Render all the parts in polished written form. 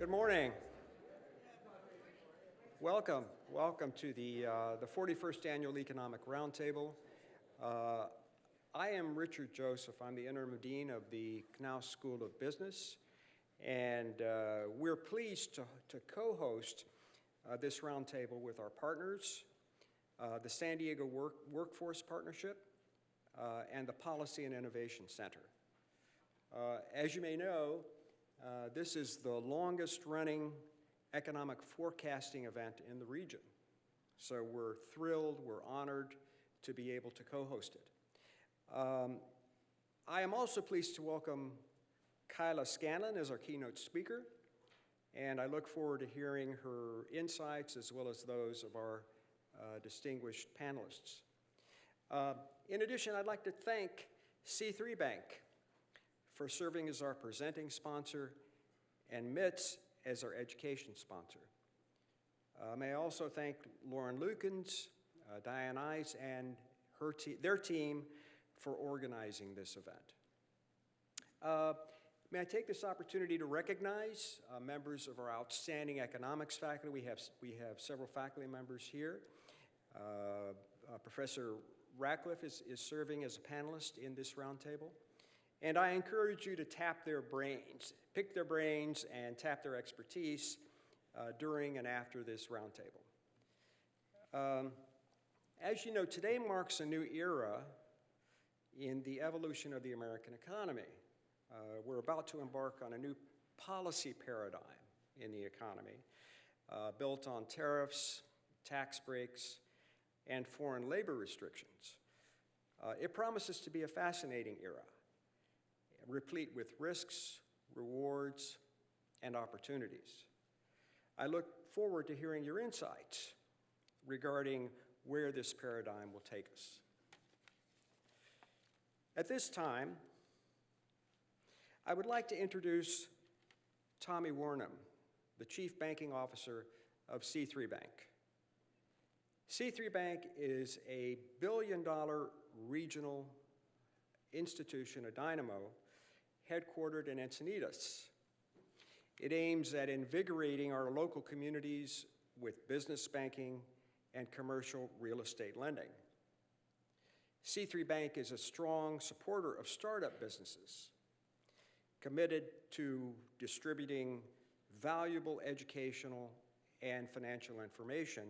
Good morning. Welcome to the 41st Annual Economic Roundtable. I am Richard Joseph. I'm the interim dean of the Knauss School of Business, and we're pleased to co-host this roundtable with our partners, the San Diego Workforce Partnership, and the Policy and Innovation Center. As you may know, this is the longest-running economic forecasting event in the region. So we're thrilled, we're honored to be able to co-host it. I am also pleased to welcome Kyla Scanlon as our keynote speaker, and I look forward to hearing her insights as well as those of our distinguished panelists. In addition, I'd like to thank C3 Bank for serving as our presenting sponsor and MITS as our education sponsor. May I also thank Lauren Lukens, Diane Ice, and their team for organizing this event. May I take this opportunity to recognize members of our outstanding economics faculty. We have several faculty members here. Professor Ratcliff is serving as a panelist in this roundtable. And I encourage you to tap their brains, pick their brains and tap their expertise during and after this roundtable. As you know, today marks a new era in the evolution of the American economy. We're about to embark on a new policy paradigm in the economy built on tariffs, tax breaks, and foreign labor restrictions. It promises to be a fascinating era, replete with risks, rewards, and opportunities. I look forward to hearing your insights regarding where this paradigm will take us. At this time, I would like to introduce Tommy Warnham, the Chief Banking Officer of C3 Bank. C3 Bank is a billion-dollar regional institution, a dynamo, headquartered in Encinitas. It aims at invigorating our local communities with business banking and commercial real estate lending. C3 Bank is a strong supporter of startup businesses, committed to distributing valuable educational and financial information.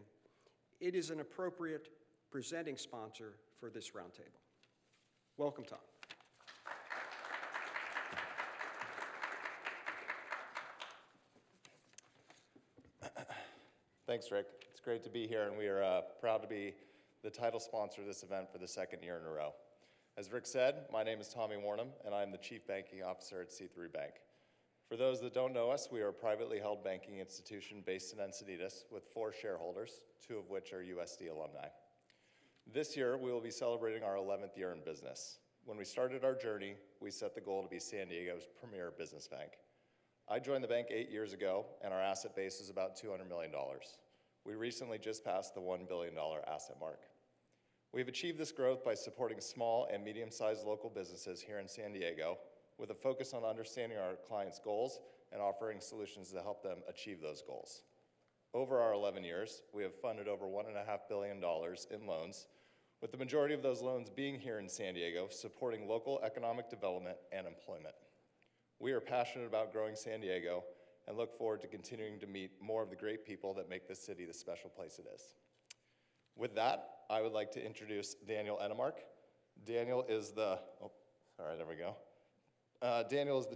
It is an appropriate presenting sponsor for this roundtable. Welcome, Tom. Thanks, Rick. It's great to be here, and we are proud to be the title sponsor of this event for the second year in a row. As Rick said, my name is Tommy Warnham, and I'm the Chief Banking Officer at C3 Bank. For those that don't know us, we are a privately held banking institution based in Encinitas with 4 shareholders, 2 of which are USD alumni. This year, we will be celebrating our 11th year in business. When we started our journey, we set the goal to be San Diego's premier business bank. I joined the bank 8 years ago, and our asset base is about $200 million. We recently just passed the $1 billion asset mark. We've achieved this growth by supporting small and medium-sized local businesses here in San Diego with a focus on understanding our clients' goals and offering solutions to help them achieve those goals. Over our 11 years, we have funded over $1.5 billion in loans, with the majority of those loans being here in San Diego, supporting local economic development and employment. We are passionate about growing San Diego and look forward to continuing to meet more of the great people that make this city the special place it is. With that, I would like to introduce Daniel Enemark. Daniel is the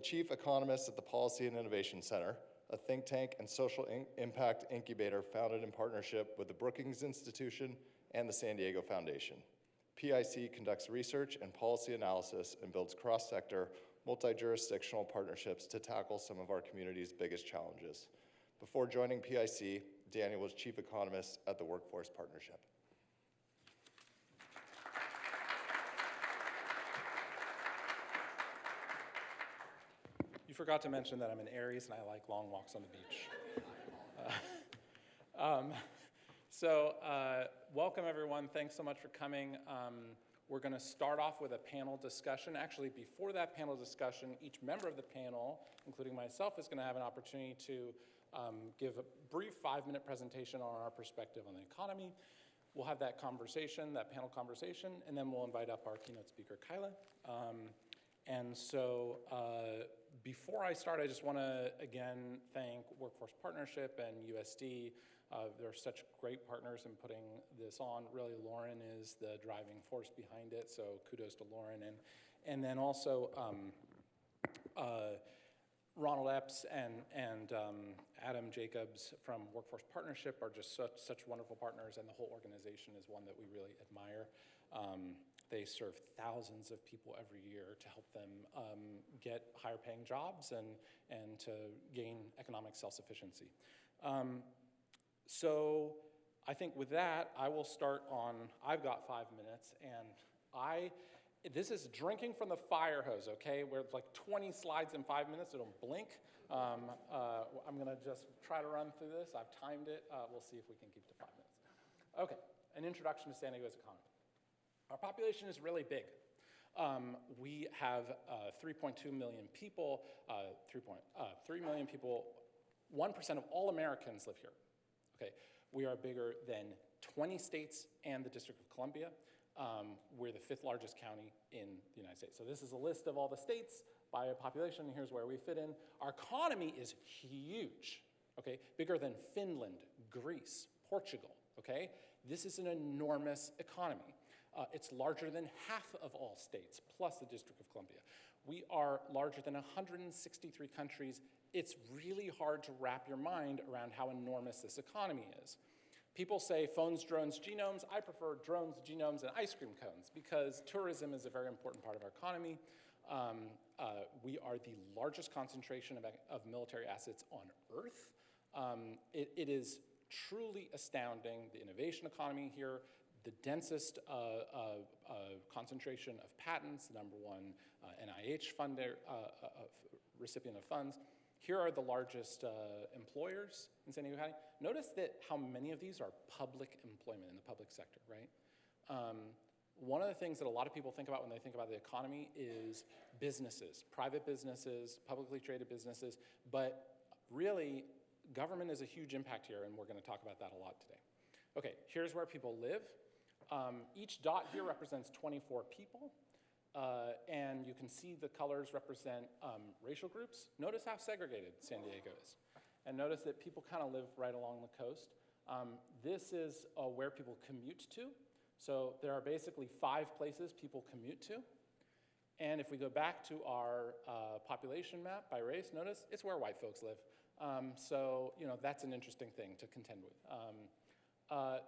Chief Economist at the Policy and Innovation Center, a think tank and social impact incubator founded in partnership with the Brookings Institution and the San Diego Foundation. PIC conducts research and policy analysis and builds cross-sector, multi-jurisdictional partnerships to tackle some of our community's biggest challenges. Before joining PIC, Daniel was Chief Economist at the Workforce Partnership. You forgot to mention that I'm an Aries and I like long walks on the beach. Welcome everyone. Thanks so much for coming. We're going to start off with a panel discussion. Actually, before that panel discussion, each member of the panel, including myself, is going to have an opportunity to give a brief 5-minute presentation on our perspective on the economy. We'll have that conversation, that panel conversation, and then we'll invite up our keynote speaker, Kyla. And so before I start, I just want to, again, thank Workforce Partnership and USD. They're such great partners in putting this on. Really, Lauren is the driving force behind it, so kudos to Lauren. And then also Ronald Epps and Adam Jacobs from Workforce Partnership are just such wonderful partners, and the whole organization is one that we really admire. They serve thousands of people every year to help them get higher paying jobs and to gain economic self-sufficiency. So I think with that, I will start on, I've got 5 minutes, and this is drinking from the fire hose, okay? Where it's like 20 slides in 5 minutes, so don't blink. I'm gonna just try to run through this. I've timed it. We'll see if we can keep it to 5 minutes. Okay, an introduction to San Diego's economy. Our population is really big. We have 3.2 million people, 3 million people, 1% of all Americans live here. Okay, we are bigger than 20 states and the District of Columbia. We're the 5th largest county in the United States. So this is a list of all the states by population. Here's where we fit in. Our economy is huge, okay? Bigger than Finland, Greece, Portugal, okay? This is an enormous economy. It's larger than half of all states, plus the District of Columbia. We are larger than 163 countries. It's really hard to wrap your mind around how enormous this economy is. People say phones, drones, genomes. I prefer drones, genomes, and ice cream cones because tourism is a very important part of our economy. We are the largest concentration of military assets on Earth. It is truly astounding, the innovation economy here, the densest concentration of patents, the #1 NIH funder, recipient of funds. Here are the largest employers in San Diego County. Notice that how many of these are public employment in the public sector, right? One of the things that a lot of people think about when they think about the economy is businesses, private businesses, publicly traded businesses, but really government is a huge impact here, and we're going to talk about that a lot today. Okay, here's where people live. Each dot here represents 24 people. And you can see the colors represent racial groups. Notice how segregated San Diego is. And notice that people kind of live right along the coast. This is where people commute to. So there are basically 5 places people commute to. And if we go back to our population map by race, notice it's where white folks live. So that's an interesting thing to contend with.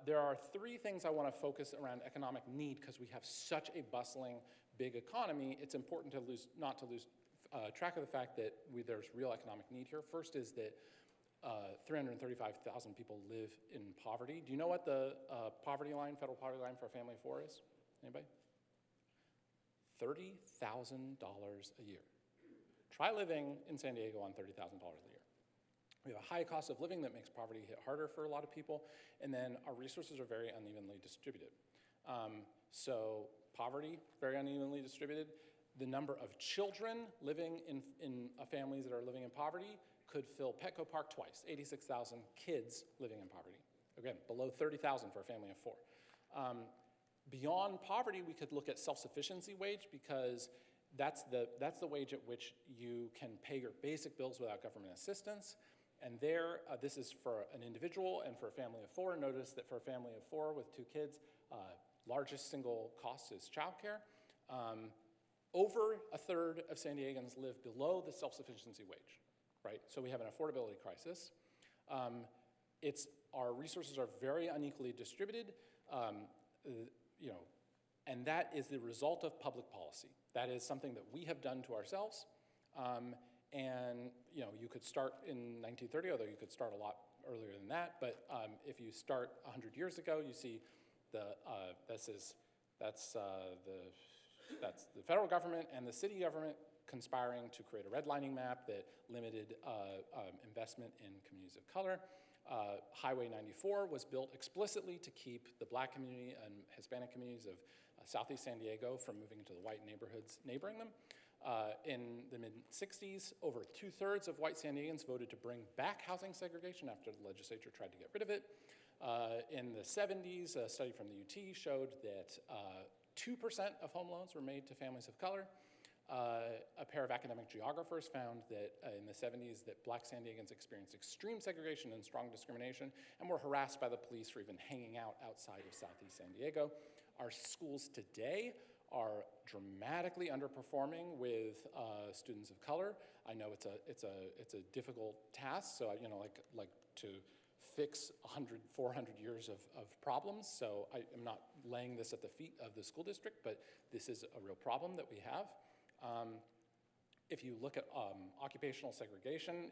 There are 3 things I want to focus around economic need because we have such a bustling, big economy. It's important to not to lose track of the fact that there's real economic need here. First is that 335,000 people live in poverty. Do you know what the poverty line, federal poverty line for a family of 4 is? Anybody? $30,000 a year. Try living in San Diego on $30,000 a year. We have a high cost of living that makes poverty hit harder for a lot of people, and then our resources are very unevenly distributed. So poverty, very unevenly distributed. The number of children living in families that are living in poverty could fill Petco Park twice, 86,000 kids living in poverty. Again, below 30,000 for a family of 4. Beyond poverty, we could look at self-sufficiency wage because that's the wage at which you can pay your basic bills without government assistance. And there, this is for an individual and for a family of 4. Notice that for a family of 4 with 2 kids, largest single cost is childcare. Over a third of San Diegans live below the self-sufficiency wage, right? So we have an affordability crisis. Our resources are very unequally distributed, and that is the result of public policy. That is something that we have done to ourselves. And you could start in 1930, although you could start a lot earlier than that. But if you start 100 years ago, you see that's the federal government and the city government conspiring to create a redlining map that limited investment in communities of color. Highway 94 was built explicitly to keep the Black community and Hispanic communities of Southeast San Diego from moving into the white neighborhoods neighboring them. In the mid-60s, over 2/3 of white San Diegans voted to bring back housing segregation after the legislature tried to get rid of it. In the 70s, a study from the UT showed that 2% of home loans were made to families of color. A pair of academic geographers found that in the 70s that black San Diegans experienced extreme segregation and strong discrimination and were harassed by the police for even hanging out outside of Southeast San Diego. Our schools today are dramatically underperforming with students of color. I know it's a difficult task, so like to fix 400 years of problems. So I am not laying this at the feet of the school district, but this is a real problem that we have. If you look at occupational segregation,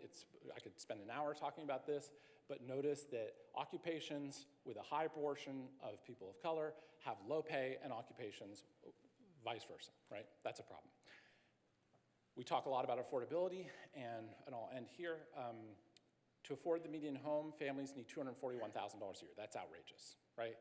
I could spend an hour talking about this, but notice that occupations with a high proportion of people of color have low pay, and occupations vice versa, right? That's a problem. We talk a lot about affordability, and I'll end here. To afford the median home, families need $241,000 a year. That's outrageous, right?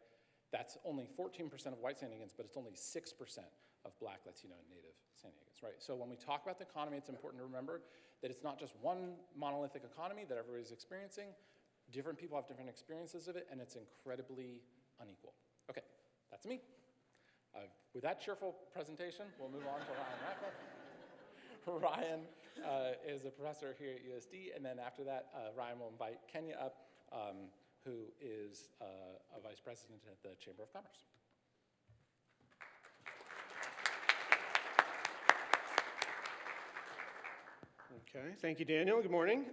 That's only 14% of white San Diegans, but it's only 6% of Black, Latino, and Native San Diegans, right? So when we talk about the economy, it's important to remember that it's not just one monolithic economy that everybody's experiencing. Different people have different experiences of it, and it's incredibly unequal. Okay, that's me. With that cheerful presentation, we'll move on to Ryan Ratcliff. Ryan is a professor here at USD, and then after that, Ryan will invite Kenia up, who is a vice president at the Chamber of Commerce. Okay, thank you, Daniel. Good morning.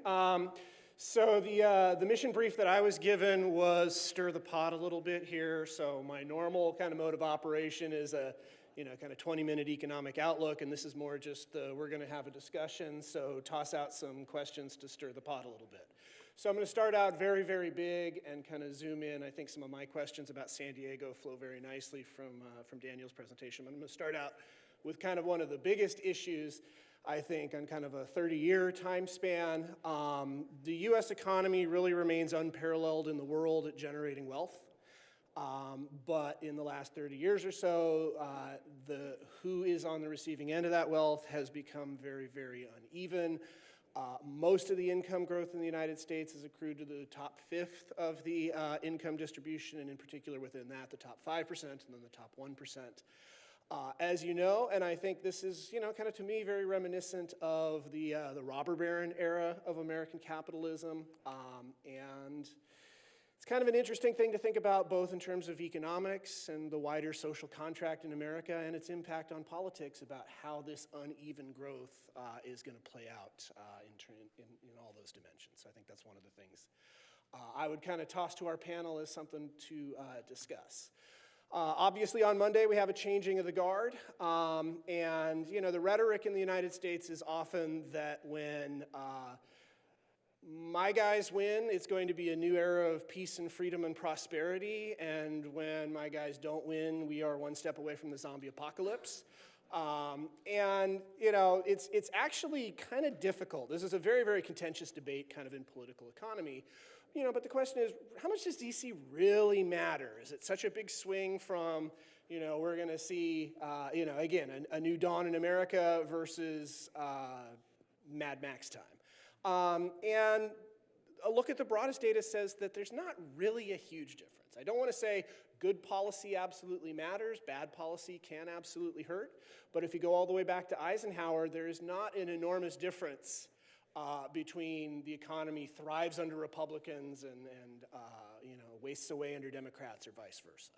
So the mission brief that I was given was stir the pot a little bit here. So my normal kind of mode of operation is a kind of 20-minute economic outlook, and this is more just we're going to have a discussion. So toss out some questions to stir the pot a little bit. So I'm going to start out very, very big and kind of zoom in. I think some of my questions about San Diego flow very nicely from Daniel's presentation. I'm going to start out with kind of one of the biggest issues, I think, on kind of a 30-year time span. The U.S. economy really remains unparalleled in the world at generating wealth. But in the last 30 years or so, who is on the receiving end of that wealth has become very, very uneven. Most of the income growth in the United States is accrued to the top fifth of the income distribution, and in particular within that, the top 5% and then the top 1%. As you know, and I think this is, kind of to me very reminiscent of the robber baron era of American capitalism, and it's kind of an interesting thing to think about both in terms of economics and the wider social contract in America and its impact on politics about how this uneven growth is going to play out in all those dimensions. So I think that's one of the things I would kind of toss to our panel as something to discuss. Obviously, on Monday, we have a changing of the guard, and the rhetoric in the United States is often that when my guys win, it's going to be a new era of peace and freedom and prosperity, and when my guys don't win, we are one step away from the zombie apocalypse. It's actually kind of difficult. This is a very, very contentious debate kind of in political economy. But the question is, how much does DC really matter? Is it such a big swing from, we're going to see, again, a new dawn in America versus Mad Max time? And a look at the broadest data says that there's not really a huge difference. I don't want to say good policy absolutely matters, bad policy can absolutely hurt, but if you go all the way back to Eisenhower, there is not an enormous difference between the economy thrives under Republicans and wastes away under Democrats or vice versa.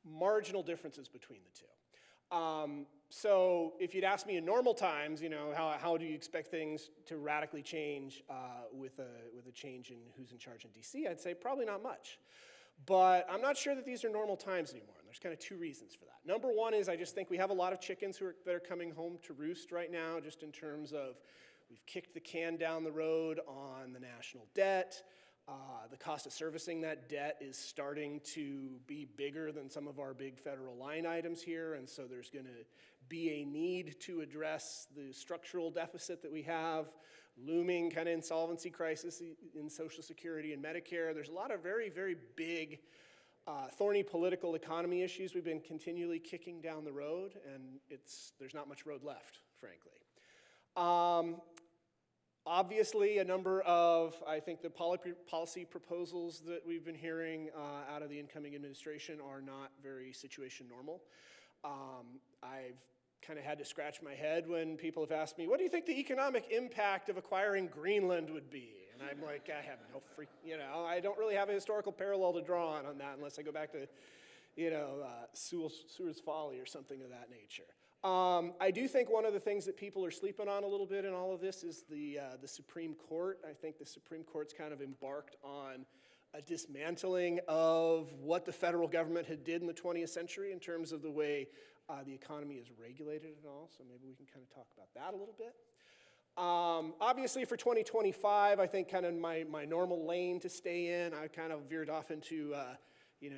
Marginal differences between the two. So if you'd ask me in normal times, how do you expect things to radically change with a change in who's in charge in DC, I'd say probably not much. But I'm not sure that these are normal times anymore, and there's kind of two reasons for that. Number one is I just think we have a lot of chickens that are coming home to roost right now, just in terms of we've kicked the can down the road on the national debt. The cost of servicing that debt is starting to be bigger than some of our big federal line items here, and so there's going to be a need to address the structural deficit that we have, looming kind of insolvency crisis in Social Security and Medicare. There's a lot of very, very big thorny political economy issues we've been continually kicking down the road, and there's not much road left, frankly. Obviously, a number of, I think, the policy proposals that we've been hearing out of the incoming administration are not very situation normal. I've kind of had to scratch my head when people have asked me, what do you think the economic impact of acquiring Greenland would be? And I'm like, I have no I don't really have a historical parallel to draw on that unless I go back to, Sewell's Folly or something of that nature. I do think one of the things that people are sleeping on a little bit in all of this is the Supreme Court. I think the Supreme Court's kind of embarked on a dismantling of what the federal government had did in the 20th century in terms of the way the economy is regulated and all, so maybe we can kind of talk about that a little bit. Obviously for 2025, I think kind of my normal lane to stay in, I kind of veered off into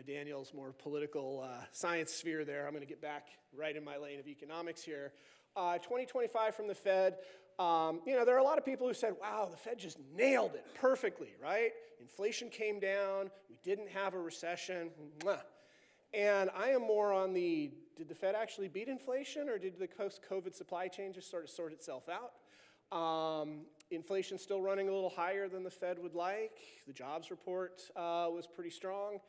Daniel's more political science sphere there. I'm going to get back right in my lane of economics here. 2025 from the Fed, there are a lot of people who said, wow, the Fed just nailed it perfectly, right? Inflation came down, we didn't have a recession, mwah. And I am more on did the Fed actually beat inflation, or did the post-COVID supply chain just sort of sort itself out? Inflation's still running a little higher than the Fed would like. The jobs report was pretty strong.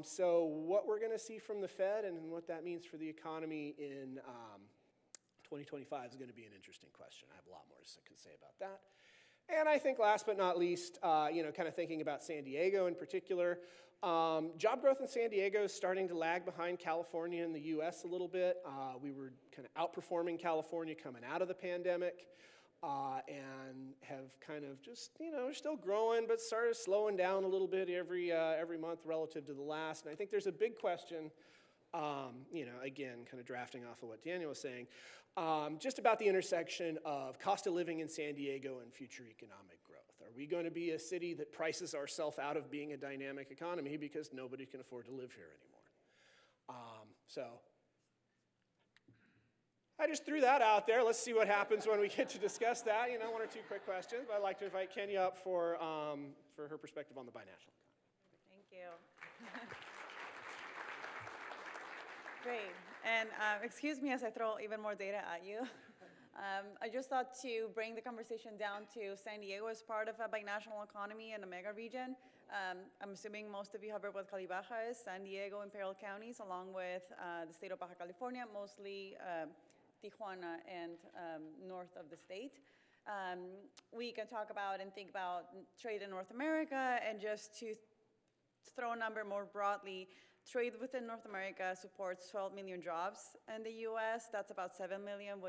So what we're going to see from the Fed and what that means for the economy in 2025 is going to be an interesting question. I have a lot more to say about that. And I think last but not least, kind of thinking about San Diego in particular, job growth in San Diego is starting to lag behind California and the US a little bit. We were kind of outperforming California coming out of the pandemic. And have kind of just, still growing, but started slowing down a little bit every month relative to the last. And I think there's a big question, again, kind of drafting off of what Daniel was saying, just about the intersection of cost of living in San Diego and future economic growth. Are we going to be a city that prices ourselves out of being a dynamic economy because nobody can afford to live here anymore? I just threw that out there. Let's see what happens when we get to discuss that. One or two quick questions. But I'd like to invite Kenia up for her perspective on the binational economy. Thank you. Great. And excuse me as I throw even more data at you. I just thought to bring the conversation down to San Diego as part of a binational economy in a mega region. I'm assuming most of you have heard what Cali Baja is, San Diego, Imperial counties, along with the state of Baja California, mostly Tijuana and north of the state. We can talk about and think about trade in North America, and just to throw a number more broadly, trade within North America supports 12 million jobs in the US. That's about 7 million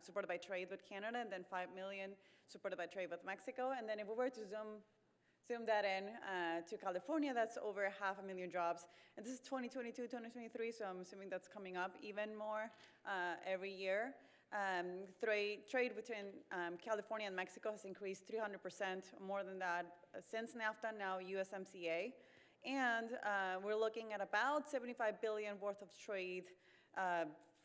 supported by trade with Canada, and then 5 million supported by trade with Mexico. And then if we were to zoom that in to California, that's over 500,000 jobs. And this is 2022, 2023, so I'm assuming that's coming up even more every year. Trade between California and Mexico has increased 300%, more than that since NAFTA, now USMCA. And we're looking at about 75 billion worth of trade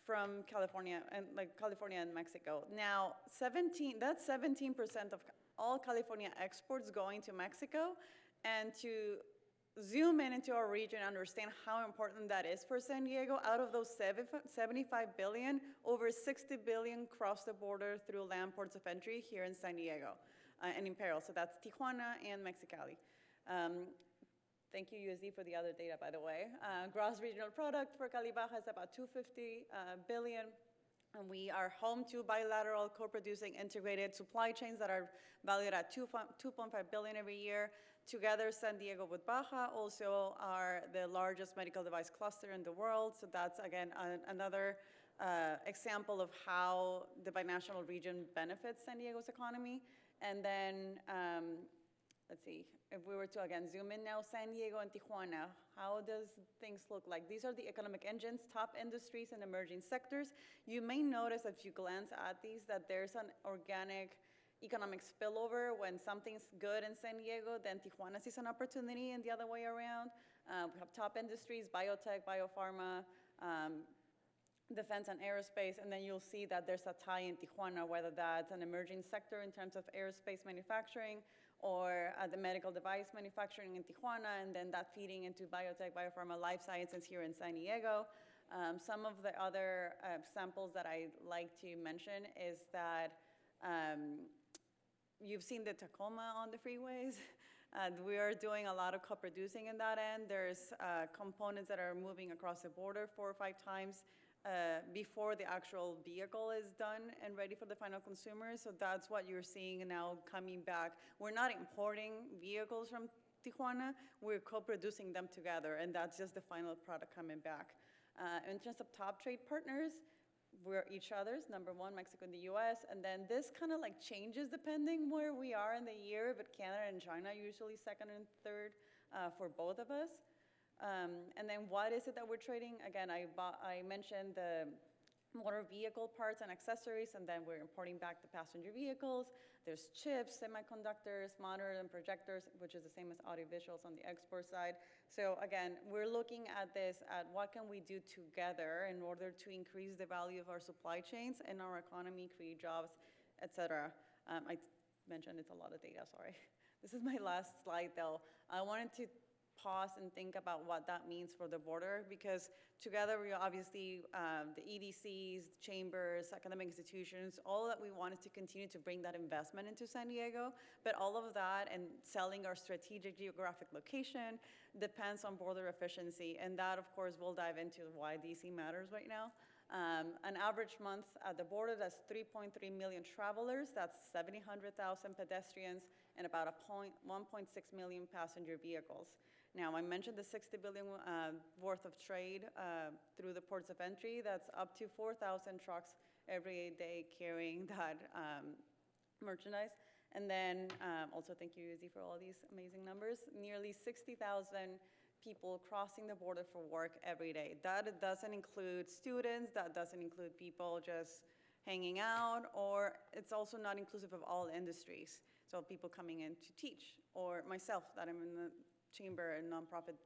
from California and Mexico. Now, that's 17% of all California exports going to Mexico. And to zoom in into our region and understand how important that is for San Diego, out of those 75 billion, over 60 billion cross the border through land ports of entry here in San Diego and Imperial. So that's Tijuana and Mexicali. Thank you, USD, for the other data, by the way. Gross regional product for Cali Baja is about 250 billion. And we are home to bilateral co-producing integrated supply chains that are valued at 2.5 billion every year. Together, San Diego with Baja also are the largest medical device cluster in the world. So that's, again, another example of how the binational region benefits San Diego's economy. And then, let's see, if we were to, again, zoom in now, San Diego and Tijuana, how does things look like? These are the economic engines, top industries and emerging sectors. You may notice if you glance at these that there's an organic economic spillover. When something's good in San Diego, then Tijuana sees an opportunity, and the other way around. We have top industries, biotech, biopharma, defense and aerospace, and then you'll see that there's a tie in Tijuana, whether that's an emerging sector in terms of aerospace manufacturing, or the medical device manufacturing in Tijuana, and then that feeding into biotech, biopharma, life sciences here in San Diego. Some of the other samples that I like to mention is that you've seen the Tacoma on the freeways. We are doing a lot of co-producing in that end. There's components that are moving across the border 4 or 5 times before the actual vehicle is done and ready for the final consumer. So that's what you're seeing now coming back. We're not importing vehicles from Tijuana, we're co-producing them together, and that's just the final product coming back. In terms of top trade partners, we're each other's, number 1, Mexico and the US, and then this kind of like changes depending where we are in the year, but Canada and China are usually 2nd and 3rd for both of us. And then what is it that we're trading? Again, I mentioned the motor vehicle parts and accessories, and then we're importing back the passenger vehicles. There's chips, semiconductors, monitors and projectors, which is the same as audiovisuals on the export side. So again, we're looking at this, at what can we do together in order to increase the value of our supply chains and our economy, create jobs, et cetera. I mentioned it's a lot of data, sorry. This is my last slide though. I wanted to pause and think about what that means for the border, because together we obviously, the EDCs, chambers, academic institutions, all that we want is to continue to bring that investment into San Diego, but all of that and selling our strategic geographic location depends on border efficiency, and that of course we'll dive into why DC matters right now. An average month at the border, that's 3.3 million travelers, that's 700,000 pedestrians, and about 1.6 million passenger vehicles. Now, I mentioned the $60 billion worth of trade through the ports of entry. That's up to 4,000 trucks every day carrying that merchandise. And then also thank you, Izzy, for all these amazing numbers. Nearly 60,000 people crossing the border for work every day. That doesn't include students, that doesn't include people just hanging out, or it's also not inclusive of all industries. So people coming in to teach, or myself, that I'm in the chamber and nonprofit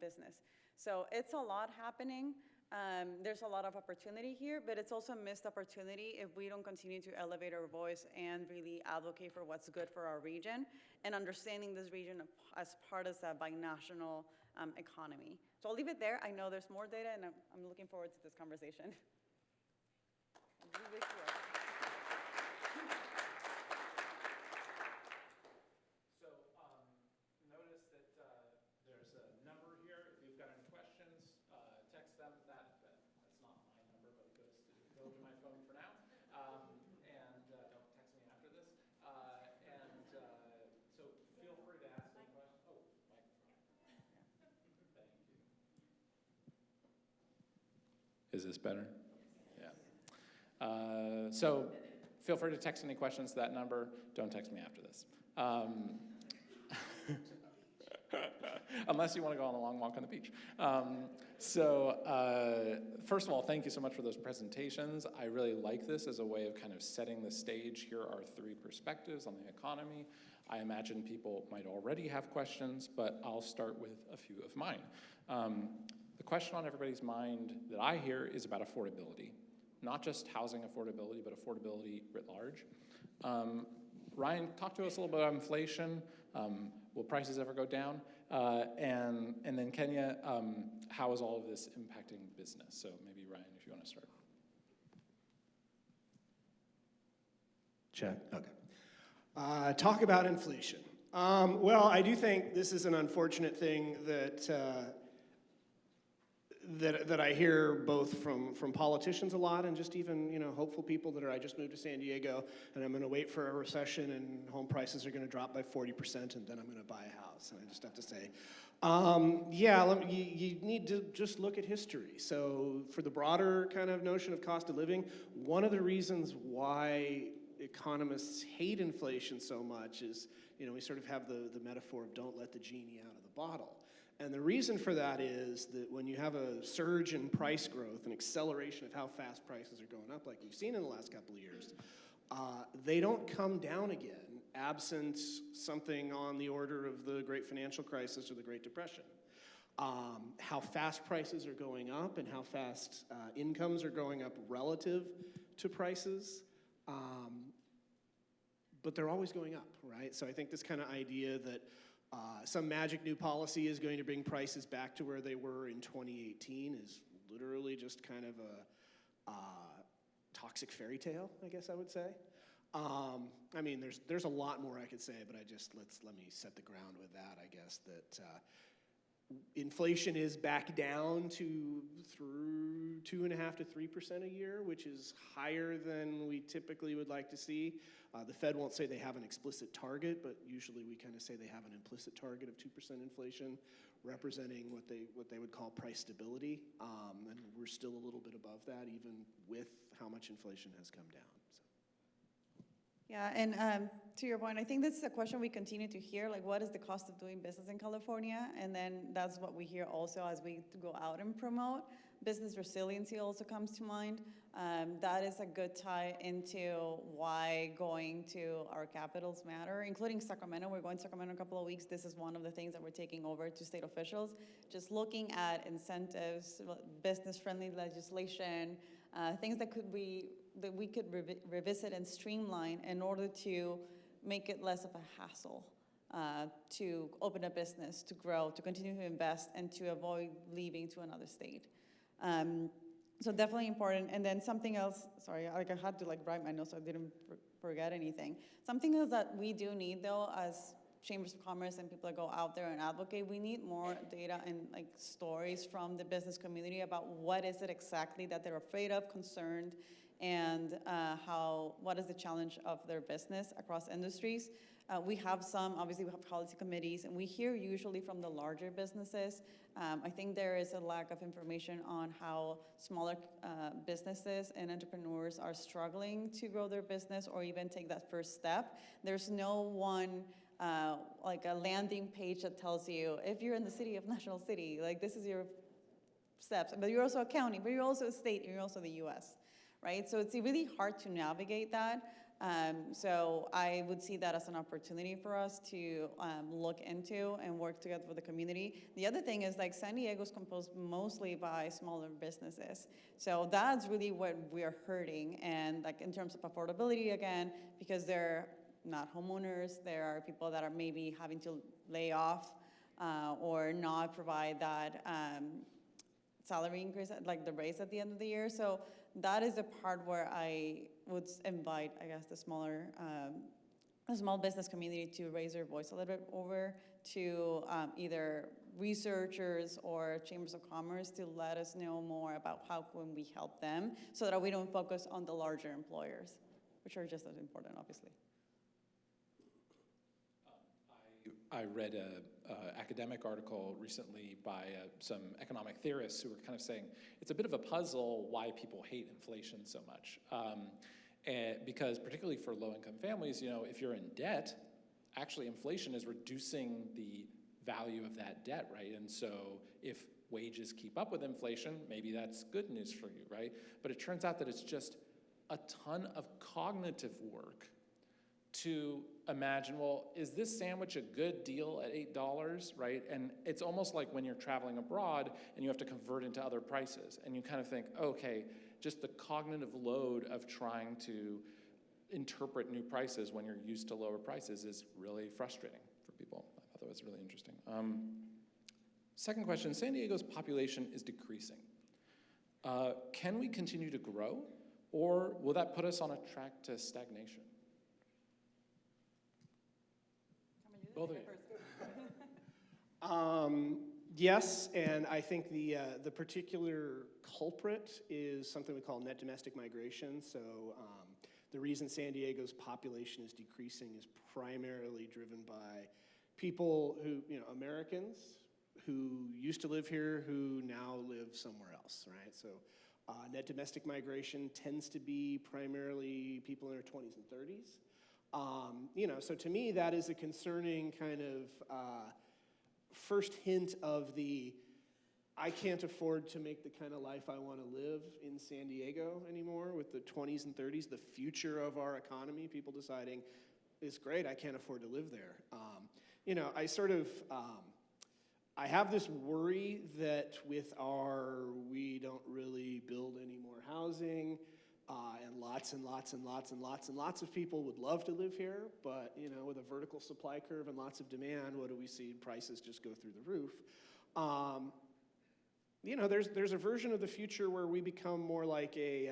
business. So it's a lot happening. There's a lot of opportunity here, but it's also a missed opportunity if we don't continue to elevate our voice and really advocate for what's good for our region and understanding this region as part of a binational economy. So I'll leave it there. I know there's more data, and I'm looking forward to this conversation. Is this better? Yeah. So feel free to text any questions to that number. Don't text me after this. Unless you want to go on a long walk on the beach. First of all, thank you so much for those presentations. I really like this as a way of kind of setting the stage. Here are 3 perspectives on the economy. I imagine people might already have questions, but I'll start with a few of mine. The question on everybody's mind that I hear is about affordability. Not just housing affordability, but affordability writ large. Ryan, talk to us a little bit about inflation. Will prices ever go down? And then Kenia, how is all of this impacting business? So maybe Ryan, if you want to start. Check, okay. Talk about inflation. Well, I do think this is an unfortunate thing that I hear both from politicians a lot and just even, hopeful people that I just moved to San Diego and I'm going to wait for a recession and home prices are going to drop by 40% and then I'm going to buy a house. And I just have to say, you need to just look at history. So for the broader kind of notion of cost of living, one of the reasons why economists hate inflation so much is, we sort of have the metaphor of don't let the genie out of the bottle. And the reason for that is that when you have a surge in price growth, an acceleration of how fast prices are going up, like we've seen in the last couple of years, they don't come down again, absent something on the order of the Great Financial Crisis or the Great Depression. How fast prices are going up and how fast incomes are going up relative to prices but they're always going up, right? So I think this kind of idea that some magic new policy is going to bring prices back to where they were in 2018 is literally just kind of a toxic fairy tale, I guess I would say. I mean, there's a lot more I could say, but let me set the ground with that, I guess, that inflation is back down to through 2.5% to 3% a year, which is higher than we typically would like to see. The Fed won't say they have an explicit target, but usually we kind of say they have an implicit target of 2% inflation, representing what they would call price stability. And we're still a little bit above that, even with how much inflation has come down. So. Yeah, and to your point, I think this is a question we continue to hear, like what is the cost of doing business in California? And then that's what we hear also as we go out and promote. Business resiliency also comes to mind. That is a good tie into why going to our capitals matter, including Sacramento. We're going to Sacramento in a couple of weeks. This is one of the things that we're taking over to state officials, just looking at incentives, business-friendly legislation, things that we could revisit and streamline in order to make it less of a hassle to open a business, to grow, to continue to invest, and to avoid leaving to another state. So definitely important. And then something else, sorry, like I had to write my notes so I didn't forget anything. Something else that we do need though, as chambers of commerce and people that go out there and advocate, we need more data and stories from the business community about what is it exactly that they're afraid of, concerned, and what is the challenge of their business across industries. We have obviously we have policy committees, and we hear usually from the larger businesses. I think there is a lack of information on how smaller businesses and entrepreneurs are struggling to grow their business or even take that first step. There's no one, like a landing page that tells you, if you're in the city of National City, this is your steps. But you're also a county, but you're also a state, and you're also the US, right? So it's really hard to navigate that. So I would see that as an opportunity for us to look into and work together with the community. The other thing is San Diego is composed mostly by smaller businesses. So that's really what we're hurting. And in terms of affordability again, because they're not homeowners, there are people that are maybe having to lay off or not provide that salary increase, the raise at the end of the year. So that is the part where I would invite, I guess, the small business community to raise their voice a little bit over to either researchers or chambers of commerce to let us know more about how can we help them so that we don't focus on the larger employers, which are just as important, obviously. I read an academic article recently by some economic theorists who were kind of saying it's a bit of a puzzle why people hate inflation so much. Because particularly for low-income families, if you're in debt, actually inflation is reducing the value of that debt, right? And so if wages keep up with inflation, maybe that's good news for you, right? But it turns out that it's just a ton of cognitive work to imagine, well, is this sandwich a good deal at $8, right? And it's almost like when you're traveling abroad and you have to convert into other prices. And you kind of think, okay, just the cognitive load of trying to interpret new prices when you're used to lower prices is really frustrating for people. I thought that was really interesting. Second question, San Diego's population is decreasing. Can we continue to grow, or will that put us on a track to stagnation? Both of you. Yes, and I think the particular culprit is something we call net domestic migration. So the reason San Diego's population is decreasing is primarily driven by people who, Americans who used to live here who now live somewhere else, right? So net domestic migration tends to be primarily people in their 20s and 30s. So to me, that is a concerning kind of first hint of I can't afford to make the kind of life I want to live in San Diego anymore with the 20s and 30s, the future of our economy, people deciding, it's great, I can't afford to live there. I have this worry that we don't really build any more housing, And lots and lots and lots and lots and lots of people would love to live here, but with a vertical supply curve and lots of demand, what do we see? Prices just go through the roof. There's a version of the future where we become more like a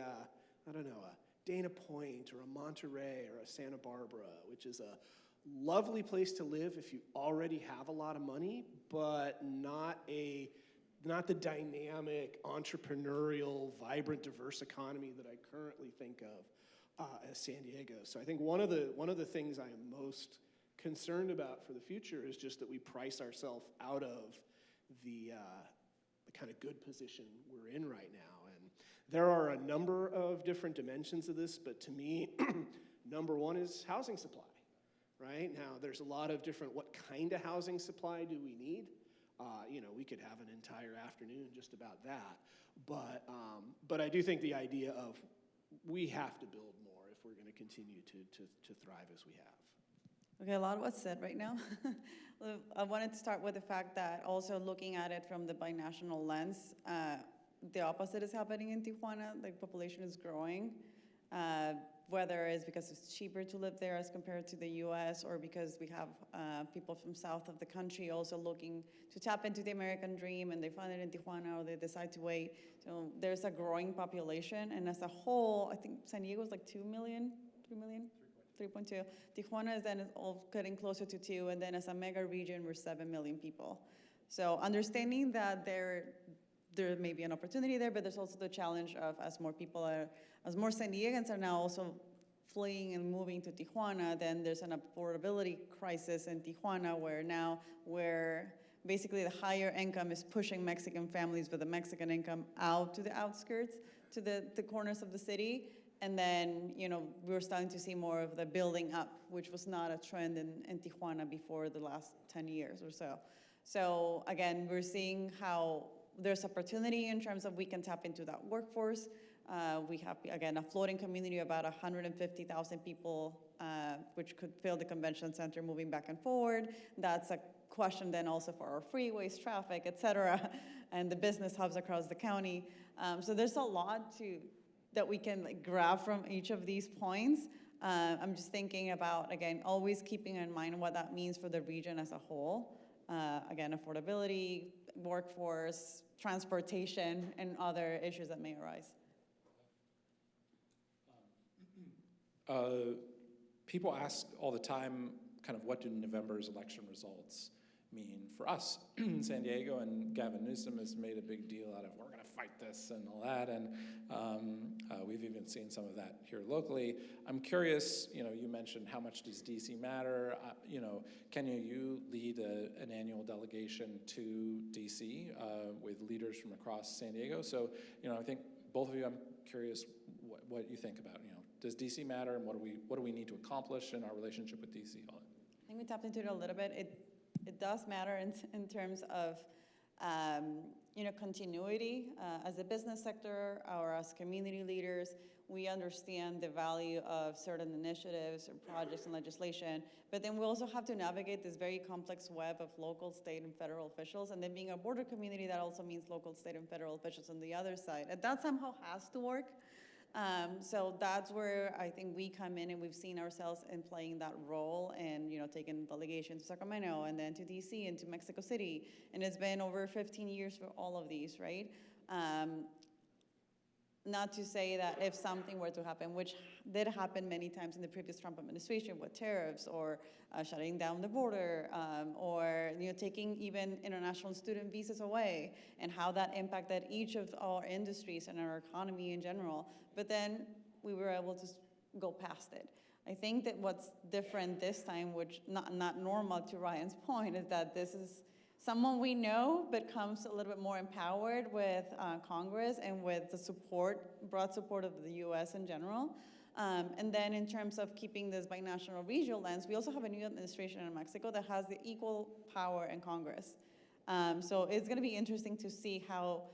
Dana Point or a Monterey or a Santa Barbara, which is a lovely place to live if you already have a lot of money, but not the dynamic, entrepreneurial, vibrant, diverse economy that I currently think of as San Diego. So I think one of the things I am most concerned about for the future is just that we price ourselves out of the kind of good position we're in right now. And there are a number of different dimensions of this, but to me, number one is housing supply, right? Now, there's a lot of different, what kind of housing supply do we need? We could have an entire afternoon just about that. But I do think the idea of we have to build more if we're going to continue to thrive as we have. Okay, a lot was said right now. I wanted to start with the fact that also looking at it from the binational lens, the opposite is happening in Tijuana. The population is growing, whether it's because it's cheaper to live there as compared to the US, or because we have people from south of the country also looking to tap into the American dream, and they find it in Tijuana, or they decide to wait. So there's a growing population, and as a whole, I think San Diego is like 2 million, 3 million? 3.2. Tijuana is then all getting closer to 2, and then as a mega region, we're 7 million people. So understanding that there may be an opportunity there, but there's also the challenge of as more San Diegans are now also fleeing and moving to Tijuana, then there's an affordability crisis in Tijuana where basically the higher income is pushing Mexican families with a Mexican income out to the outskirts, to the corners of the city. And then, we're starting to see more of the building up, which was not a trend in Tijuana before the last 10 years or so. So again, we're seeing how there's opportunity in terms of we can tap into that workforce. We have, again, a floating community of about 150,000 people, which could fill the convention center moving back and forward. That's a question then also for our freeways, traffic, et cetera, and the business hubs across the county. So there's a lot that we can grab from each of these points. I'm just thinking about, again, always keeping in mind what that means for the region as a whole. Again, affordability, workforce, transportation, and other issues that may arise. People ask all the time, kind of what do November's election results mean for us in San Diego, and Gavin Newsom has made a big deal out of we're going to fight this and all that, and we've even seen some of that here locally. I'm curious, you mentioned how much does DC matter? Kenia, you lead an annual delegation to DC with leaders from across San Diego. So, I think both of you, I'm curious what you think about, does DC matter, and what do we need to accomplish in our relationship with DC? I think we tapped into it a little bit. It does matter in terms of continuity. As a business sector or as community leaders, we understand the value of certain initiatives or projects and legislation, but then we also have to navigate this very complex web of local, state, and federal officials, and then being a border community, that also means local, state, and federal officials on the other side. And that somehow has to work. So that's where I think we come in, and we've seen ourselves in playing that role, and taking delegation to Sacramento and then to DC and to Mexico City, and it's been over 15 years for all of these, right? Not to say that if something were to happen, which did happen many times in the previous Trump administration with tariffs or shutting down the border, or taking even international student visas away, and how that impacted each of our industries and our economy in general. But then we were able to go past it. I think that what's different this time, which not normal to Ryan's point, is that this is someone we know, but comes a little bit more empowered with Congress and with the broad support of the US in general. And then in terms of keeping this binational regional lens, we also have a new administration in Mexico that has the equal power in Congress. So it's gonna be interesting to see how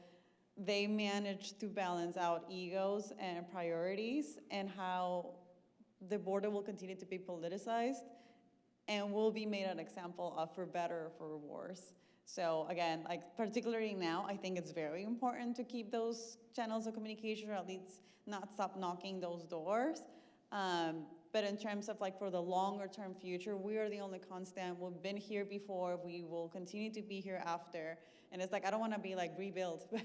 they manage to balance out egos and priorities, and how the border will continue to be politicized and will be made an example of for better or for worse. So again, like particularly now, I think it's very important to keep those channels of communication, or at least not stop knocking those doors. But in terms of like for the longer term future, we are the only constant. We've been here before. We will continue to be here after. And it's like, I don't want to be like rebuilt, but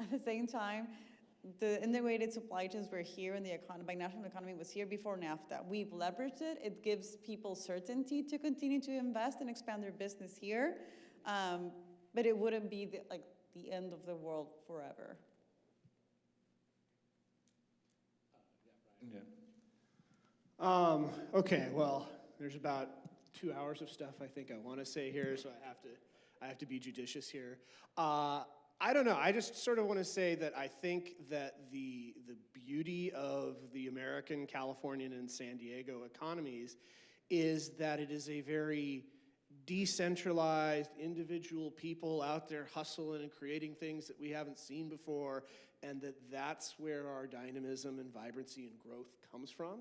at the same time, the integrated supply chains were here in the binational economy was here before NAFTA. We've leveraged it. It gives people certainty to continue to invest and expand their business here. But it wouldn't be the end of the world forever. Yeah. Okay, well, there's about 2 hours of stuff I think I want to say here, so I have to be judicious here. I don't know. I just sort of want to say that I think that the beauty of the American, Californian, and San Diego economies is that it is a very decentralized, individual people out there hustling and creating things that we haven't seen before, and that's where our dynamism and vibrancy and growth comes from.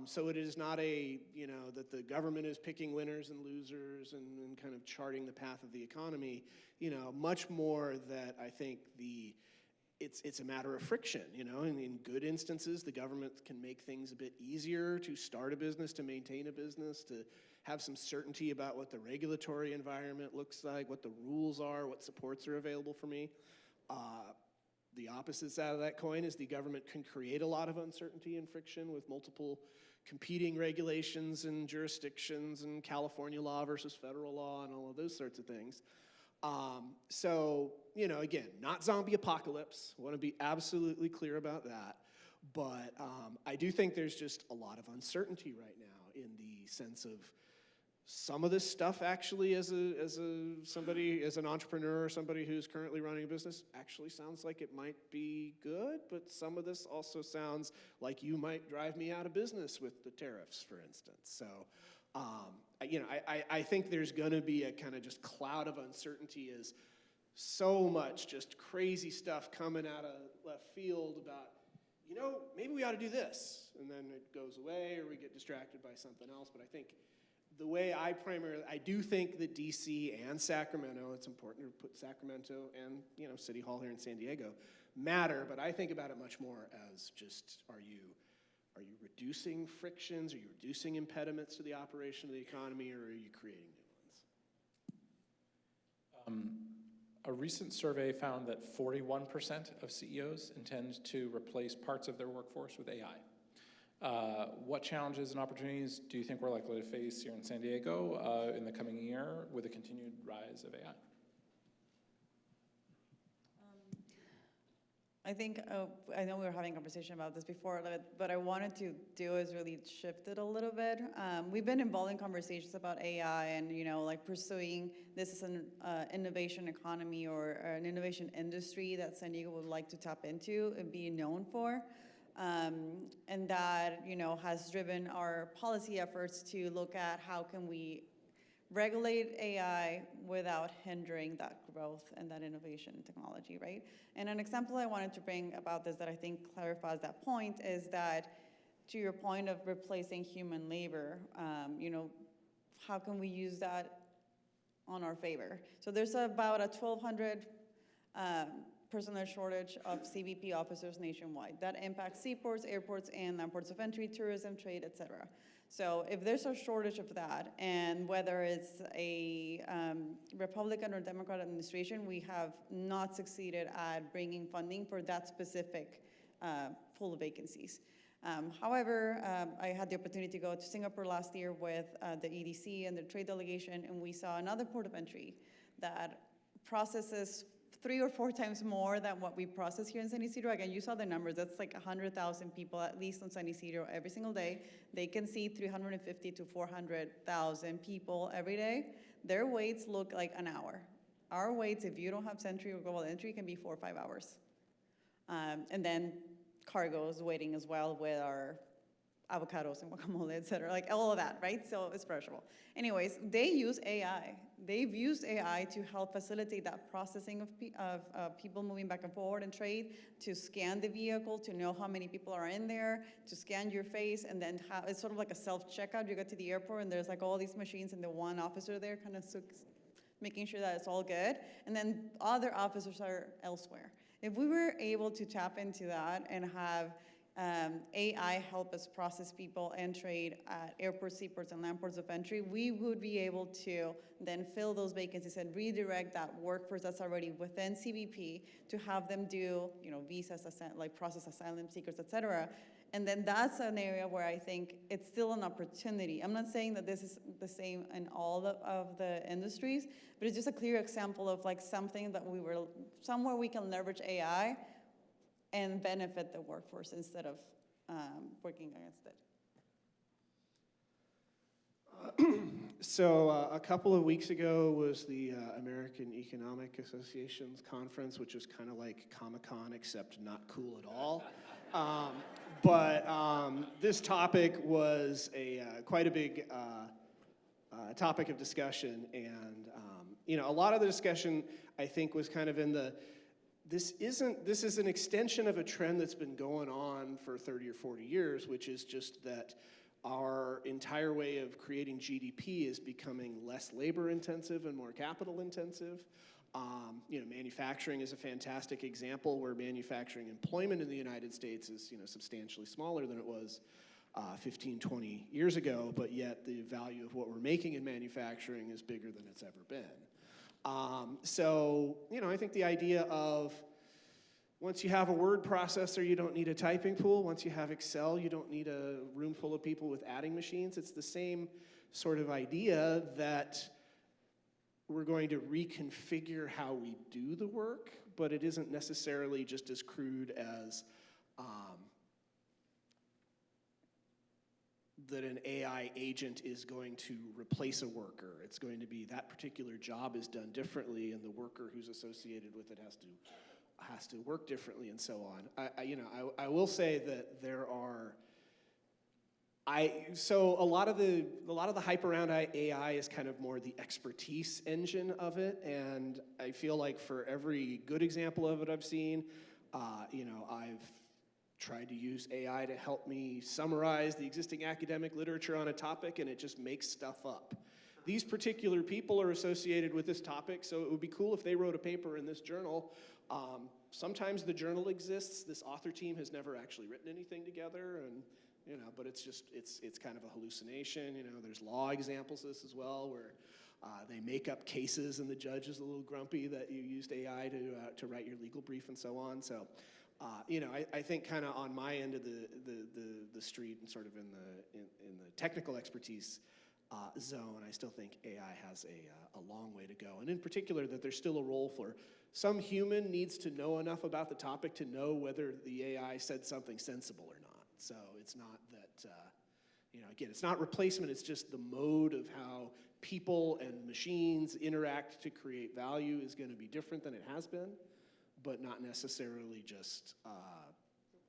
So it is not that the government is picking winners and losers and kind of charting the path of the economy, much more that I think it's a matter of friction, in good instances, the government can make things a bit easier to start a business, to maintain a business, to have some certainty about what the regulatory environment looks like, what the rules are, what supports are available for me. The opposite side of that coin is the government can create a lot of uncertainty and friction with multiple competing regulations and jurisdictions and California law versus federal law and all of those sorts of things. So, again, not zombie apocalypse. I want to be absolutely clear about that. But I do think there's just a lot of uncertainty right now in the sense of some of this stuff actually as an entrepreneur or somebody who's currently running a business actually sounds like it might be good, but some of this also sounds like you might drive me out of business with the tariffs, for instance. So, I think there's gonna be a kind of just cloud of uncertainty as so much just crazy stuff coming out of left field about, maybe we ought to do this, and then it goes away or we get distracted by something else. But I think the way I do think that DC and Sacramento, it's important to put Sacramento and, City Hall here in San Diego matter, but I think about it much more as just, are you reducing frictions? Are you reducing impediments to the operation of the economy, or are you creating new ones? A recent survey found that 41% of CEOs intend to replace parts of their workforce with AI. What challenges and opportunities do you think we're likely to face here in San Diego in the coming year with the continued rise of AI? I think, I know we were having a conversation about this before, but I wanted to do is really shift it a little bit. We've been involved in conversations about AI and, pursuing this as an innovation economy or an innovation industry that San Diego would like to tap into and be known for. And that, has driven our policy efforts to look at how can we regulate AI without hindering that growth and that innovation technology, right? And an example I wanted to bring about this that I think clarifies that point is that, to your point of replacing human labor, how can we use that on our favor? So there's about a 1,200 personnel shortage of CBP officers nationwide. That impacts seaports, airports, and ports of entry, tourism, trade, et cetera. So if there's a shortage of that, and whether it's a Republican or Democrat administration, we have not succeeded at bringing funding for that specific pool of vacancies. However, I had the opportunity to go to Singapore last year with the EDC and the trade delegation, and we saw another port of entry that processes 3 or 4 times more than what we process here in San Isidro. Again, you saw the numbers. That's like 100,000 people at least on San Isidro every single day. They can see 350 to 400,000 people every day. Their waits look like an hour. Our waits, if you don't have Sentry or Global Entry, can be 4 or 5 hours. And then cargoes waiting as well with our avocados and guacamole, et cetera, like all of that, right? So it's perishable. Anyways, they use AI. They've used AI to help facilitate that processing of people moving back and forward and trade, to scan the vehicle, to know how many people are in there, to scan your face, and then it's sort of like a self-checkout. You get to the airport, and there's like all these machines, and the one officer there kind of making sure that it's all good, and then other officers are elsewhere. If we were able to tap into that and have AI help us process people and trade at airports, seaports, and land ports of entry, we would be able to then fill those vacancies and redirect that workforce that's already within CBP to have them do, visas, like process asylum seekers, et cetera. And then that's an area where I think it's still an opportunity. I'm not saying that this is the same in all of the industries, but it's just a clear example of like something that somewhere we can leverage AI and benefit the workforce instead of working against it. So a couple of weeks ago was the American Economic Association's conference, which was kind of like Comic-Con, except not cool at all. But this topic was quite a big topic of discussion, and a lot of the discussion I think was kind of in this is an extension of a trend that's been going on for 30 or 40 years, which is just that our entire way of creating GDP is becoming less labor intensive and more capital intensive. Manufacturing is a fantastic example where manufacturing employment in the United States is, substantially smaller than it was 15, 20 years ago, but yet the value of what we're making in manufacturing is bigger than it's ever been. I think the idea of once you have a word processor, you don't need a typing pool. Once you have Excel, you don't need a room full of people with adding machines. It's the same sort of idea that we're going to reconfigure how we do the work, but it isn't necessarily just as crude as that an AI agent is going to replace a worker. It's going to be that particular job is done differently, and the worker who's associated with it has to work differently, and so on. I will say that there are. So a lot of the hype around AI is kind of more the expertise engine of it, and I feel like for every good example of it I've seen, I've tried to use AI to help me summarize the existing academic literature on a topic, and it just makes stuff up. These particular people are associated with this topic, so it would be cool if they wrote a paper in this journal. Sometimes the journal exists. This author team has never actually written anything together, and but it's kind of a hallucination. There's law examples of this as well, where they make up cases, and the judge is a little grumpy that you used AI to write your legal brief and so on. So, I think kind of on my end of the street and sort of in the technical expertise zone, I still think AI has a long way to go, and in particular that there's still a role for some human needs to know enough about the topic to know whether the AI said something sensible or not. So it's not that, again, it's not replacement, it's just the mode of how people and machines interact to create value is going to be different than it has been, but not necessarily just,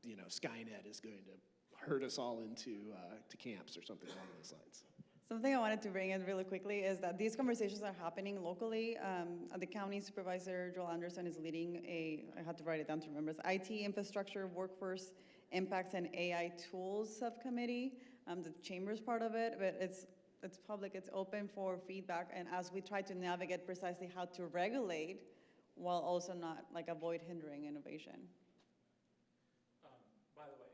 Skynet is going to herd us all into to camps or something along those lines. Something I wanted to bring in really quickly is that these conversations are happening locally. The county supervisor, Joel Anderson, is leading I had to write it down to remember, it's IT infrastructure, workforce impacts, and AI tools subcommittee. The chamber's part of it, but it's public, it's open for feedback, and as we try to navigate precisely how to regulate while also not avoid hindering innovation. By the way,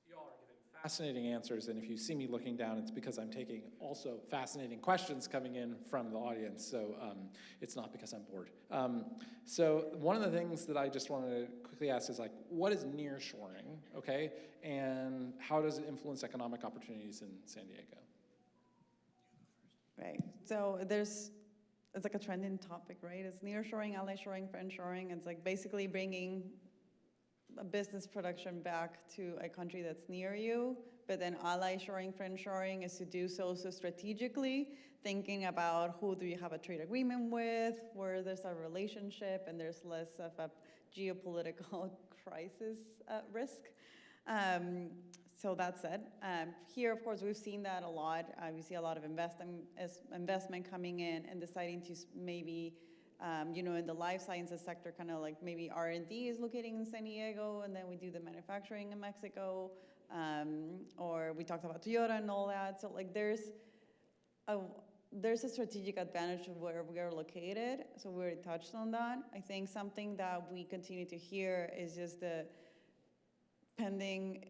you all are giving fascinating answers, and if you see me looking down, it's because I'm taking also fascinating questions coming in from the audience, so it's not because I'm bored. So one of the things that I just wanted to quickly ask is what is nearshoring, okay, and how does it influence economic opportunities in San Diego? Right, so it's like a trending topic, right? It's nearshoring, ally-shoring, friend-shoring. It's basically bringing a business production back to a country that's near you, but then ally-shoring, friend-shoring is to do so strategically, thinking about who do you have a trade agreement with, where there's a relationship, and there's less of a geopolitical crisis risk. So that said, here, of course, we've seen that a lot. We see a lot of investment coming in and deciding to maybe, in the life sciences sector, kind of maybe R&D is locating in San Diego, and then we do the manufacturing in Mexico, or we talked about Toyota and all that. So there's there's a strategic advantage of where we are located, so we already touched on that. I think something that we continue to hear is just the pending,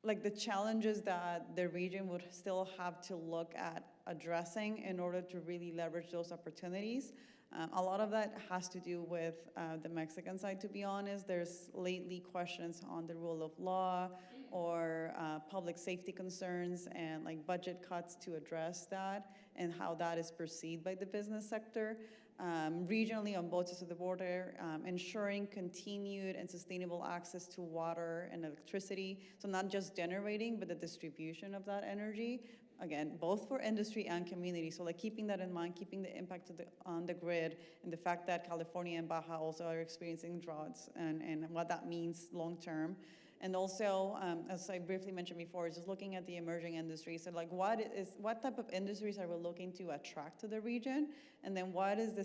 like the challenges that the region would still have to look at addressing in order to really leverage those opportunities. A lot of that has to do with the Mexican side, to be honest. There's lately questions on the rule of law or public safety concerns and like budget cuts to address that and how that is perceived by the business sector. Regionally on both sides of the border, ensuring continued and sustainable access to water and electricity. So not just generating, but the distribution of that energy. Again, both for industry and community. So like keeping that in mind, keeping the impact on the grid, and the fact that California and Baja also are experiencing droughts and what that means long term. And also, as I briefly mentioned before, just looking at the emerging industries. So like what type of industries are we looking to attract to the region? And then what is the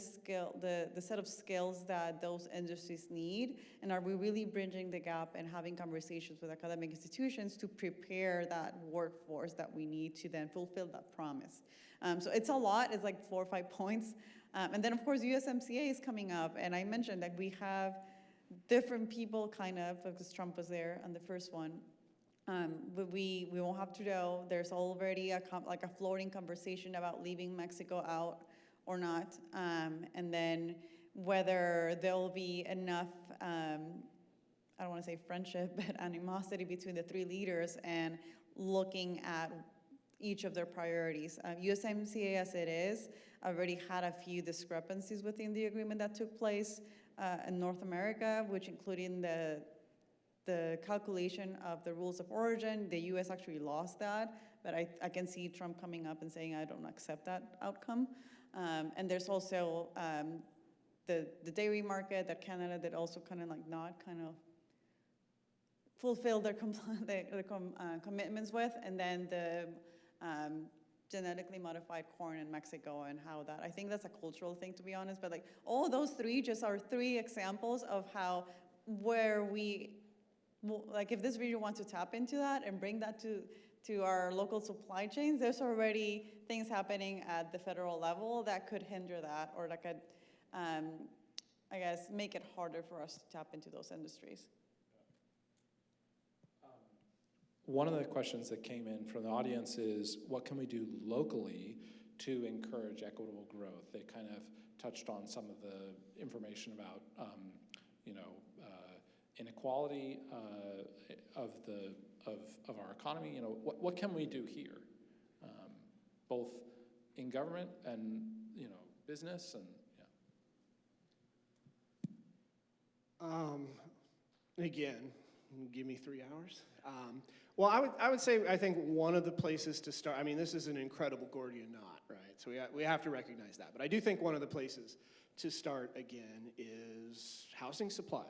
set of skills that those industries need? And are we really bridging the gap and having conversations with academic institutions to prepare that workforce that we need to then fulfill that promise? So it's a lot, it's like 4 or 5 points. And then of course, USMCA is coming up. And I mentioned that we have different people kind of, because Trump was there on the first one, but we won't have Trudeau. There's already a floating conversation about leaving Mexico out or not, and then whether there'll be enough, I don't want to say friendship, but animosity between the three leaders and looking at each of their priorities. USMCA as it is already had a few discrepancies within the agreement that took place in North America, which including the calculation of the rules of origin. The US actually lost that, but I can see Trump coming up and saying, I don't accept that outcome. And there's also the dairy market that Canada did also kind of like not kind of fulfill their commitments with, and then the genetically modified corn in Mexico and how that, I think that's a cultural thing, to be honest, but like all those three just are 3 examples of how where we, like if this region wants to tap into that and bring that to our local supply chains, there's already things happening at the federal level that could hinder that or that could, I guess, make it harder for us to tap into those industries. One of the questions that came in from the audience is, what can we do locally to encourage equitable growth? They kind of touched on some of the information about, inequality of our economy. What can we do here, both in government and business and Again, give me 3 hours. Well, I would say I think one of the places to start. I mean, this is an incredible Gordian knot, right? So we have to recognize that. But I do think one of the places to start again is housing supply.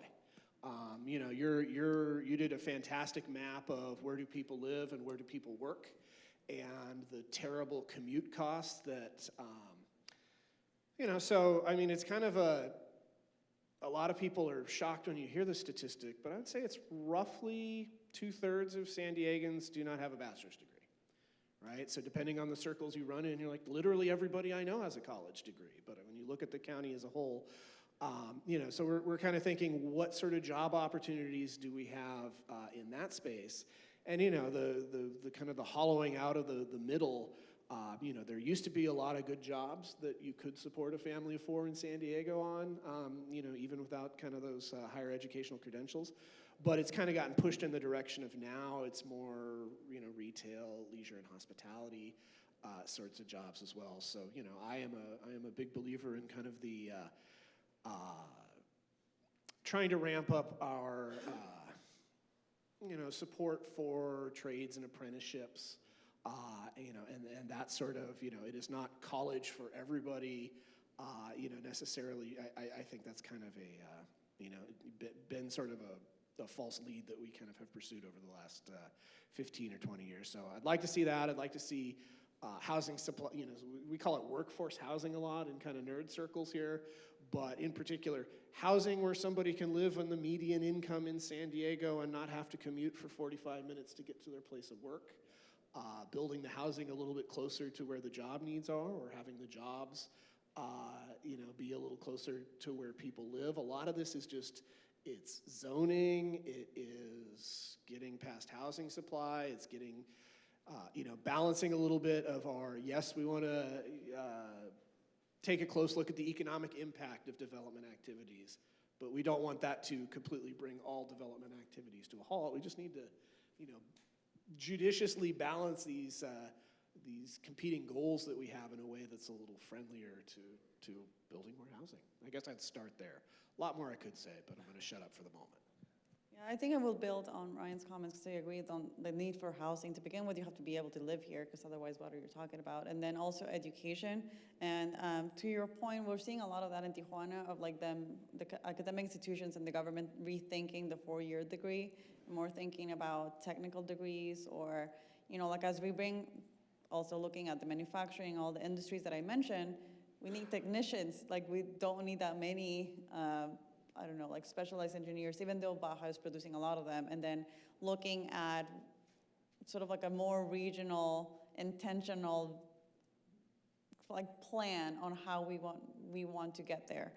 You did a fantastic map of where do people live and where do people work, and the terrible commute costs that. So I mean, it's kind of a lot of people are shocked when you hear the statistic, but I would say it's roughly 2/3 of San Diegans do not have a bachelor's degree, right? So depending on the circles you run in, you're like, literally everybody I know has a college degree. But when you look at the county as a whole, so we're kind of thinking, what sort of job opportunities do we have in that space? And the kind of the hollowing out of the middle. There used to be a lot of good jobs that you could support a family of 4 in San Diego on, even without kind of those higher educational credentials. But it's kind of gotten pushed in the direction of now it's more, retail, leisure, and hospitality sorts of jobs as well. So, I am a big believer in kind of the trying to ramp up our, support for trades and apprenticeships. And that sort of, it is not college for everybody, necessarily. I think that's kind of been sort of a false lead that we kind of have pursued over the last 15 or 20 years. So I'd like to see that. I'd like to see housing supply, we call it workforce housing a lot in kind of nerd circles here, but in particular, housing where somebody can live on the median income in San Diego and not have to commute for 45 minutes to get to their place of work. building the housing a little bit closer to where the job needs are, or having the jobs, be a little closer to where people live. A lot of this is just, it's zoning, it is getting past housing supply, it's getting, balancing a little bit of our, yes, we want to take a close look at the economic impact of development activities, but we don't want that to completely bring all development activities to a halt. We just need to, judiciously balance these competing goals that we have in a way that's a little friendlier to building more housing. I guess I'd start there. A lot more I could say, but I'm going to shut up for the moment. Yeah, I think I will build on Ryan's comments because I agree on the need for housing. To begin with, you have to be able to live here because otherwise what are you talking about? And then also education. And to your point, we're seeing a lot of that in Tijuana of like the academic institutions and the government rethinking the 4-year degree, more thinking about technical degrees or, like as we bring, also looking at the manufacturing, all the industries that I mentioned, we need technicians. Like we don't need that many, like specialized engineers, even though Baja is producing a lot of them. And then looking at sort of like a more regional, intentional plan on how we want to get there.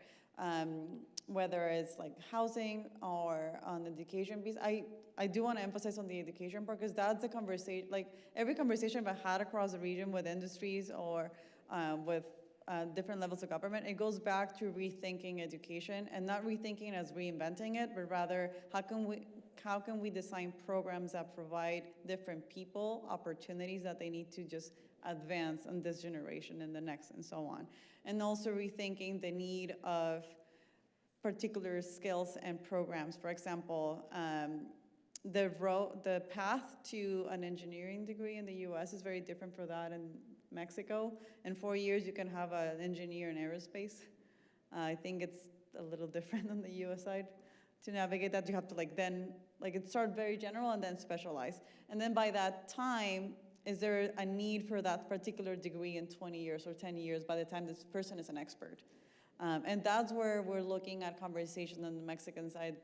Whether it's like housing or on the education piece. I do want to emphasize on the education part because that's the conversation, like every conversation I've had across the region with industries or with different levels of government, it goes back to rethinking education and not rethinking as reinventing it, but rather how can we design programs that provide different people opportunities that they need to just advance in this generation and the next and so on. And also rethinking the need of particular skills and programs. For example, the path to an engineering degree in the US is very different for that in Mexico. In 4 years, you can have an engineer in aerospace. I think it's a little different on the US side. To navigate that, you have to it start very general and then specialize. And then by that time, is there a need for that particular degree in 20 years or 10 years by the time this person is an expert? And that's where we're looking at conversations on the Mexican side,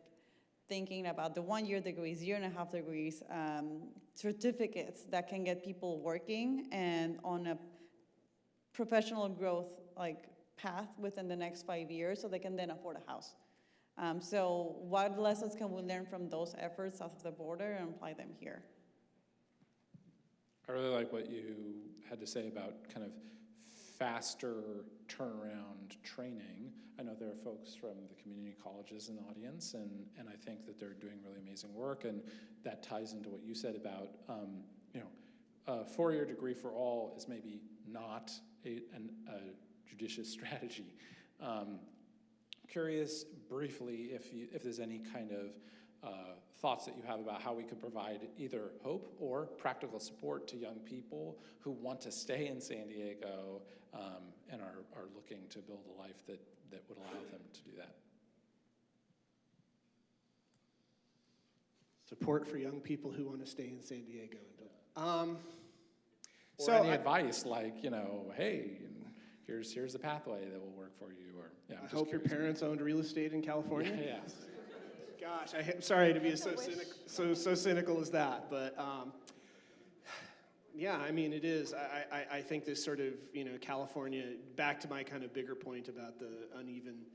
thinking about the 1-year degrees, 1.5 year degrees, certificates that can get people working and on a professional growth path within the next 5 years so they can then afford a house. So what lessons can we learn from those efforts south of the border and apply them here? I really like what you had to say about kind of faster turnaround training. I know there are folks from the community colleges in the audience, and I think that they're doing really amazing work, and that ties into what you said about, a 4-year degree for all is maybe not a judicious strategy. Curious briefly if there's any kind of thoughts that you have about how we could provide either hope or practical support to young people who want to stay in San Diego and are looking to build a life that would allow them to do that. Support for young people who want to stay in San Diego. Or any advice hey, here's the pathway that will work for you. Or I hope your parents owned real estate in California. Yes. Gosh, sorry to be so cynical as that, but it is. I think this sort of California. Back to my kind of bigger point about the uneven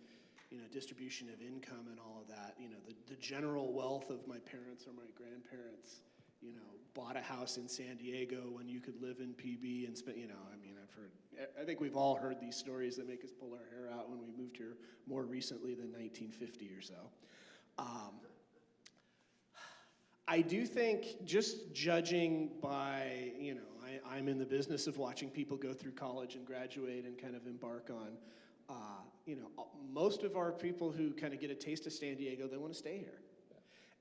distribution of income and all of that. The general wealth of my parents or my grandparents. Bought a house in San Diego when you could live in PB and spend. I've heard. I think we've all heard these stories that make us pull our hair out when we moved here more recently than 1950 or so. I do think just judging by, I'm in the business of watching people go through college and graduate and kind of embark on, most of our people who kind of get a taste of San Diego, they want to stay here.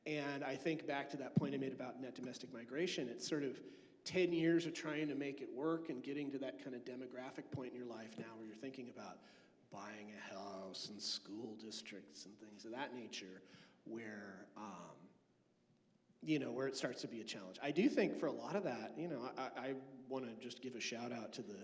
And I think back to that point I made about net domestic migration, it's sort of 10 years of trying to make it work and getting to that kind of demographic point in your life now where you're thinking about buying a house and school districts and things of that nature where, where it starts to be a challenge. I do think for a lot of that, I want to just give a shout out to the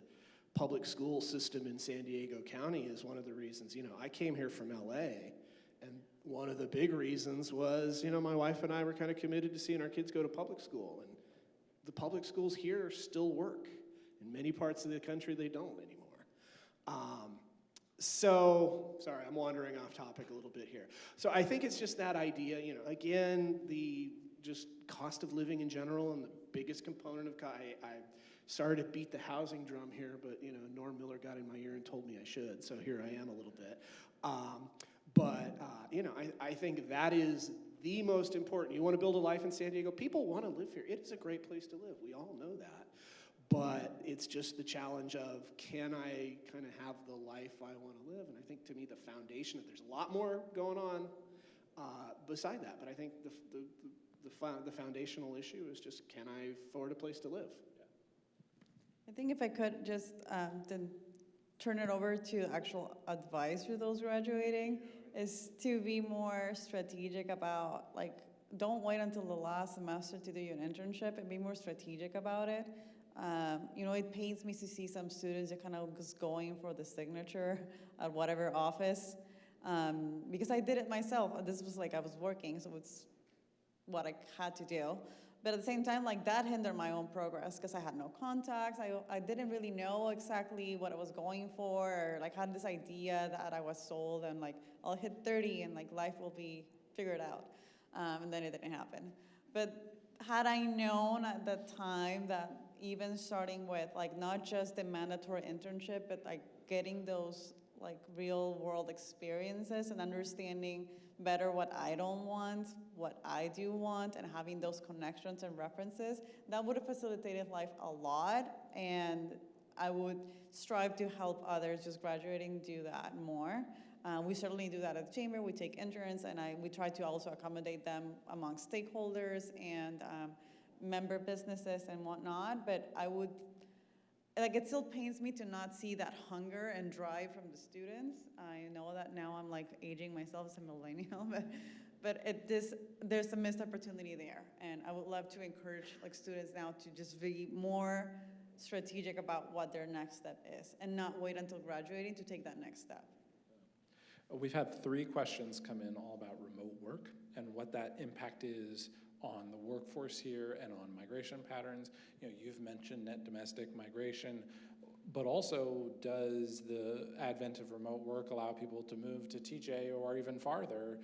public school system in San Diego County is one of the reasons. I came here from LA, and one of the big reasons was, my wife and I were kind of committed to seeing our kids go to public school, and the public schools here still work. In many parts of the country, they don't anymore. So, sorry, I'm wandering off topic a little bit here. So I think it's just that idea, again, the just cost of living in general, and the biggest component of, I sorry to beat the housing drum here, but, Norm Miller got in my ear and told me I should, so here I am a little bit. I think that is the most important. You want to build a life in San Diego? People want to live here. It is a great place to live. We all know that. But it's just the challenge of, can I kind of have the life I want to live? And I think, to me, the foundation, there's a lot more going on beside that. But I think the foundational issue is just, can I afford a place to live? I think if I could just then turn it over to actual advice for those graduating, is to be more strategic about, don't wait until the last semester to do your internship, and be more strategic about it. It pains me to see some students that kind of just going for the signature at whatever office, because I did it myself. This was I was working, so it's what I had to do. But at the same time, that hindered my own progress, because I had no contacts. I didn't really know exactly what I was going for, or had this idea that I was sold, and I'll hit 30 and life will be figured out. And then it didn't happen. But had I known at the time that even starting with not just the mandatory internship, but getting those real world experiences and understanding better what I don't want, what I do want, and having those connections and references, that would have facilitated life a lot. And I would strive to help others just graduating do that more. We certainly do that at the Chamber. We take interns, and we try to also accommodate them among stakeholders and member businesses and whatnot. But I would, it still pains me to not see that hunger and drive from the students. I know that now I'm aging myself as a millennial, but there's a missed opportunity there. And I would love to encourage students now to just be more strategic about what their next step is, and not wait until graduating to take that next step. We've had 3 questions come in all about remote work and what that impact is on the workforce here and on migration patterns. You've mentioned net domestic migration, but also, does the advent of remote work allow people to move to TJ or even farther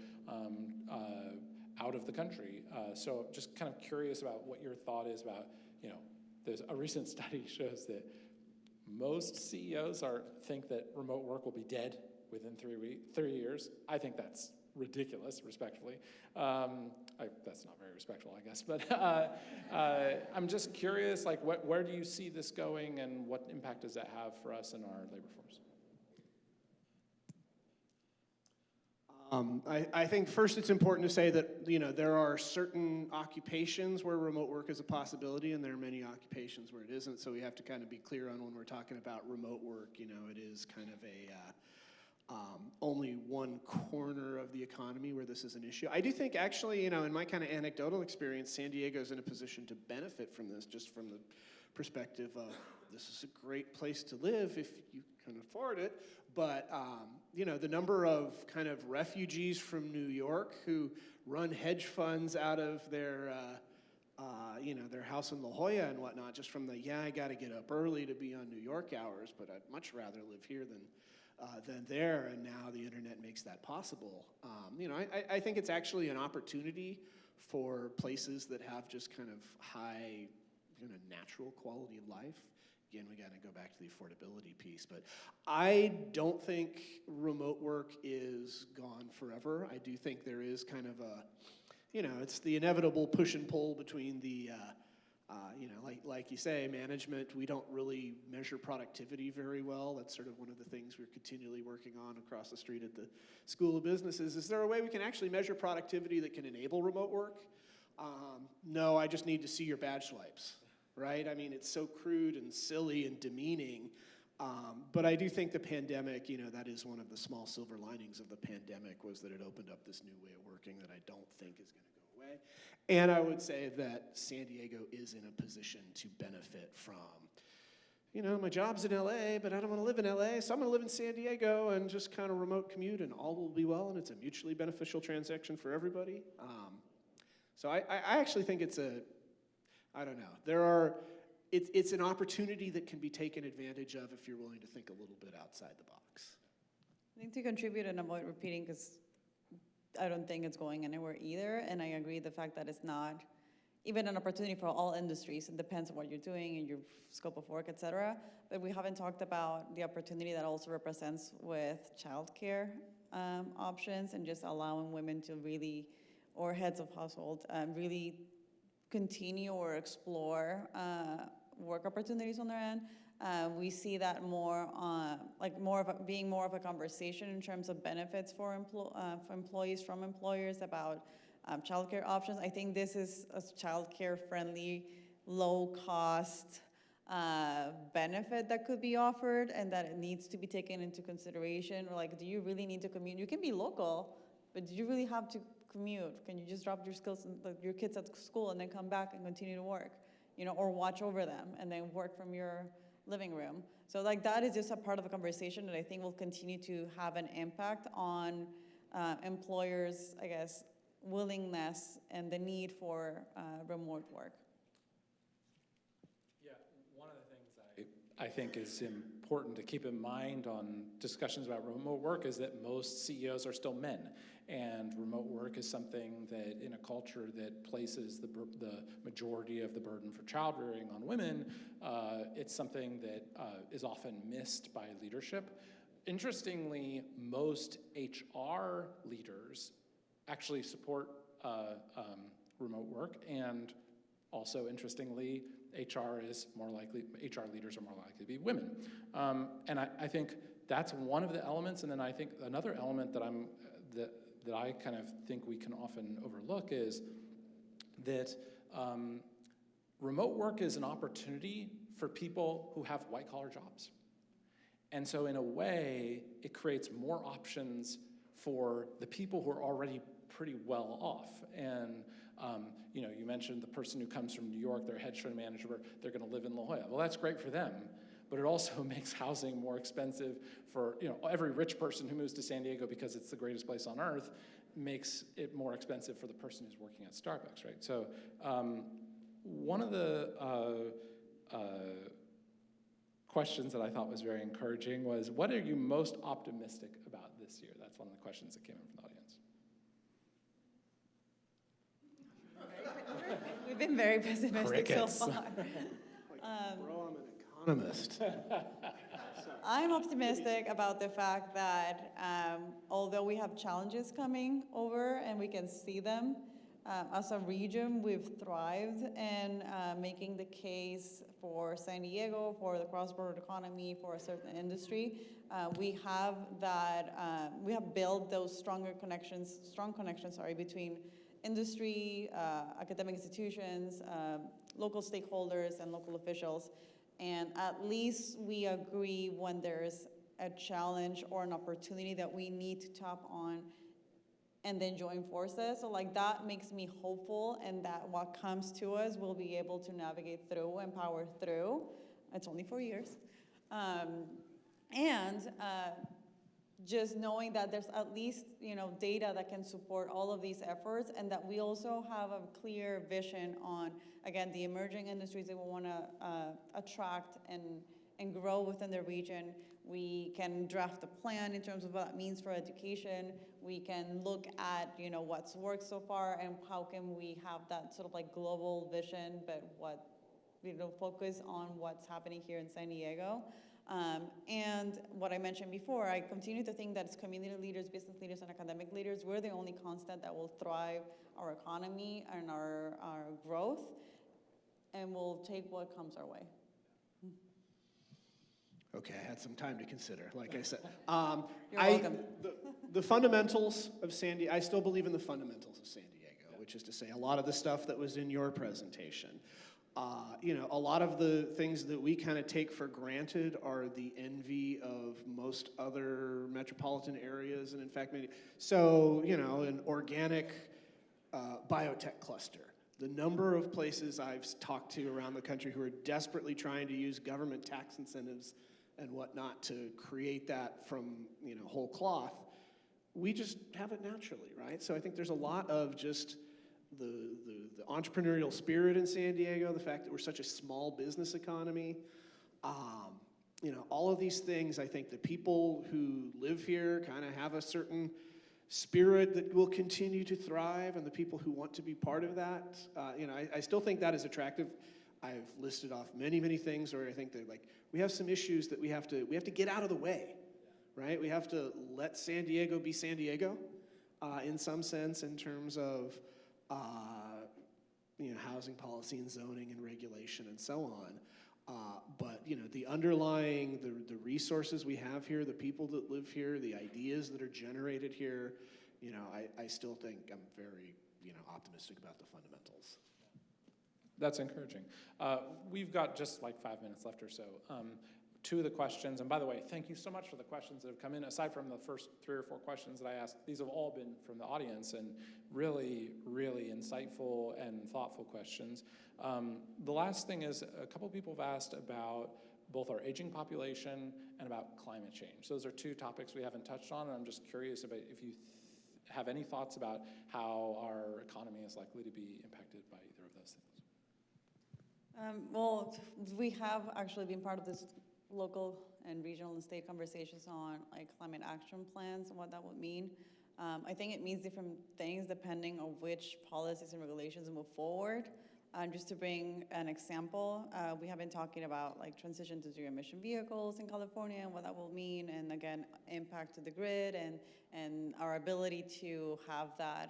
out of the country? So just kind of curious about what your thought is about, there's a recent study shows that most CEOs think that remote work will be dead within 3 years. I think that's ridiculous, respectfully. That's not very respectful, I guess. But I'm just curious, where do you see this going, and what impact does that have for us in our labor force? I think first it's important to say that there are certain occupations where remote work is a possibility, and there are many occupations where it isn't. So we have to kind of be clear on when we're talking about remote work. It is kind of only one corner of the economy where this is an issue. I do think actually, in my kind of anecdotal experience, San Diego's in a position to benefit from this, just from the perspective of, this is a great place to live if you can afford it. But, the number of kind of refugees from New York who run hedge funds out of their house in La Jolla and whatnot, just from I got to get up early to be on New York hours, but I'd much rather live here than there, and now the internet makes that possible. I think it's actually an opportunity for places that have just kind of high, natural quality of life. Again, we got to go back to the affordability piece, but I don't think remote work is gone forever. I do think there is kind of it's the inevitable push and pull between the like you say, management. We don't really measure productivity very well. That's sort of one of the things we're continually working on across the street at the School of Business. Is there a way we can actually measure productivity that can enable remote work? No, I just need to see your badge swipes, right? I mean, it's so crude and silly and demeaning. But I do think the pandemic, that is one of the small silver linings of the pandemic, was that it opened up this new way of working that I don't think is going to go away. And I would say that San Diego is in a position to benefit from, my job's in LA, but I don't want to live in LA, so I'm going to live in San Diego and just kind of remote commute, and all will be well, and it's a mutually beneficial transaction for everybody. So I actually think it's I don't know. It's an opportunity that can be taken advantage of if you're willing to think a little bit outside the box. I think to contribute and avoid repeating, because I don't think it's going anywhere either, and I agree the fact that it's not even an opportunity for all industries. It depends on what you're doing and your scope of work, et cetera. But we haven't talked about the opportunity that also represents with childcare options and just allowing women to really, or heads of household, really continue or explore work opportunities on their end. We see that more being more of a conversation in terms of benefits for employees from employers about childcare options. I think this is a childcare friendly, low cost benefit that could be offered, and that it needs to be taken into consideration. Like, do you really need to commute? You can be local, but do you really have to commute? Can you just drop your kids at school and then come back and continue to work, or watch over them and then work from your living room? So like that is just a part of a conversation that I think will continue to have an impact on employers, I guess, willingness and the need for remote work. Yeah, one of the things I think is important to keep in mind on discussions about remote work is that most CEOs are still men. And remote work is something that in a culture that places the majority of the burden for child rearing on women, it's something that is often missed by leadership. Interestingly, most HR leaders actually support remote work, and also interestingly, HR leaders are more likely to be women. And I think that's one of the elements, and then I think another element that I kind of think we can often overlook is that remote work is an opportunity for people who have white-collar jobs. And so in a way, it creates more options for the people who are already pretty well off. And you mentioned the person who comes from New York, they're a hedge fund manager, they're gonna live in La Jolla. Well, that's great for them, but it also makes housing more expensive for, every rich person who moves to San Diego because it's the greatest place on earth makes it more expensive for the person who's working at Starbucks, right? So one of the questions that I thought was very encouraging was, what are you most optimistic about this year? That's one of the questions that came in from the audience. We've been very pessimistic Crickets. so far. Bro, I'm an economist. I'm optimistic about the fact that although we have challenges coming over and we can see them, as a region, we've thrived in making the case for San Diego, for the cross-border economy, for a certain industry. We have built those strong connections, between industry, academic institutions, local stakeholders, and local officials. And at least we agree when there's a challenge or an opportunity that we need to tap on and then join forces. So like that makes me hopeful, and that what comes to us we'll be able to navigate through and power through. It's only 4 years. Just knowing that there's at least data that can support all of these efforts, and that we also have a clear vision on, again, the emerging industries that we want to attract and grow within the region. We can draft a plan in terms of what that means for education. We can look at what's worked so far and how can we have that sort of like global vision, but focus on what's happening here in San Diego. And what I mentioned before, I continue to think that as community leaders, business leaders, and academic leaders, we're the only constant that will thrive our economy and our growth, and we'll take what comes our way. Okay, I had some time to consider, like I said. You're welcome. The fundamentals of San Diego, I still believe in the fundamentals of San Diego, which is to say a lot of the stuff that was in your presentation. A lot of the things that we kind of take for granted are the envy of most other metropolitan areas, and in fact, an organic biotech cluster. The number of places I've talked to around the country who are desperately trying to use government tax incentives and whatnot to create that from whole cloth, we just have it naturally, right? So I think there's a lot of just the entrepreneurial spirit in San Diego, the fact that we're such a small business economy, you know, all of these things, I think the people who live here kind of have a certain spirit that will continue to thrive, and the people who want to be part of that, you know, I still think that is attractive. I've listed off many, many things where I think that, like, we have some issues that we have to get out of the way, right? We have to let San Diego be San Diego, in some sense, in terms of, you know, housing policy and zoning and regulation and so on. But, you know, the underlying, the resources we have here, the people that live here, the ideas that are generated here, you know, I still think I'm very, you know, optimistic about the fundamentals. That's encouraging. We've got just like 5 minutes left or so. Two of the questions, and by the way, thank you so much for the questions that have come in. Aside from the first 3 or 4 questions that I asked, these have all been from the audience, and really, really insightful and thoughtful questions. The last thing is, a couple people have asked about both our aging population and about climate change. Those are 2 topics we haven't touched on, and I'm just curious about if you have any thoughts about how our economy is likely to be impacted by either of those things. Well, we have actually been part of this local and regional and state conversations on like climate action plans and what that would mean. I think it means different things depending on which policies and regulations move forward. Just to bring an example, we have been talking about like transition to zero emission vehicles in California and what that will mean, and again, impact to the grid and our ability to have that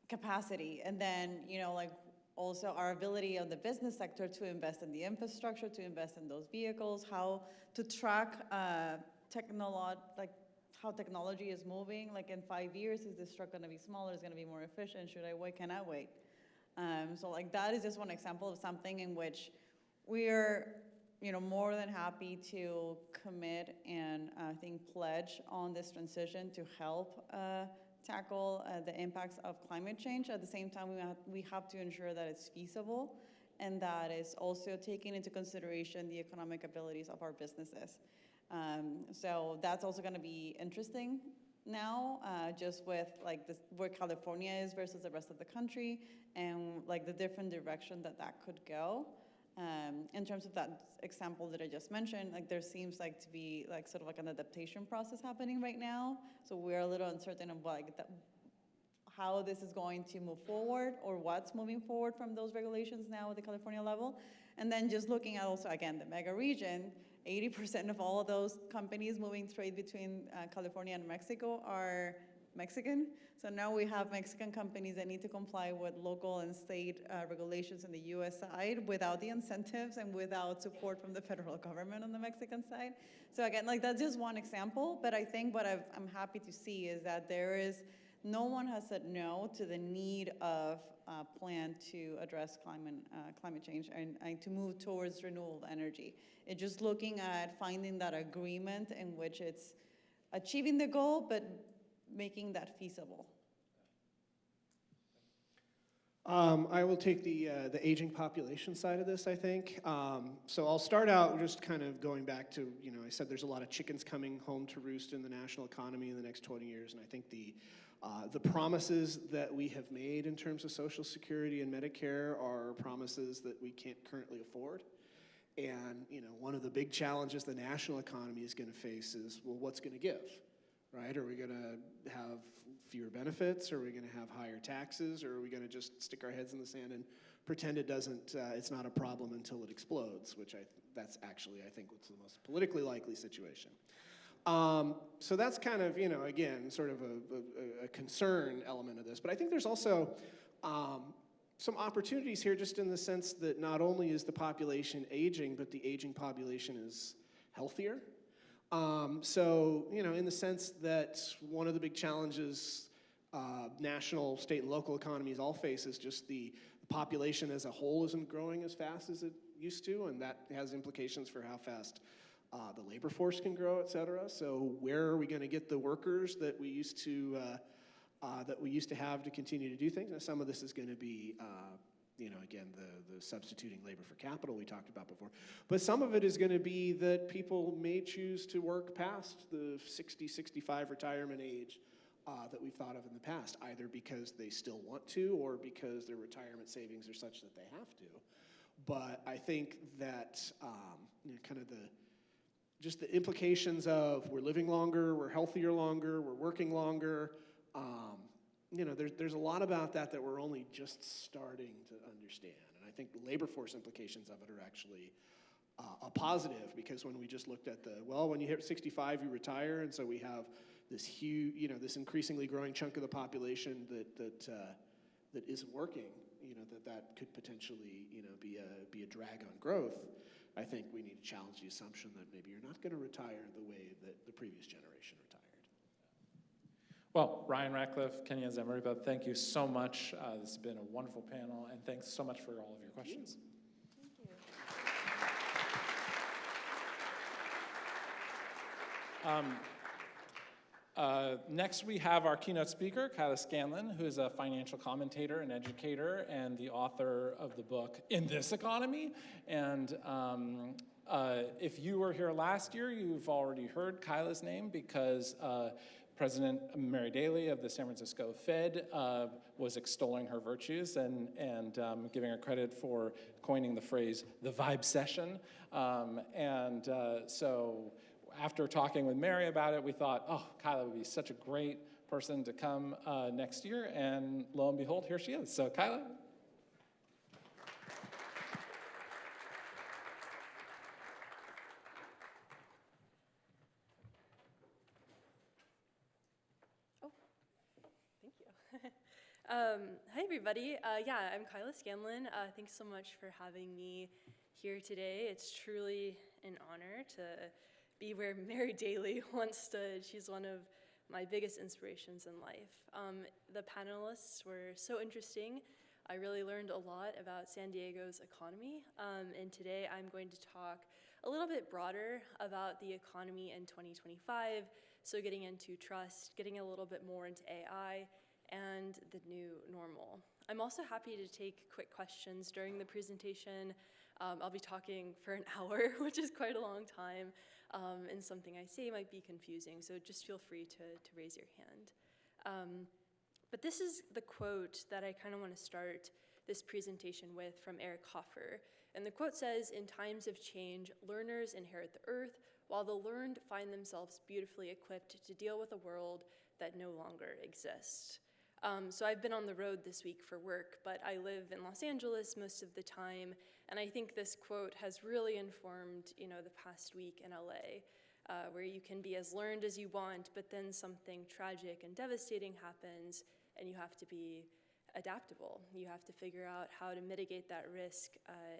capacity. And then, you know, like also our ability of the business sector to invest in the infrastructure, to invest in those vehicles, how to track how technology is moving. Like in 5 years, is this truck gonna be smaller, is it gonna be more efficient, should I wait, can I wait? So like that is just one example of something in which we're, you know, more than happy to commit and I think pledge on this transition to help tackle the impacts of climate change. At the same time, we have to ensure that it's feasible and that it's also taking into consideration the economic abilities of our businesses. So that's also going to be interesting now, just with like this, where California is versus the rest of the country, and like the different direction that could go. In terms of that example that I just mentioned, like there seems like to be like sort of like an adaptation process happening right now. So we're a little uncertain of like how this is going to move forward or what's moving forward from those regulations now at the California level. And then just looking at also, again, the mega region, 80% of all of those companies moving trade between California and Mexico are Mexican. So now we have Mexican companies that need to comply with local and state regulations on the US side without the incentives and without support from the federal government on the Mexican side. So again, like that's just one example, but I think what I'm happy to see is that no one has said no to the need of a plan to address climate change and to move towards renewable energy. It's just looking at finding that agreement in which it's achieving the goal, but making that feasible. I will take the aging population side of this, I think. So I'll start out just kind of going back to, you know, I said there's a lot of chickens coming home to roost in the national economy in the next 20 years, and I think the promises that we have made in terms of Social Security and Medicare are promises that we can't currently afford. And, you know, one of the big challenges the national economy is going to face is, well, what's going to give, right? Are we going to have fewer benefits? Are we going to have higher taxes? Or are we going to just stick our heads in the sand and pretend it doesn't, it's not a problem until it explodes, which that's actually, I think, what's the most politically likely situation. So that's kind of, you know, again, sort of a concern element of this. But I think there's also some opportunities here just in the sense that not only is the population aging, but the aging population is healthier. So, you know, in the sense that one of the big challenges national, state, and local economies all face is just the population as a whole isn't growing as fast as it used to, and that has implications for how fast the labor force can grow, et cetera. So where are we going to get the workers that we used to have to continue to do things? Now, some of this is going to be, you know, again, the substituting labor for capital we talked about before. But some of it is going to be that people may choose to work past the 60, 65 retirement age that we've thought of in the past, either because they still want to or because their retirement savings are such that they have to. But I think that kind of just the implications of we're living longer, we're healthier longer, we're working longer, there's a lot about that we're only just starting to understand. And I think the labor force implications of it are actually a positive, because when we just looked at when you hit 65, you retire, and so we have this huge, this increasingly growing chunk of the population that isn't working, that could potentially, be a drag on growth. I think we need to challenge the assumption that maybe you're not going to retire the way that the previous generation retired. Well, Ryan, Ratcliff, Kenia Zamarripa, thank you so much. This has been a wonderful panel, and thanks so much for all of your questions. Thank you. Next, we have our keynote speaker, Kyla Scanlon, who is a financial commentator and educator and the author of the book In This Economy. And if you were here last year, you've already heard Kyla's name, because President Mary Daly of the San Francisco Fed was extolling her virtues and giving her credit for coining the phrase, the vibe session. So after talking with Mary about it, we thought, oh, Kyla would be such a great person to come next year, and lo and behold, here she is. So Kyla. Thank you. Hi, everybody. I'm Kyla Scanlon. Thanks so much for having me here today. It's truly an honor to be where Mary Daly once stood. She's one of my biggest inspirations in life. The panelists were so interesting. I really learned a lot about San Diego's economy. And today I'm going to talk a little bit broader about the economy in 2025. So getting into trust, getting a little bit more into AI, and the new normal. I'm also happy to take quick questions during the presentation. I'll be talking for an hour, which is quite a long time, and something I say might be confusing, so just feel free to raise your hand. But this is the quote that I kind of want to start this presentation with from Eric Hoffer. And the quote says, "In times of change, learners inherit the earth, while the learned find themselves beautifully equipped to deal with a world that no longer exists." So I've been on the road this week for work, but I live in Los Angeles most of the time, and I think this quote has really informed, the past week in LA, where you can be as learned as you want, but then something tragic and devastating happens, and you have to be adaptable. You have to figure out how to mitigate that risk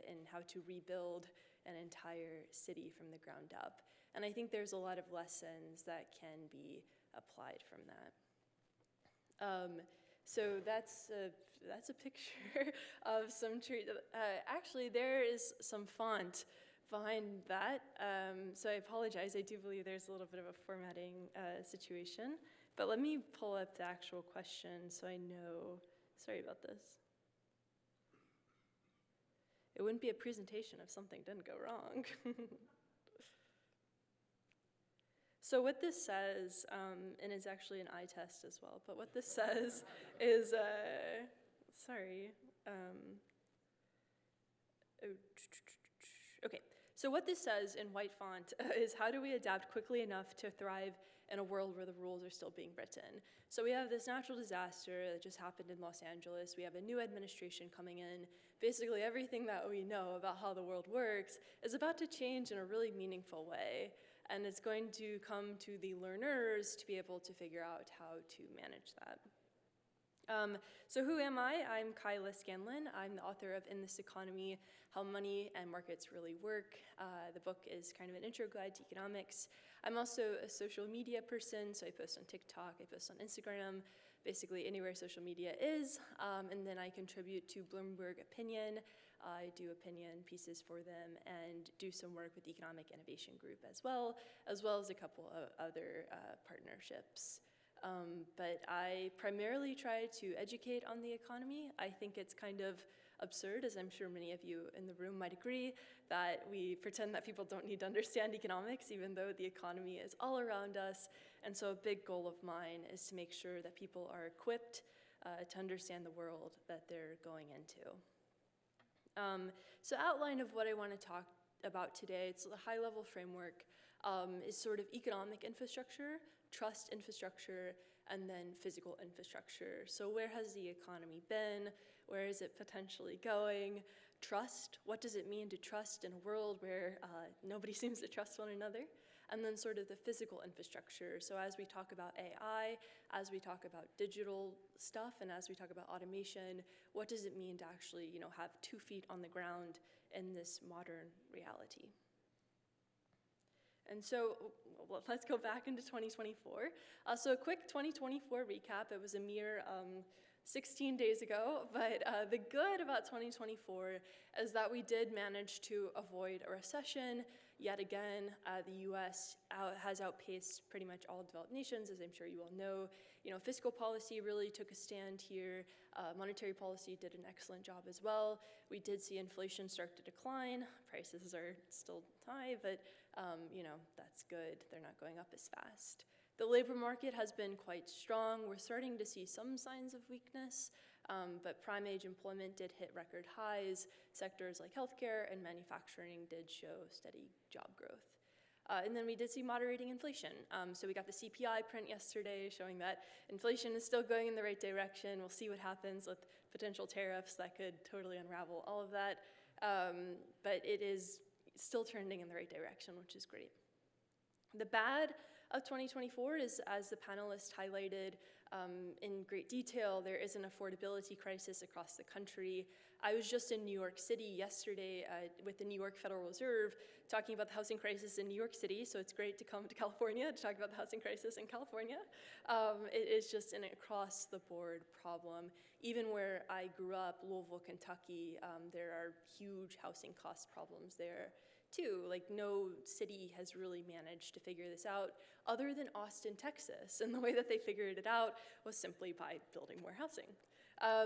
and how to rebuild an entire city from the ground up. And I think there's a lot of lessons that can be applied from that. So that's a picture of some tree. Actually, there is some font behind that. So I apologize. I do believe there's a little bit of a formatting situation. But let me pull up the actual question so I know. Sorry about this. It wouldn't be a presentation if something didn't go wrong. So what this says, and it's actually an eye test as well, but what this says is, okay. So what this says in white font is, how do we adapt quickly enough to thrive in a world where the rules are still being written? So we have this natural disaster that just happened in Los Angeles. We have a new administration coming in. Basically everything that we know about how the world works is about to change in a really meaningful way. And it's going to come to the learners to be able to figure out how to manage that. So who am I? I'm Kyla Scanlon. I'm the author of In This Economy, How Money and Markets Really Work. The book is kind of an intro guide to economics. I'm also a social media person, so I post on TikTok, I post on Instagram, basically anywhere social media is. And then I contribute to Bloomberg Opinion. I do opinion pieces for them and do some work with the Economic Innovation Group as well as a couple of other partnerships. But I primarily try to educate on the economy. I think it's kind of absurd, as I'm sure many of you in the room might agree, that we pretend that people don't need to understand economics, even though the economy is all around us. And so a big goal of mine is to make sure that people are equipped to understand the world that they're going into. So outline of what I want to talk about today, it's a high-level framework, is sort of economic infrastructure, trust infrastructure, and then physical infrastructure. So where has the economy been? Where is it potentially going? Trust, what does it mean to trust in a world where nobody seems to trust one another? And then sort of the physical infrastructure. So as we talk about AI, as we talk about digital stuff, and as we talk about automation, what does it mean to actually, have 2 feet on the ground in this modern reality? And so let's go back into 2024. So a quick 2024 recap. It was a mere 16 days ago, but the good about 2024 is that we did manage to avoid a recession. Yet again, the US has outpaced pretty much all developed nations, as I'm sure you all know. Fiscal policy really took a stand here. Monetary policy did an excellent job as well. We did see inflation start to decline. Prices are still high, but that's good. They're not going up as fast. The labor market has been quite strong. We're starting to see some signs of weakness, but prime age employment did hit record highs. Sectors like healthcare and manufacturing did show steady job growth. And then we did see moderating inflation. So we got the CPI print yesterday showing that inflation is still going in the right direction. We'll see what happens with potential tariffs that could totally unravel all of that. But it is still trending in the right direction, which is great. The bad of 2024 is, as the panelists highlighted in great detail, there is an affordability crisis across the country. I was just in New York City yesterday with the New York Federal Reserve talking about the housing crisis in New York City, so it's great to come to California to talk about the housing crisis in California. It is just an across-the-board problem. Even where I grew up, Louisville, Kentucky, there are huge housing cost problems there too. Like, no city has really managed to figure this out other than Austin, Texas. And the way that they figured it out was simply by building more housing.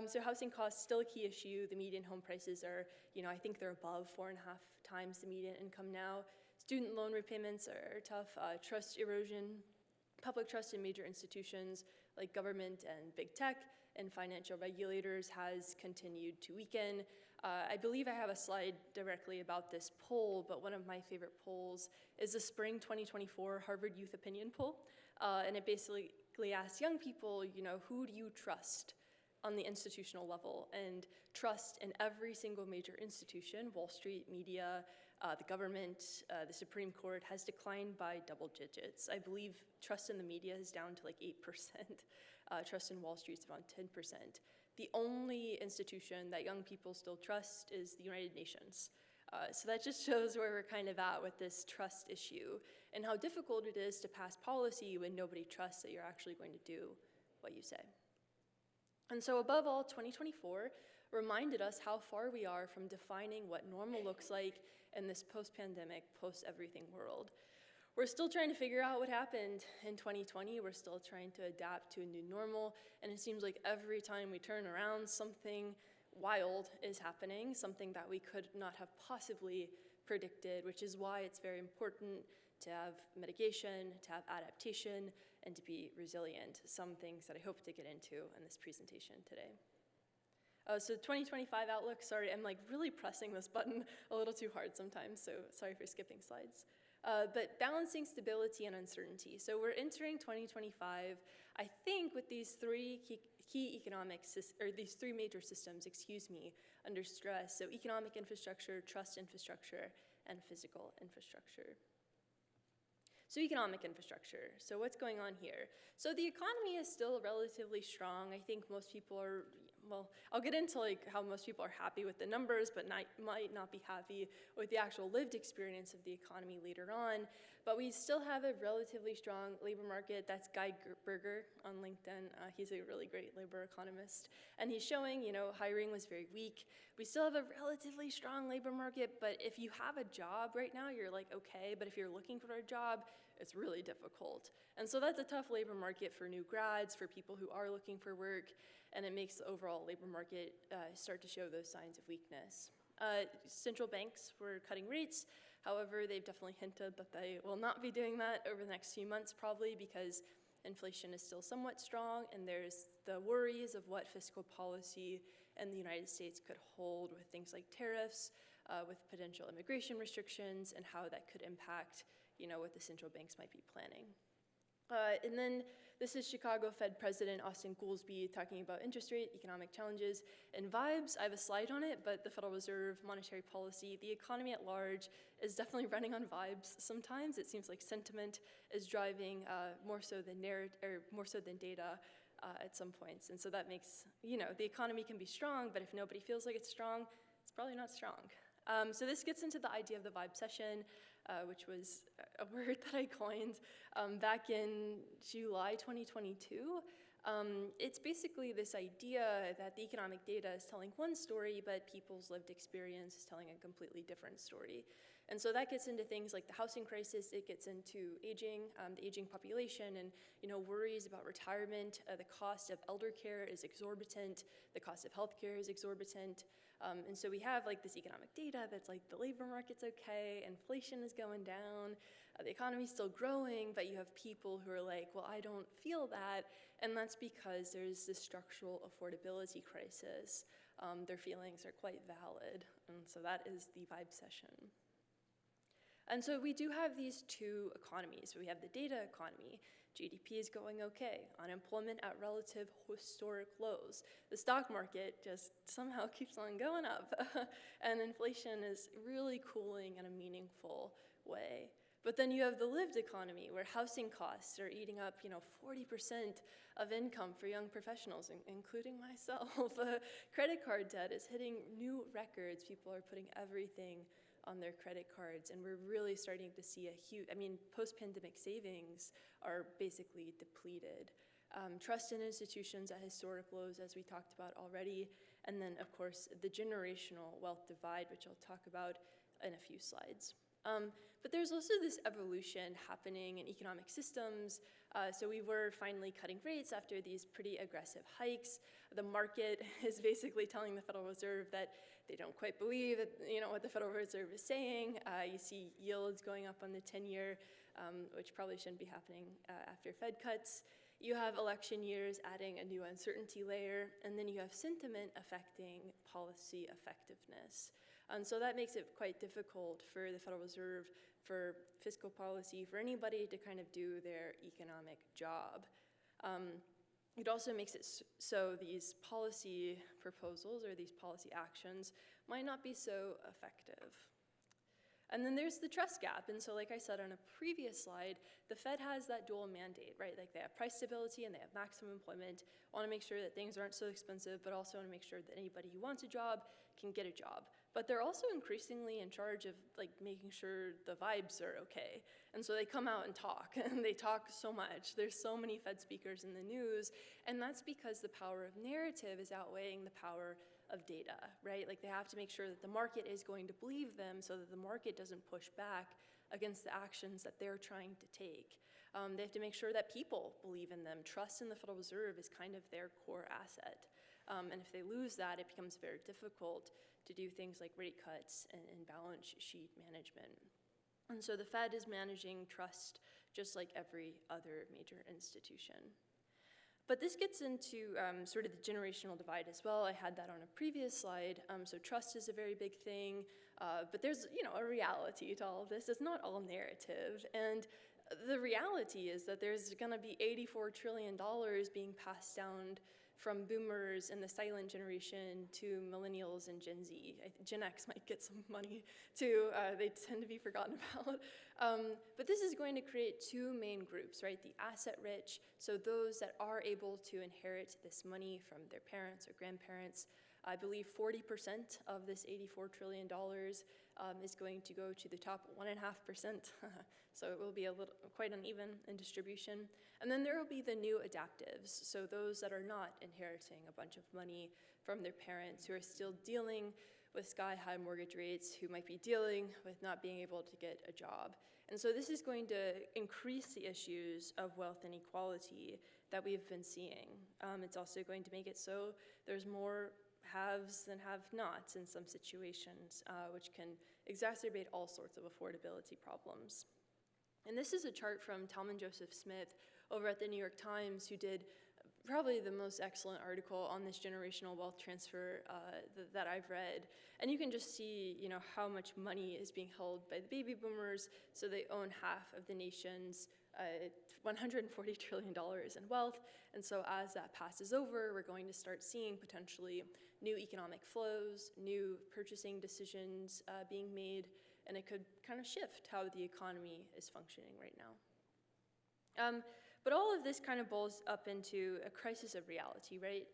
So housing costs still a key issue. The median home prices are, I think they're above 4.5 times the median income now. Student loan repayments are tough. Trust erosion, public trust in major institutions like government and big tech and financial regulators has continued to weaken. I believe I have a slide directly about this poll, but one of my favorite polls is the spring 2024 Harvard Youth Opinion Poll. And it basically asks young people, who do you trust on the institutional level? And trust in every single major institution, Wall Street, media, the government, the Supreme Court, has declined by double digits. I believe trust in the media is down to like 8%. Trust in Wall Street is around 10%. The only institution that young people still trust is the United Nations. So that just shows where we're kind of at with this trust issue and how difficult it is to pass policy when nobody trusts that you're actually going to do what you say. And so above all, 2024 reminded us how far we are from defining what normal looks like in this post-pandemic, post-everything world. We're still trying to figure out what happened in 2020. We're still trying to adapt to a new normal, and it seems like every time we turn around, something wild is happening, something that we could not have possibly predicted, which is why it's very important to have mitigation, to have adaptation, and to be resilient, some things that I hope to get into in this presentation today. So 2025 outlook, sorry, I'm like really pressing this button a little too hard sometimes, so sorry for skipping slides. But balancing stability and uncertainty. So we're entering 2025, I think, with these three key these three major systems, under stress. So economic infrastructure, trust infrastructure, and physical infrastructure. So economic infrastructure. So what's going on here? So the economy is still relatively strong. I think most people are, well, I'll get into like how most people are happy with the numbers, but might not be happy with the actual lived experience of the economy later on. but we still have a relatively strong labor market. That's Guy Berger on LinkedIn. He's a really great labor economist. And he's showing, hiring was very weak. We still have a relatively strong labor market, but if you have a job right now, you're like, okay, but if you're looking for a job, it's really difficult. And so that's a tough labor market for new grads, for people who are looking for work, and it makes the overall labor market start to show those signs of weakness. Central banks were cutting rates. However, they've definitely hinted that they will not be doing that over the next few months, probably because inflation is still somewhat strong, and there's the worries of what fiscal policy in the United States could hold with things like tariffs, with potential immigration restrictions, and how that could impact, what the central banks might be planning. And then this is Chicago Fed President Austin Goolsbee talking about interest rate, economic challenges, and vibes. I have a slide on it, but the Federal Reserve, monetary policy, the economy at large is definitely running on vibes sometimes. It seems like sentiment is driving more so than data at some points. And so that makes, the economy can be strong, but if nobody feels like it's strong, it's probably not strong. So this gets into the idea of the vibe session, which was a word that I coined back in July 2022. It's basically this idea that the economic data is telling one story, but people's lived experience is telling a completely different story. And so that gets into things like the housing crisis. It gets into aging, the aging population, and worries about retirement. The cost of elder care is exorbitant. The cost of healthcare is exorbitant. And so we have this economic data that's like the labor market's okay, inflation is going down, the economy's still growing, but you have people who are like, well, I don't feel that, and that's because there's this structural affordability crisis. Their feelings are quite valid, and so that is the vibe session. And so we do have these two economies. We have the data economy. GDP is going okay. Unemployment at relative historic lows. The stock market just somehow keeps on going up. And inflation is really cooling in a meaningful way. But then you have the lived economy, where housing costs are eating up, 40% of income for young professionals, including myself. Credit card debt is hitting new records. People are putting everything on their credit cards, and we're really starting to see a huge, post-pandemic savings are basically depleted. Trust in institutions at historic lows, as we talked about already, and then, of course, the generational wealth divide, which I'll talk about in a few slides. But there's also this evolution happening in economic systems. So we were finally cutting rates after these pretty aggressive hikes. The market is basically telling the Federal Reserve that they don't quite believe what the Federal Reserve is saying. You see yields going up on the 10-year, which probably shouldn't be happening after Fed cuts. You have election years adding a new uncertainty layer, and then you have sentiment affecting policy effectiveness. And so that makes it quite difficult for the Federal Reserve, for fiscal policy, for anybody to kind of do their economic job. It also makes it so these policy proposals or these policy actions might not be so effective. And then there's the trust gap. And so like I said on a previous slide, the Fed has that dual mandate, right? Like they have price stability and they have maximum employment, want to make sure that things aren't so expensive, but also want to make sure that anybody who wants a job can get a job. But they're also increasingly in charge of making sure the vibes are okay. And so they come out and talk, and they talk so much. There's so many Fed speakers in the news, and that's because the power of narrative is outweighing the power of data, right? They have to make sure that the market is going to believe them so that the market doesn't push back against the actions that they're trying to take. They have to make sure that people believe in them. Trust in the Federal Reserve is kind of their core asset. And if they lose that, it becomes very difficult to do things like rate cuts and balance sheet management. And so the Fed is managing trust just like every other major institution. But this gets into sort of the generational divide as well. I had that on a previous slide. So trust is a very big thing, but there's a reality to all of this. It's not all narrative. And the reality is that there's gonna be $84 trillion being passed down from boomers and the silent generation to millennials and Gen Z. Gen X might get some money too. They tend to be forgotten about. But this is going to create two main groups, right? The asset rich, so those that are able to inherit this money from their parents or grandparents. I believe 40% of this $84 trillion is going to go to the top 1.5%. So it will be quite uneven in distribution. And then there will be the new adaptives, so those that are not inheriting a bunch of money from their parents, who are still dealing with sky-high mortgage rates, who might be dealing with not being able to get a job. And so this is going to increase the issues of wealth inequality that we've been seeing. It's also going to make it so there's more haves than have-nots in some situations, which can exacerbate all sorts of affordability problems. And this is a chart from Talman Joseph Smith over at the New York Times, who did probably the most excellent article on this generational wealth transfer that I've read. And you can just see, how much money is being held by the baby boomers. So they own half of the nation's $140 trillion in wealth. And so as that passes over, we're going to start seeing potentially new economic flows, new purchasing decisions being made, and it could kind of shift how the economy is functioning right now. But all of this kind of boils up into a crisis of reality, right?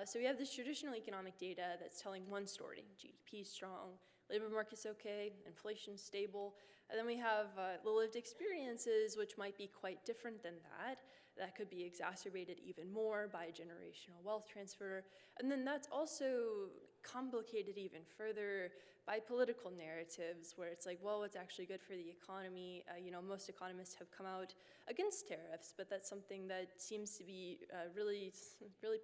So we have this traditional economic data that's telling one story: GDP is strong, labor market's okay, inflation's stable. And then we have the lived experiences, which might be quite different than that. That could be exacerbated even more by generational wealth transfer. And then that's also complicated even further by political narratives, where it's like, well, what's actually good for the economy? Most economists have come out against tariffs, but that's something that seems to be really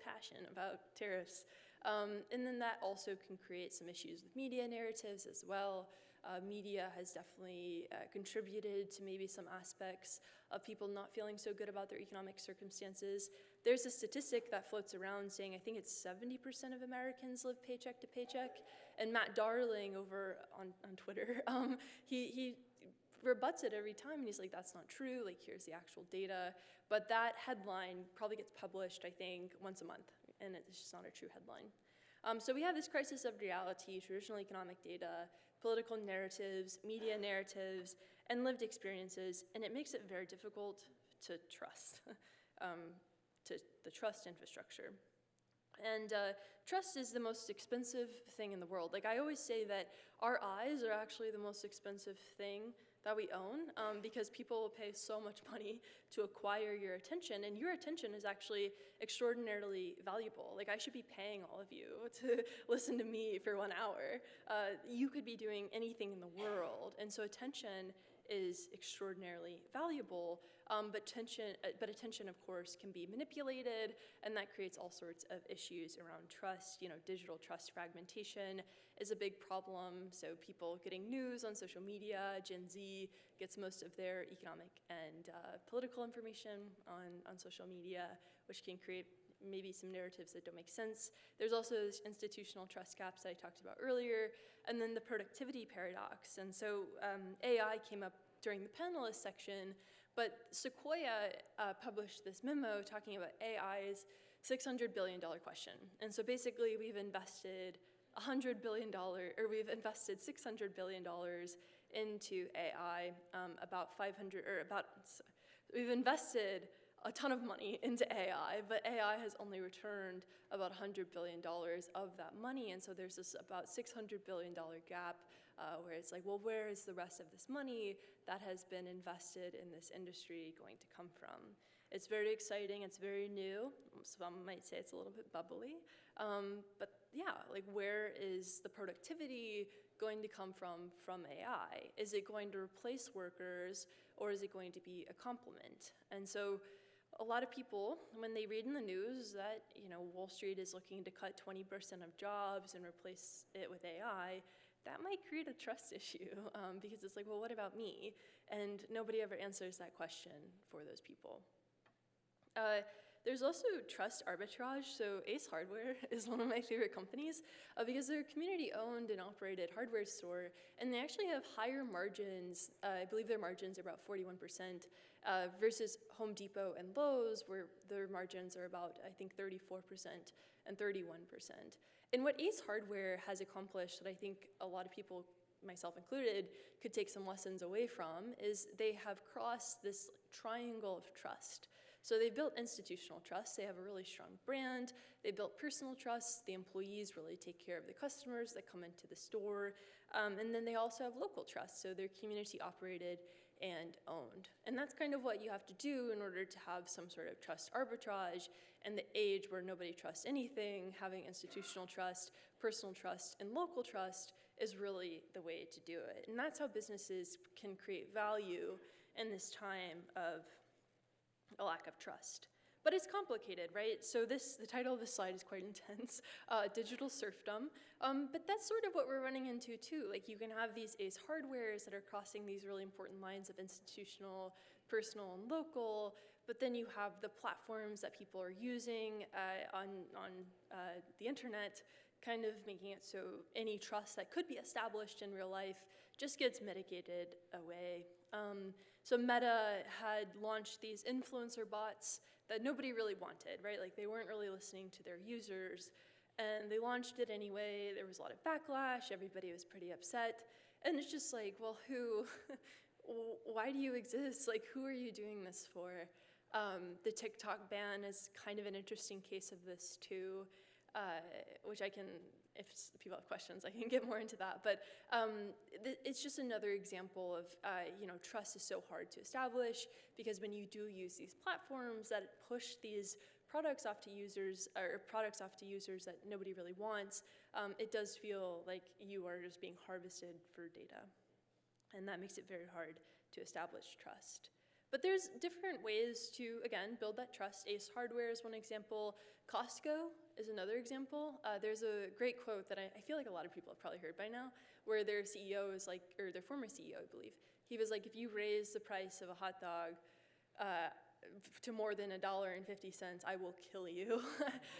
passionate about tariffs. And then that also can create some issues with media narratives as well. Media has definitely contributed to maybe some aspects of people not feeling so good about their economic circumstances. There's a statistic that floats around saying, I think it's 70% of Americans live paycheck to paycheck. And Matt Darling over on Twitter, he rebuts it every time, and he's like, that's not true, like, here's the actual data. But that headline probably gets published, I think, once a month, and it's just not a true headline. So we have this crisis of reality, traditional economic data, political narratives, media narratives, and lived experiences, and it makes it very difficult to trust, to the trust infrastructure. And trust is the most expensive thing in the world. Like, I always say that our eyes are actually the most expensive thing that we own, because people will pay so much money to acquire your attention, and your attention is actually extraordinarily valuable. Like, I should be paying all of you to listen to me for 1 hour. You could be doing anything in the world, and so attention is extraordinarily valuable, but attention, of course, can be manipulated, and that creates all sorts of issues around trust. Digital trust fragmentation is a big problem, so people getting news on social media, Gen Z gets most of their economic and political information on social media, which can create maybe some narratives that don't make sense. There's also this institutional trust gaps that I talked about earlier, and then the productivity paradox. And so AI came up during the panelist section, but Sequoia published this memo talking about AI's $600 billion question. And so basically we've invested $600 billion into AI, we've invested a ton of money into AI, but AI has only returned about $100 billion of that money, and so there's this about $600 billion gap where it's like, well, where is the rest of this money that has been invested in this industry going to come from? It's very exciting, it's very new, some might say it's a little bit bubbly, but yeah, like, where is the productivity going to come from AI? Is it going to replace workers, or is it going to be a complement? And so a lot of people, when they read in the news that, Wall Street is looking to cut 20% of jobs and replace it with AI, that might create a trust issue, because it's like, well, what about me? And nobody ever answers that question for those people. There's also trust arbitrage. So Ace Hardware is one of my favorite companies because they're a community-owned and operated hardware store, and they actually have higher margins. I believe their margins are about 41%, versus Home Depot and Lowe's, where their margins are about, I think, 34% and 31%. And what Ace Hardware has accomplished that I think a lot of people, myself included, could take some lessons away from is they have crossed this triangle of trust. So they built institutional trust, they have a really strong brand, they built personal trust, the employees really take care of the customers that come into the store, And then they also have local trust, so they're community operated and owned. And that's kind of what you have to do in order to have some sort of trust arbitrage. And the age where nobody trusts anything, having institutional trust, personal trust, and local trust is really the way to do it. And that's how businesses can create value in this time of a lack of trust. But it's complicated, right? So the title of this slide is quite intense, digital serfdom. But that's sort of what we're running into too. Like you can have these ace hardwares that are crossing these really important lines of institutional, personal, and local, but then you have the platforms that people are using on the internet, kind of making it so any trust that could be established in real life just gets mitigated away. So Meta had launched these influencer bots that nobody really wanted, right? Like they weren't really listening to their users, and they launched it anyway. There was a lot of backlash. Everybody was pretty upset. And it's just like, well, why do you exist? Like, who are you doing this for? The TikTok ban is kind of an interesting case of this too, which I can, if people have questions, I can get more into that. But it's just another example of, trust is so hard to establish because when you do use these platforms that push these products off to users, or products off to users that nobody really wants, it does feel like you are just being harvested for data. And that makes it very hard to establish trust. But there's different ways to, again, build that trust. Ace Hardware is one example. Costco is another example. There's a great quote that I feel like a lot of people have probably heard by now, where their CEO is like, or their former CEO, I believe, he was like, if you raise the price of a hot dog to more than $1.50, I will kill you.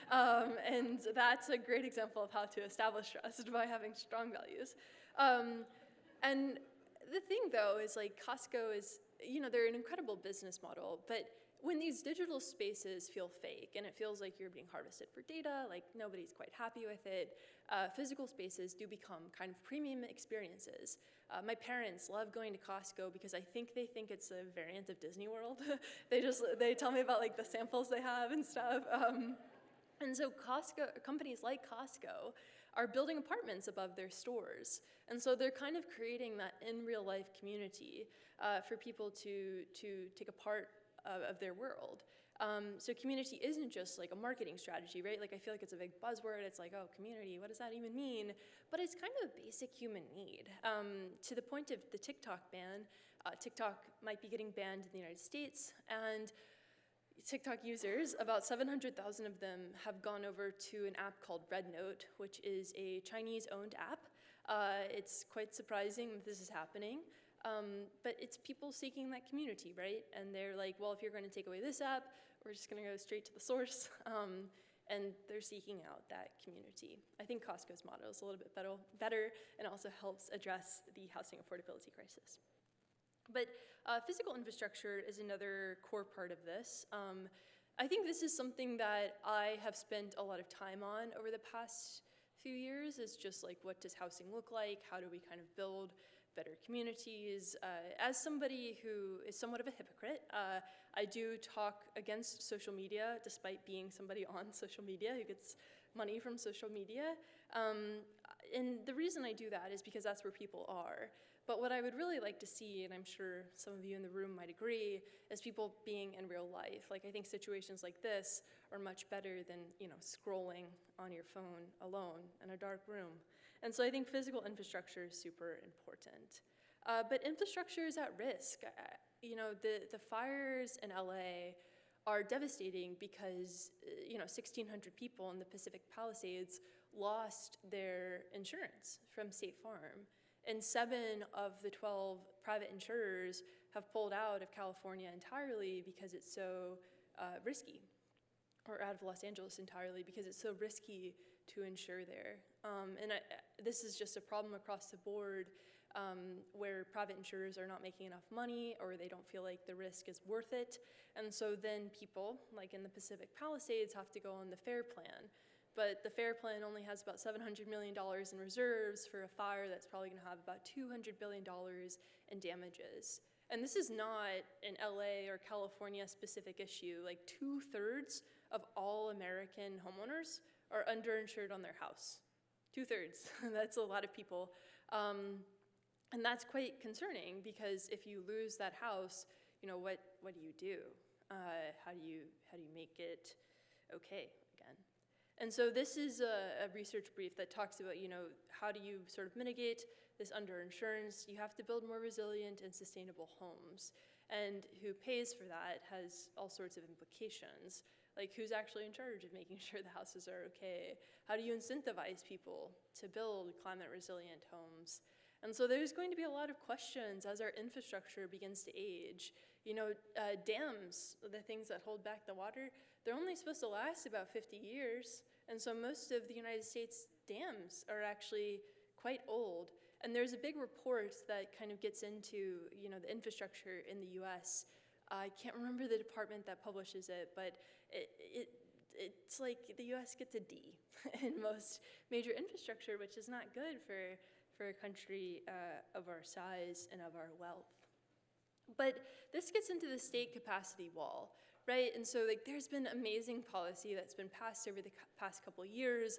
And that's a great example of how to establish trust by having strong values. And the thing, though, is like Costco is, they're an incredible business model, but when these digital spaces feel fake and it feels like you're being harvested for data, like nobody's quite happy with it, physical spaces do become kind of premium experiences. My parents love going to Costco because they think it's a variant of Disney World. They tell me about like the samples they have and stuff. And so companies like Costco are building apartments above their stores. And so they're kind of creating that in real life community for people to take a part of their world. So community isn't just like a marketing strategy, right? Like I feel like it's a big buzzword. It's like, oh, community, what does that even mean? But it's kind of a basic human need. To the point of the TikTok ban, TikTok might be getting banned in the United States, and TikTok users, about 700,000 of them have gone over to an app called Note, which is a Chinese-owned app. It's quite surprising that this is happening, but it's people seeking that community, right? And they're like, well, if you're going to take away this app, we're just going to go straight to the source, and they're seeking out that community. I think Costco's model is a little bit better and also helps address the housing affordability crisis. But physical infrastructure is another core part of this. I think this is something that I have spent a lot of time on over the past few years, is just like, what does housing look like? How do we kind of build better communities? As somebody who is somewhat of a hypocrite, I do talk against social media, despite being somebody on social media who gets money from social media. And the reason I do that is because that's where people are. But what I would really like to see, and I'm sure some of you in the room might agree, is people being in real life. Like, I think situations like this are much better than, scrolling on your phone alone in a dark room. And so I think physical infrastructure is super important. But infrastructure is at risk. The fires in LA are devastating because, 1,600 people in the Pacific Palisades lost their insurance from State Farm. And 7 of the 12 private insurers have pulled out of California entirely because it's so risky, or out of Los Angeles entirely because it's so risky to insure there. This is just a problem across the board where private insurers are not making enough money, or they don't feel like the risk is worth it. And so then people, like in the Pacific Palisades, have to go on the FAIR plan. But the FAIR plan only has about $700 million in reserves for a fire that's probably going to have about $200 billion in damages. And this is not an LA or California specific issue. Like 2/3 of all American homeowners are underinsured on their house. 2/3, that's a lot of people. And that's quite concerning because if you lose that house, what do you do? How do you make it okay again? And so this is a research brief that talks about, how do you sort of mitigate this underinsurance? You have to build more resilient and sustainable homes. And who pays for that has all sorts of implications. Like who's actually in charge of making sure the houses are okay? How do you incentivize people to build climate resilient homes? And so there's going to be a lot of questions as our infrastructure begins to age. Dams, the things that hold back the water, they're only supposed to last about 50 years. And so most of the United States dams are actually quite old. And there's a big report that kind of gets into, the infrastructure in the US. I can't remember the department that publishes it, but it's like the US gets a D in most major infrastructure, which is not good for a country of our size and of our wealth. But this gets into the state capacity wall, right? And so there's been amazing policy that's been passed over the past couple of years,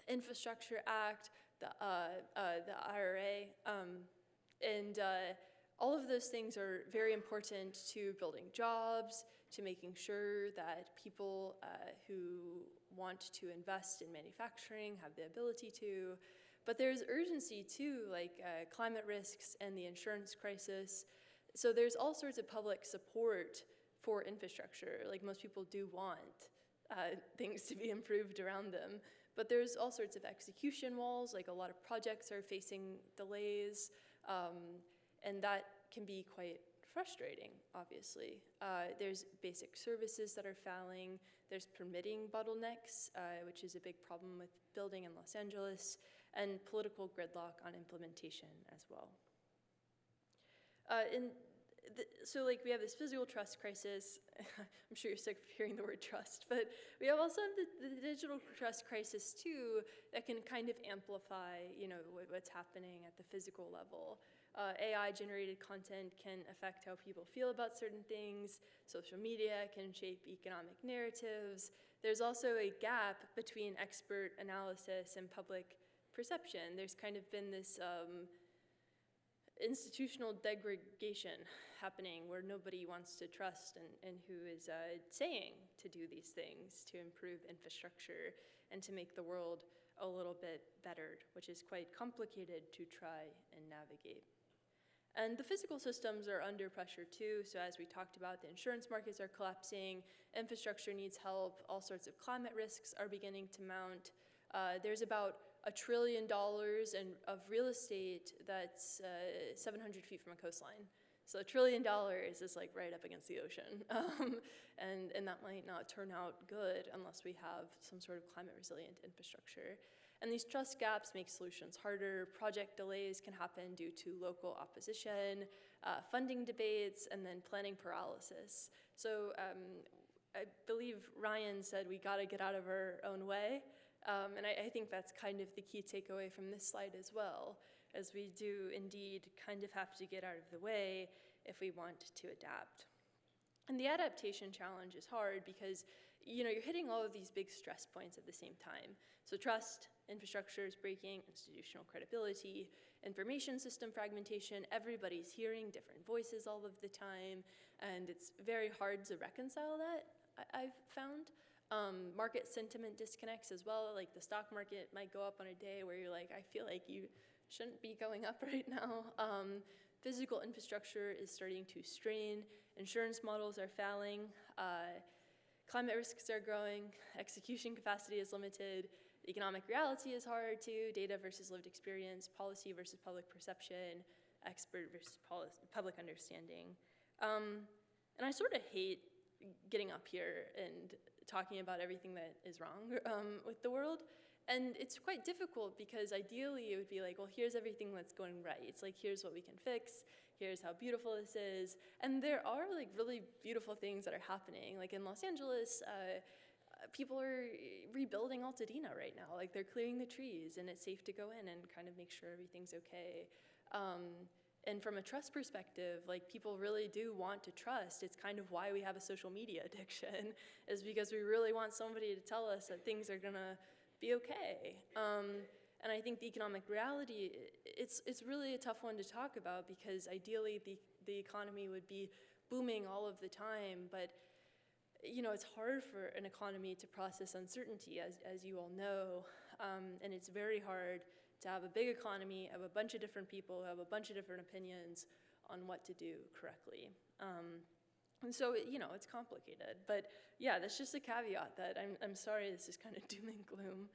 the Infrastructure Act, the IRA, and all of those things are very important to building jobs, to making sure that people who want to invest in manufacturing have the ability to. But there's urgency too, like climate risks and the insurance crisis. So there's all sorts of public support for infrastructure. Like most people do want things to be improved around them. But there's all sorts of execution walls, like a lot of projects are facing delays, and that can be quite frustrating, obviously. There's basic services that are failing. There's permitting bottlenecks, which is a big problem with building in Los Angeles, and political gridlock on implementation as well. So we have this physical trust crisis. I'm sure you're sick of hearing the word trust, but we also have the digital trust crisis too that can kind of amplify, what's happening at the physical level. AI-generated content can affect how people feel about certain things. Social media can shape economic narratives. There's also a gap between expert analysis and public perception. There's kind of been this institutional degradation happening where nobody wants to trust and who is saying to do these things to improve infrastructure and to make the world a little bit better, which is quite complicated to try and navigate. And the physical systems are under pressure too. So as we talked about, the insurance markets are collapsing, infrastructure needs help, all sorts of climate risks are beginning to mount. There's about $1 trillion of real estate that's 700 feet from a coastline. So $1 trillion is right up against the ocean. And that might not turn out good unless we have some sort of climate resilient infrastructure. And these trust gaps make solutions harder. Project delays can happen due to local opposition, funding debates, and then planning paralysis. So I believe Ryan said we gotta get out of our own way. And I think that's kind of the key takeaway from this slide as well, as we do indeed kind of have to get out of the way if we want to adapt. And the adaptation challenge is hard because you're hitting all of these big stress points at the same time. So trust, infrastructure is breaking, institutional credibility, information system fragmentation, everybody's hearing different voices all of the time, and it's very hard to reconcile that, I've found. Market sentiment disconnects as well, like the stock market might go up on a day where you're like, I feel like you shouldn't be going up right now. Physical infrastructure is starting to strain, insurance models are failing, climate risks are growing, execution capacity is limited, economic reality is hard too, data versus lived experience, policy versus public perception, expert versus public understanding. And I sort of hate getting up here and talking about everything that is wrong with the world. And it's quite difficult because ideally it would be like, well, here's everything that's going right. It's like, here's what we can fix. Here's how beautiful this is. And there are really beautiful things that are happening. Like in Los Angeles, people are rebuilding Altadena right now. Like they're clearing the trees and it's safe to go in and kind of make sure everything's okay. And from a trust perspective, like people really do want to trust. It's kind of why we have a social media addiction, is because we really want somebody to tell us that things are gonna be okay. And I think the economic reality, it's really a tough one to talk about because ideally the economy would be booming all of the time, but it's hard for an economy to process uncertainty, as you all know, and it's very hard to have a big economy, have a bunch of different people who have a bunch of different opinions on what to do correctly. And so, it's complicated. But yeah, that's just a caveat that I'm sorry this is kind of doom and gloom.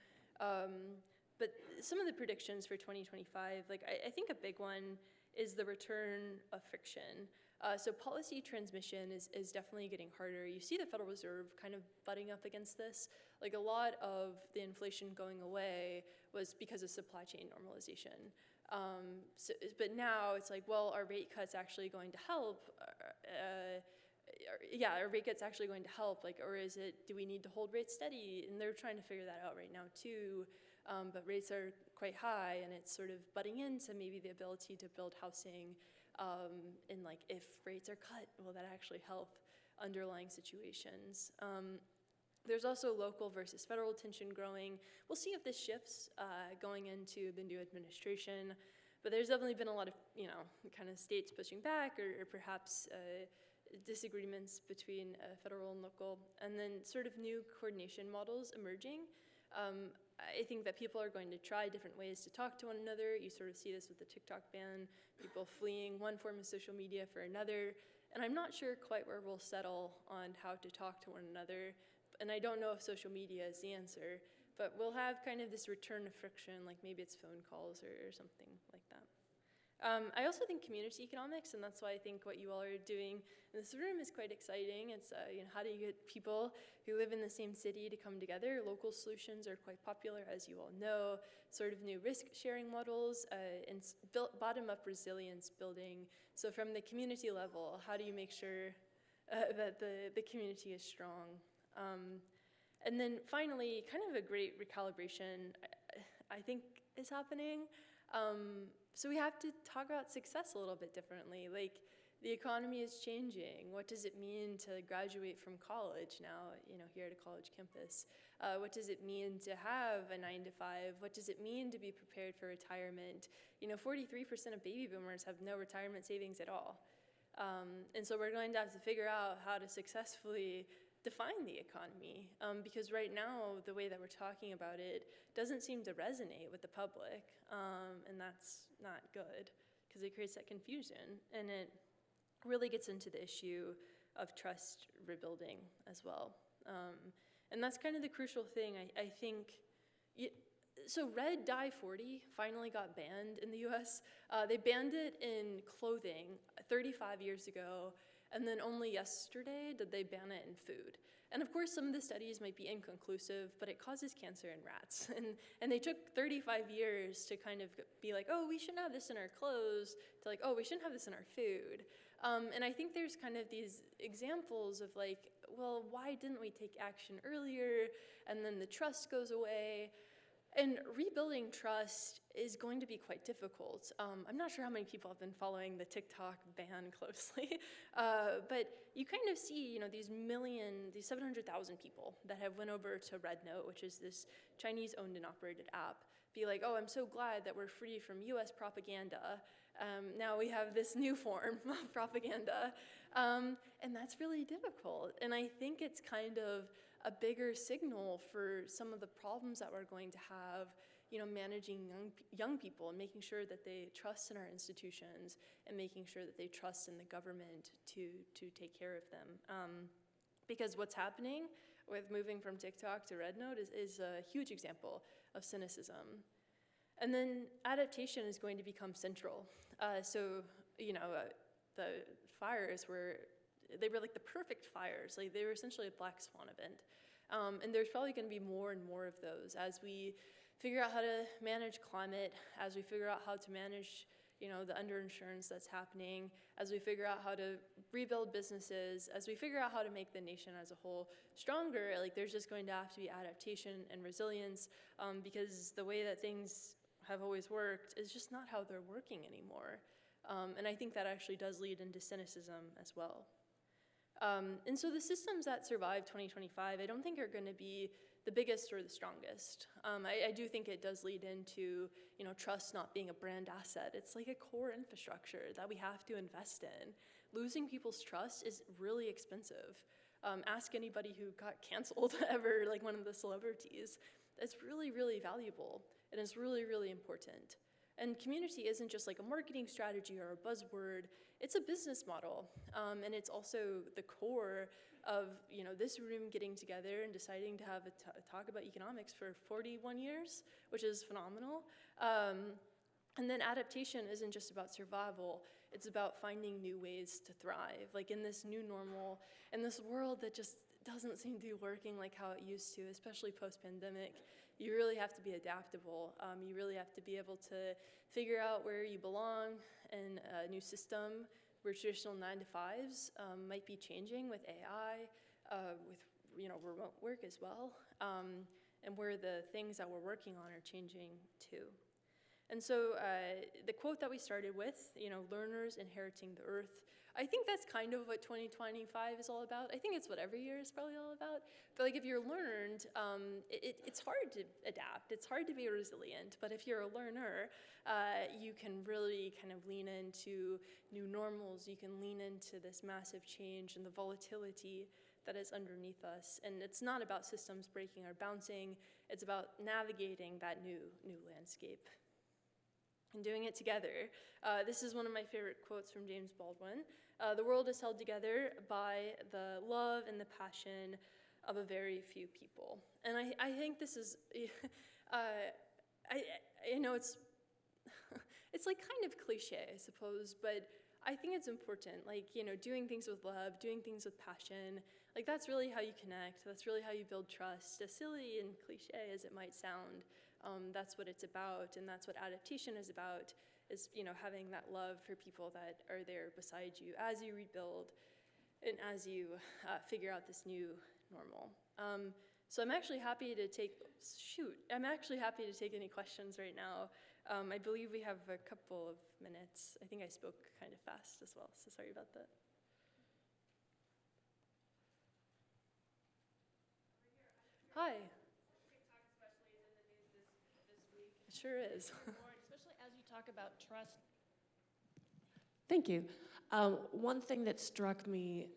But some of the predictions for 2025, I think a big one is the return of friction. So policy transmission is definitely getting harder. You see the Federal Reserve kind of butting up against this. Like a lot of the inflation going away was because of supply chain normalization. But now it's like, well, are rate cuts actually going to help? Are rate cuts actually going to help? Or is it, do we need to hold rates steady? And they're trying to figure that out right now too. But rates are quite high, and it's sort of butting into maybe the ability to build housing. And if rates are cut, will that actually help underlying situations? There's also local versus federal tension growing. We'll see if this shifts going into the new administration, but there's definitely been a lot of, kind of states pushing back or perhaps disagreements between federal and local, and then sort of new coordination models emerging. I think that people are going to try different ways to talk to one another. You sort of see this with the TikTok ban, people fleeing one form of social media for another. And I'm not sure quite where we'll settle on how to talk to one another. And I don't know if social media is the answer, but we'll have kind of this return of friction, like maybe it's phone calls or something like that. I also think community economics, and that's why I think what you all are doing in this room is quite exciting. It's how do you get people who live in the same city to come together? Local solutions are quite popular, as you all know. Sort of new risk sharing models and bottom-up resilience building. So from the community level, how do you make sure that the community is strong? And then finally, kind of a great recalibration, I think, is happening. So we have to talk about success a little bit differently. The economy is changing. What does it mean to graduate from college now, here at a college campus? What does it mean to have a 9-to-5? What does it mean to be prepared for retirement? 43% of baby boomers have no retirement savings at all. And so we're going to have to figure out how to successfully define the economy, because right now, the way that we're talking about it doesn't seem to resonate with the public, and that's not good, because it creates that confusion, and it really gets into the issue of trust rebuilding as well. And that's kind of the crucial thing, I think. So red dye 40 finally got banned in the US. They banned it in clothing 35 years ago, and then only yesterday did they ban it in food. And of course, some of the studies might be inconclusive, but it causes cancer in rats. And they took 35 years to kind of be like, oh, we shouldn't have this in our clothes, to oh, we shouldn't have this in our food. And I think there's kind of these examples of well, why didn't we take action earlier? And then the trust goes away. And rebuilding trust is going to be quite difficult. I'm not sure how many people have been following the TikTok ban closely, but you kind of see, these 700,000 people that have went over to RedNote, which is this Chinese-owned and operated app, be like, oh, I'm so glad that we're free from US propaganda. Now we have this new form of propaganda, and that's really difficult. And I think it's kind of a bigger signal for some of the problems that we're going to have, managing young people and making sure that they trust in our institutions and making sure that they trust in the government to take care of them. Because what's happening with moving from TikTok to RedNote is a huge example of cynicism. And then adaptation is going to become central. The fires they were like the perfect fires. They were essentially a black swan event. And there's probably going to be more and more of those as we figure out how to manage climate, as we figure out how to manage, the underinsurance that's happening, as we figure out how to rebuild businesses, as we figure out how to make the nation as a whole stronger. There's just going to have to be adaptation and resilience, because the way that things have always worked is just not how they're working anymore. And I think that actually does lead into cynicism as well. And so the systems that survive 2025, I don't think are going to be the biggest or the strongest. I do think it does lead into, trust not being a brand asset. It's like a core infrastructure that we have to invest in. Losing people's trust is really expensive. Ask anybody who got canceled ever, like one of the celebrities. It's really, really valuable, and it's really, really important. And community isn't just like a marketing strategy or a buzzword, it's a business model. And it's also the core of this room getting together and deciding to have a talk about economics for 41 years, which is phenomenal. And then adaptation isn't just about survival, it's about finding new ways to thrive. Like in this new normal, in this world that just doesn't seem to be working like how it used to, especially post-pandemic, you really have to be adaptable. You really have to be able to figure out where you belong in a new system where traditional 9-to-5s might be changing with AI, with remote work as well, and where the things that we're working on are changing too. And so the quote that we started with, learners inheriting the earth, I think that's kind of what 2025 is all about. I think it's what every year is probably all about. But like if you're learned, it's hard to adapt. It's hard to be resilient. But if you're a learner, you can really kind of lean into new normals. You can lean into this massive change and the volatility that is underneath us. And it's not about systems breaking or bouncing. It's about navigating that new landscape and doing it together. This is one of my favorite quotes from James Baldwin. The world is held together by the love and the passion of a very few people. And I think this is, I know it's like kind of cliche, I suppose, but I think it's important. Like, doing things with love, doing things with passion, like that's really how you connect. That's really how you build trust. As silly and cliche as it might sound, that's what it's about, and that's what adaptation is about, is having that love for people that are there beside you as you rebuild and as you figure out this new normal. So I'm actually happy to take any questions right now. I believe we have a couple of minutes. I think I spoke kind of fast as well, so sorry about that. Hi. It sure is. Especially as you talk about trust. Thank you. One thing that struck me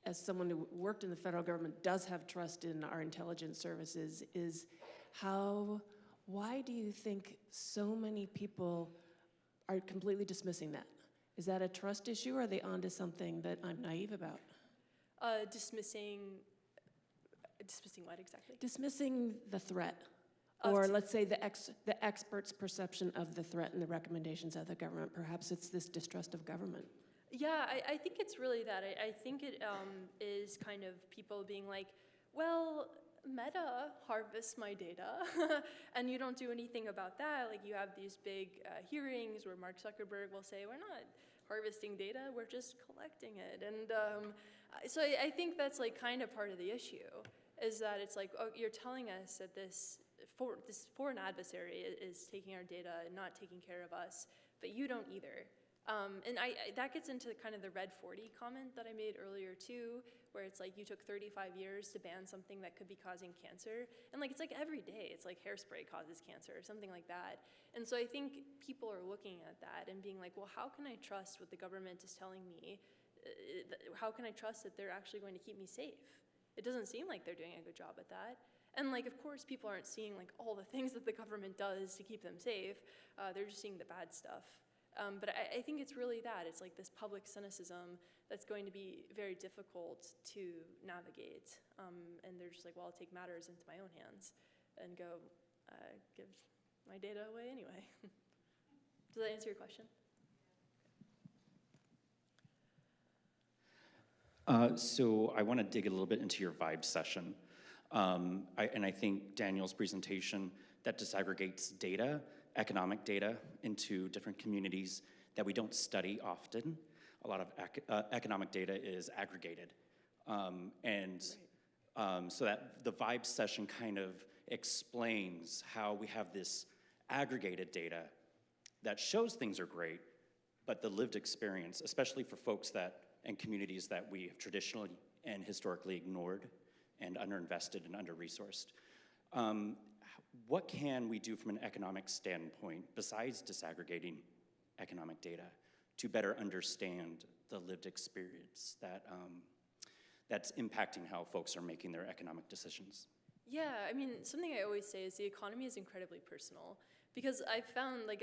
as someone who worked in the federal government, does have trust in our intelligence services, is why do you think so many people are completely dismissing that? Is that a trust issue, or are they onto something that I'm naive about? Dismissing what exactly? Dismissing the threat. Or let's say the expert's perception of the threat and the recommendations of the government. Perhaps it's this distrust of government. Yeah, I think it's really that. I think it is kind of people being like, well, Meta harvests my data, and you don't do anything about that. Like you have these big hearings where Mark Zuckerberg will say, we're not harvesting data, we're just collecting it. And so I think that's like kind of part of the issue, is that it's like, oh, you're telling us that this foreign adversary is taking our data and not taking care of us, but you don't either. And that gets into kind of the Red 40 comment that I made earlier too, where it's like you took 35 years to ban something that could be causing cancer. And like, it's like every day, it's like hairspray causes cancer or something like that. And so I think people are looking at that and being like, well, how can I trust what the government is telling me? How can I trust that they're actually going to keep me safe? It doesn't seem like they're doing a good job at that. And like, of course, people aren't seeing like all the things that the government does to keep them safe. They're just seeing the bad stuff. But I think it's really that. It's like this public cynicism that's going to be very difficult to navigate. And they're just like, well, I'll take matters into my own hands and go give my data away anyway. Does that answer your question? So I want to dig a little bit into your vibe session. And I think Daniel's presentation that disaggregates data, economic data, into different communities that we don't study often. A lot of economic data is aggregated. So that the vibe session kind of explains how we have this aggregated data that shows things are great, but the lived experience, especially for folks and communities that we have traditionally and historically ignored and underinvested and under-resourced. What can we do from an economic standpoint, besides disaggregating economic data, to better understand the lived experience that, that's impacting how folks are making their economic decisions? Yeah, I mean, something I always say is the economy is incredibly personal. Because I found, I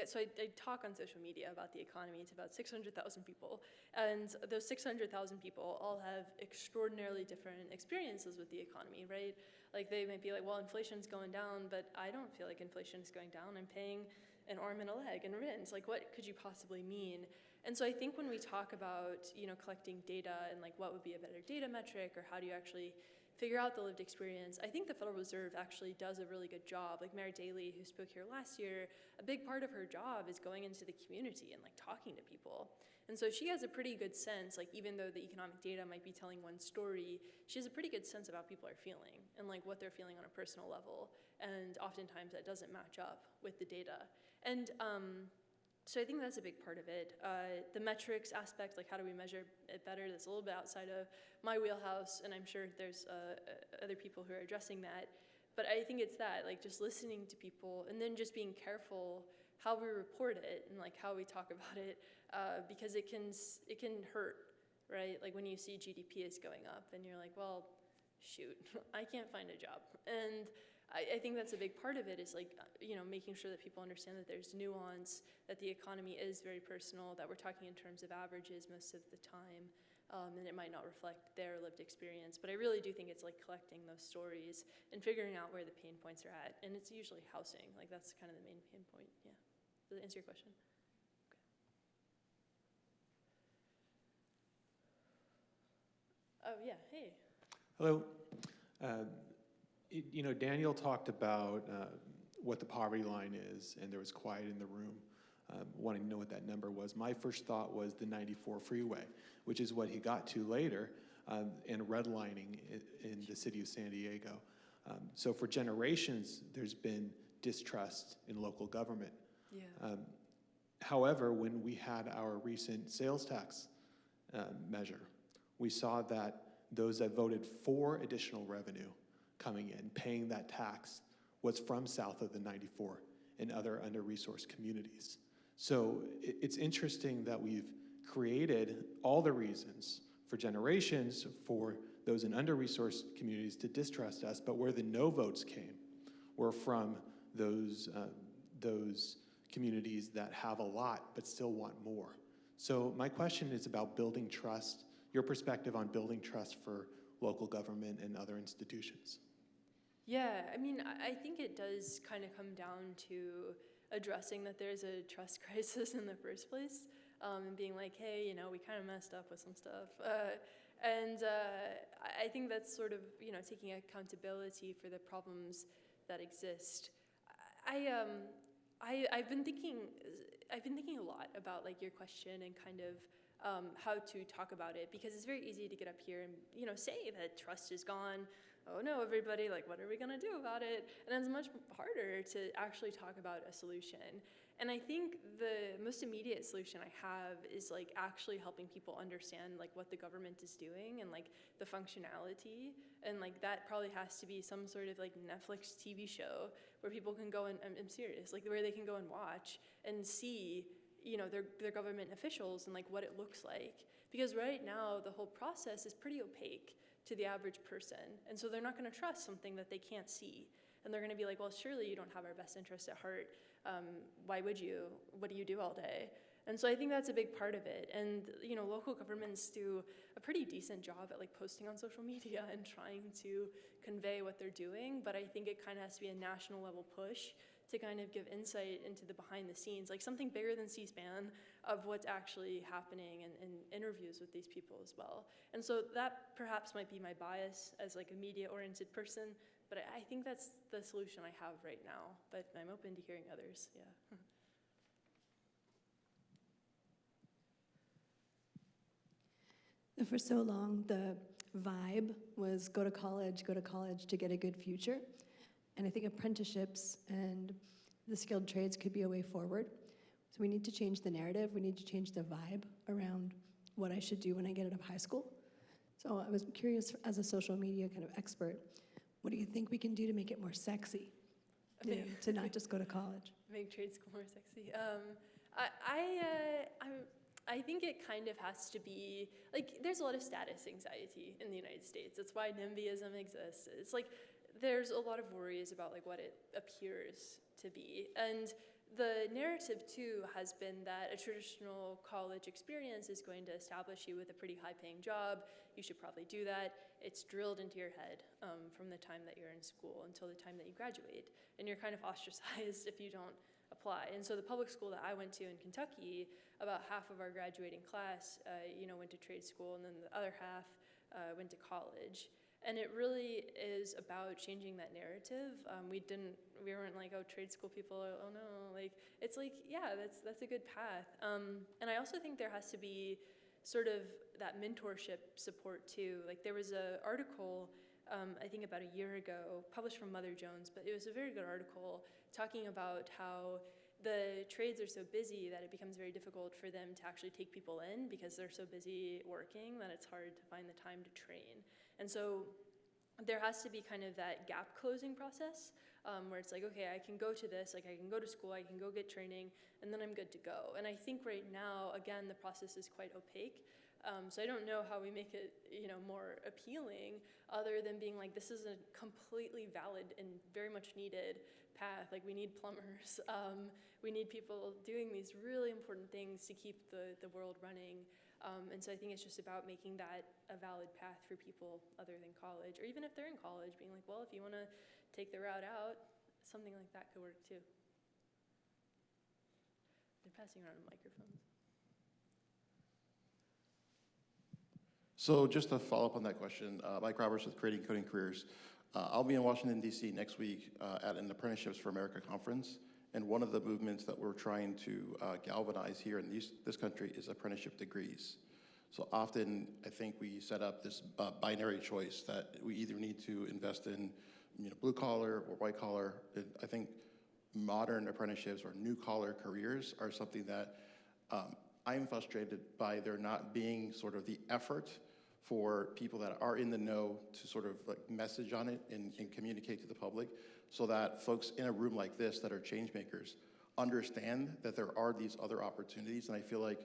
talk on social media about the economy to about 600,000 people, and those 600,000 people all have extraordinarily different experiences with the economy, right? Like, they might be like, well, inflation's going down, but I don't feel like inflation is going down. I'm paying an arm and a leg in rent. Like, what could you possibly mean? And so I think when we talk about, collecting data and, what would be a better data metric, or how do you actually figure out the lived experience, I think the Federal Reserve actually does a really good job. Like Mayor Daley, who spoke here last year, a big part of her job is going into the community and talking to people. And so she has a pretty good sense, even though the economic data might be telling one story, she has a pretty good sense of how people are feeling and what they're feeling on a personal level. And oftentimes that doesn't match up with the data. And so I think that's a big part of it. The metrics aspect, how do we measure it better, that's a little bit outside of my wheelhouse, and I'm sure there's other people who are addressing that. But I think it's that, just listening to people, and then just being careful how we report it and how we talk about it, because it can hurt, right? When you see GDP is going up, and you're like, well, shoot, I can't find a job. And I think that's a big part of it is making sure that people understand that there's nuance, that the economy is very personal, that we're talking in terms of averages most of the time, and it might not reflect their lived experience. But I really do think it's collecting those stories and figuring out where the pain points are at. And it's usually housing. That's kind of the main pain point. Yeah. Does that answer your question? Okay. Oh, yeah. Hey. Hello. Daniel talked about what the poverty line is, and there was quiet in the room, wanting to know what that number was. My first thought was the 94 freeway, which is what he got to later, and redlining in the city of San Diego. So for generations, there's been distrust in local government. Yeah. However, when we had our recent sales tax measure, we saw that those that voted for additional revenue coming in, paying that tax, was from south of the 94 and other under-resourced communities. So it's interesting that we've created all the reasons for generations for those in under-resourced communities to distrust us, but where the no votes came were from those communities that have a lot but still want more. So my question is about building trust, your perspective on building trust for local government and other institutions. Yeah, I mean, I think it does kind of come down to addressing that there's a trust crisis in the first place, and being like, hey, we kind of messed up with some stuff. I think that's sort of, taking accountability for the problems that exist. I've been thinking a lot about your question and kind of how to talk about it, because it's very easy to get up here and say that trust is gone. Oh no, everybody, what are we gonna do about it? And it's much harder to actually talk about a solution. And I think the most immediate solution I have is actually helping people understand what the government is doing and the functionality. And that probably has to be some sort of Netflix TV show where people can go and, I'm serious, where they can go and watch and see their government officials and what it looks like. Because right now the whole process is pretty opaque to the average person. And so they're not gonna trust something that they can't see. And they're gonna be like, well, surely you don't have our best interest at heart. Why would you? What do you do all day? And so I think that's a big part of it. And local governments do a pretty decent job at posting on social media and trying to convey what they're doing. But I think it kind of has to be a national level push to kind of give insight into the behind the scenes, something bigger than C-SPAN, of what's actually happening and interviews with these people as well. And so that perhaps might be my bias as a media-oriented person, but I think that's the solution I have right now, but I'm open to hearing others, yeah. For so long, the vibe was go to college to get a good future. And I think apprenticeships and the skilled trades could be a way forward. So we need to change the narrative. We need to change the vibe around what I should do when I get out of high school. So I was curious, as a social media kind of expert, what do you think we can do to make it more sexy, to not just go to college? Make trade school more sexy. I think it kind of has to be, like, there's a lot of status anxiety in the United States. That's why NIMBYism exists. It's like, there's a lot of worries about like what it appears to be. And the narrative too has been that a traditional college experience is going to establish you with a pretty high-paying job. You should probably do that. It's drilled into your head from the time that you're in school until the time that you graduate. And you're kind of ostracized if you don't apply. And so the public school that I went to in Kentucky, about half of our graduating class, went to trade school, and then the other half went to college. And it really is about changing that narrative. We weren't like, oh, trade school people, oh no. Like, it's like, yeah, that's a good path. And I also think there has to be sort of that mentorship support too. Like, there was an article, I think about a year ago, published from Mother Jones, but it was a very good article talking about how the trades are so busy that it becomes very difficult for them to actually take people in because they're so busy working that it's hard to find the time to train. And so there has to be kind of that gap closing process where it's like, okay, I can go to this, like I can go to school, I can go get training, and then I'm good to go. And I think right now, again, the process is quite opaque. So I don't know how we make it, more appealing other than being like, this is a completely valid and very much needed path. Like, we need plumbers. We need people doing these really important things to keep the world running. And so I think it's just about making that a valid path for people other than college, or even if they're in college, being like, well, if you want to take the route out, something like that could work too. They're passing around microphones. So just to follow up on that question, Mike Roberts with Creating Coding Careers. I'll be in Washington, D.C. next week at an Apprenticeships for America conference. And one of the movements that we're trying to galvanize here in this country is apprenticeship degrees. So often, I think we set up this binary choice that we either need to invest in blue collar or white collar. I think modern apprenticeships or new collar careers are something that I'm frustrated by there not being sort of the effort for people that are in the know to sort of like message on it and communicate to the public, so that folks in a room like this that are change makers understand that there are these other opportunities. And I feel like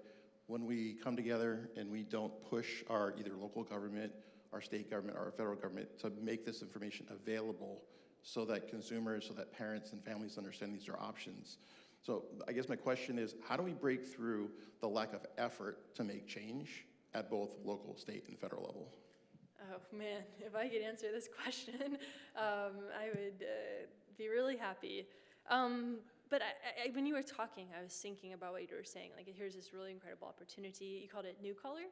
when we come together and we don't push our either local government, our state government, or our federal government to make this information available so that consumers, so that parents and families understand these are options. So I guess my question is, how do we break through the lack of effort to make change at both local, state, and federal level? Oh man, if I could answer this question, I would be really happy. But when you were talking, I was thinking about what you were saying. Like, here's this really incredible opportunity. You called it new collar.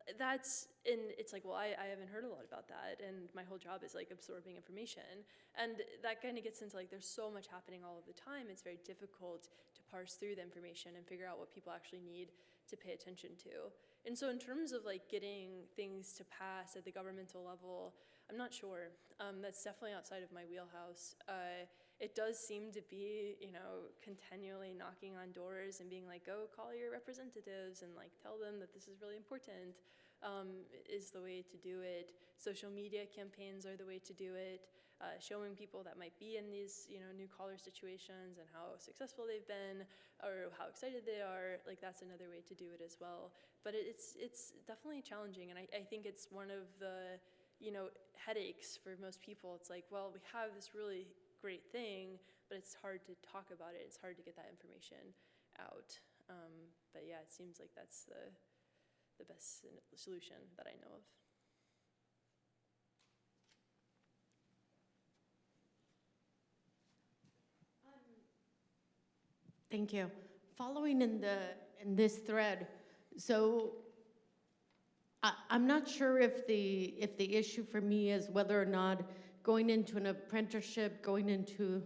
It's like, well, I haven't heard a lot about that, and my whole job is like absorbing information. And that kind of gets into like, there's so much happening all of the time. It's very difficult to parse through the information and figure out what people actually need to pay attention to. And so in terms of like getting things to pass at the governmental level, I'm not sure. That's definitely outside of my wheelhouse. It does seem to be, continually knocking on doors and being like, go call your representatives and like tell them that this is really important, is the way to do it. Social media campaigns are the way to do it. Showing people that might be in these, new collar situations and how successful they've been or how excited they are, like that's another way to do it as well. But it's definitely challenging, and I think it's one of the, headaches for most people. It's like, well, we have this really great thing, but it's hard to talk about it. It's hard to get that information out. But yeah, it seems like that's the best solution that I know of. Thank you. Following in this thread, so I'm not sure if the issue for me is whether or not going into an apprenticeship, going into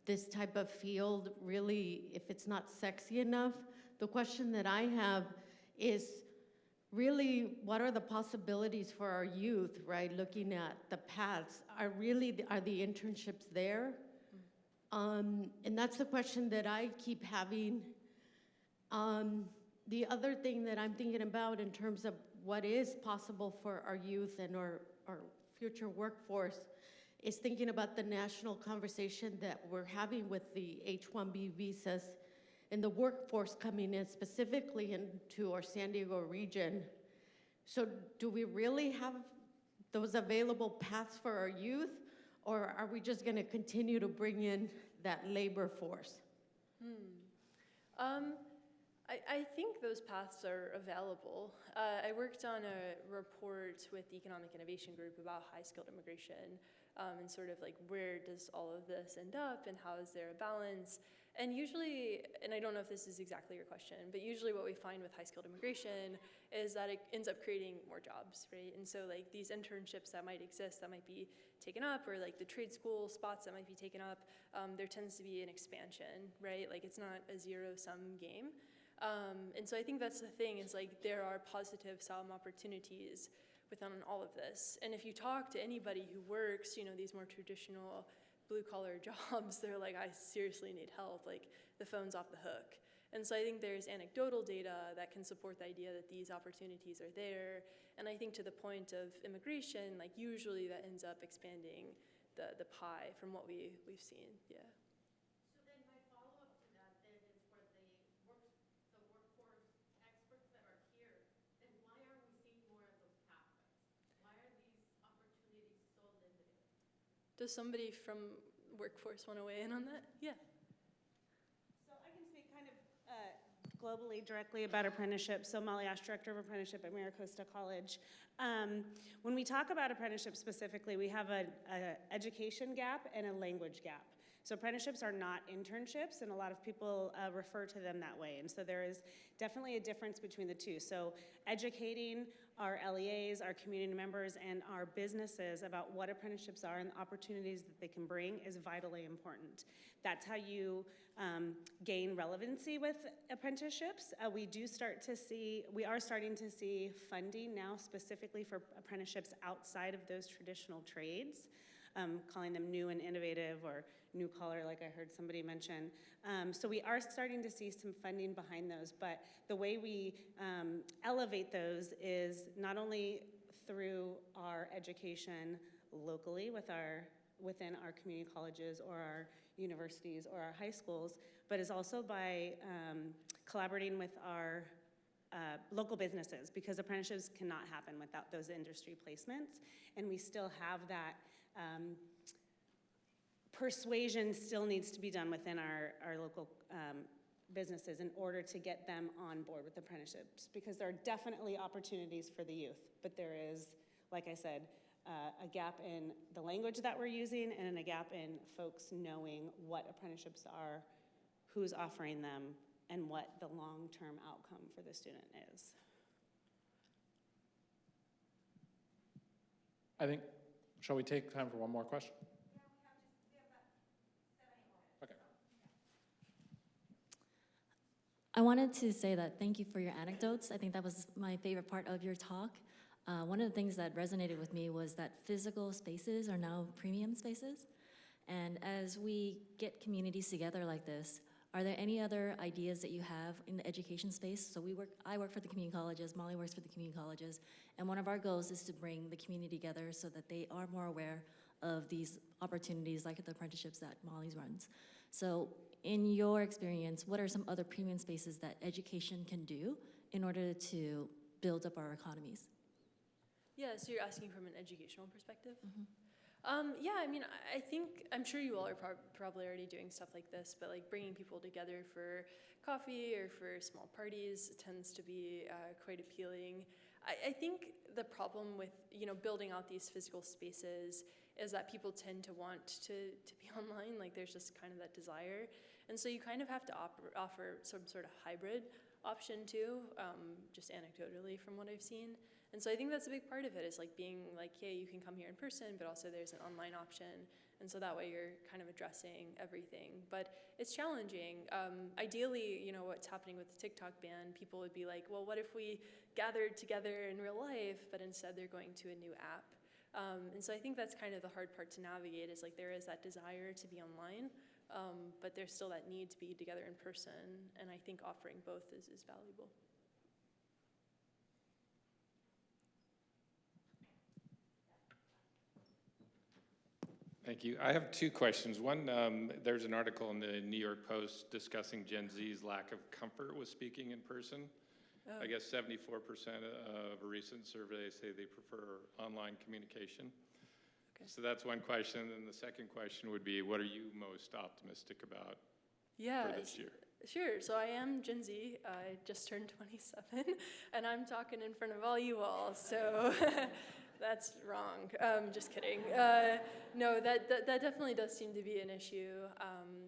this type of field, really, if it's not sexy enough. The question that I have is really, what are the possibilities for our youth, right? Looking at the paths, are the internships there? And that's the question that I keep having. The other thing that I'm thinking about in terms of what is possible for our youth and our future workforce is thinking about the national conversation that we're having with the H-1B visas and the workforce coming in specifically into our San Diego region. So do we really have those available paths for our youth, or are we just gonna continue to bring in that labor force? I think those paths are available. I worked on a report with the Economic Innovation Group about high-skilled immigration, and sort of like where does all of this end up and how is there a balance? And usually, and I don't know if this is exactly your question, but usually what we find with high-skilled immigration is that it ends up creating more jobs, right? And so like these internships that might exist that might be taken up, or like the trade school spots that might be taken up, there tends to be an expansion, right? Like it's not a zero-sum game. And so I think that's the thing, is like there are positive sum opportunities within all of this. And if you talk to anybody who works, you know, these more traditional blue-collar jobs, they're like, I seriously need help, like the phone's off the hook. And so I think there's anecdotal data that can support the idea that these opportunities are there. And I think to the point of immigration, like usually that ends up expanding the pie from what we've seen, yeah. So then my follow-up to that then is for the workforce experts that are here, then why aren't we seeing more of those pathways? Why are these opportunities so limited? Does somebody from workforce want to weigh in on that? Yeah. So I can speak kind of globally directly about apprenticeships. So Molly Ash, Director of Apprenticeship at MiraCosta College. When we talk about apprenticeships specifically, we have an education gap and a language gap. So apprenticeships are not internships, and a lot of people refer to them that way. And so there is definitely a difference between the two. So educating our LEAs, our community members, and our businesses about what apprenticeships are and the opportunities that they can bring is vitally important. That's how you gain relevancy with apprenticeships. We are starting to see funding now specifically for apprenticeships outside of those traditional trades, calling them new and innovative or new collar, like I heard somebody mention. So we are starting to see some funding behind those, but the way we elevate those is not only through our education locally within our community colleges or our universities or our high schools, but is also by collaborating with our local businesses, because apprenticeships cannot happen without those industry placements, and we still have that persuasion still needs to be done within our local businesses in order to get them on board with apprenticeships, because there are definitely opportunities for the youth, but there is, like I said, a gap in the language that we're using and a gap in folks knowing what apprenticeships are, who's offering them, and what the long-term outcome for the student is. I think, shall we take time for one more question? Yeah, we have about 7, 8 more minutes. Okay. I wanted to say that thank you for your anecdotes. I think that was my favorite part of your talk. One of the things that resonated with me was that physical spaces are now premium spaces. And as we get communities together like this, are there any other ideas that you have in the education space? So I work for the community colleges, Molly works for the community colleges, and one of our goals is to bring the community together so that they are more aware of these opportunities like the apprenticeships that Molly's runs. So in your experience, what are some other premium spaces that education can do in order to build up our economies? Yeah, so you're asking from an educational perspective? Yeah, I mean, I'm sure you all are probably already doing stuff like this, but like bringing people together for coffee or for small parties tends to be quite appealing. I think the problem with, building out these physical spaces is that people tend to want to be online, like there's just kind of that desire. And so you kind of have to offer some sort of hybrid option too, just anecdotally from what I've seen. And so I think that's a big part of it, is like being like, hey, you can come here in person, but also there's an online option. And so that way you're kind of addressing everything. But it's challenging. Ideally, what's happening with the TikTok ban, people would be like, well, what if we gathered together in real life, but instead they're going to a new app? And so I think that's kind of the hard part to navigate, is like there is that desire to be online, but there's still that need to be together in person. And I think offering both is valuable. Thank you. I have two questions. One, there's an article in the New York Post discussing Gen Z's lack of comfort with speaking in person. I guess 74% of a recent survey say they prefer online communication. Okay. So that's one question. And the second question would be, what are you most optimistic about for this year? Sure, so I am Gen Z. I just turned 27, and I'm talking in front of all you all, so that's wrong. Just kidding. No, that definitely does seem to be an issue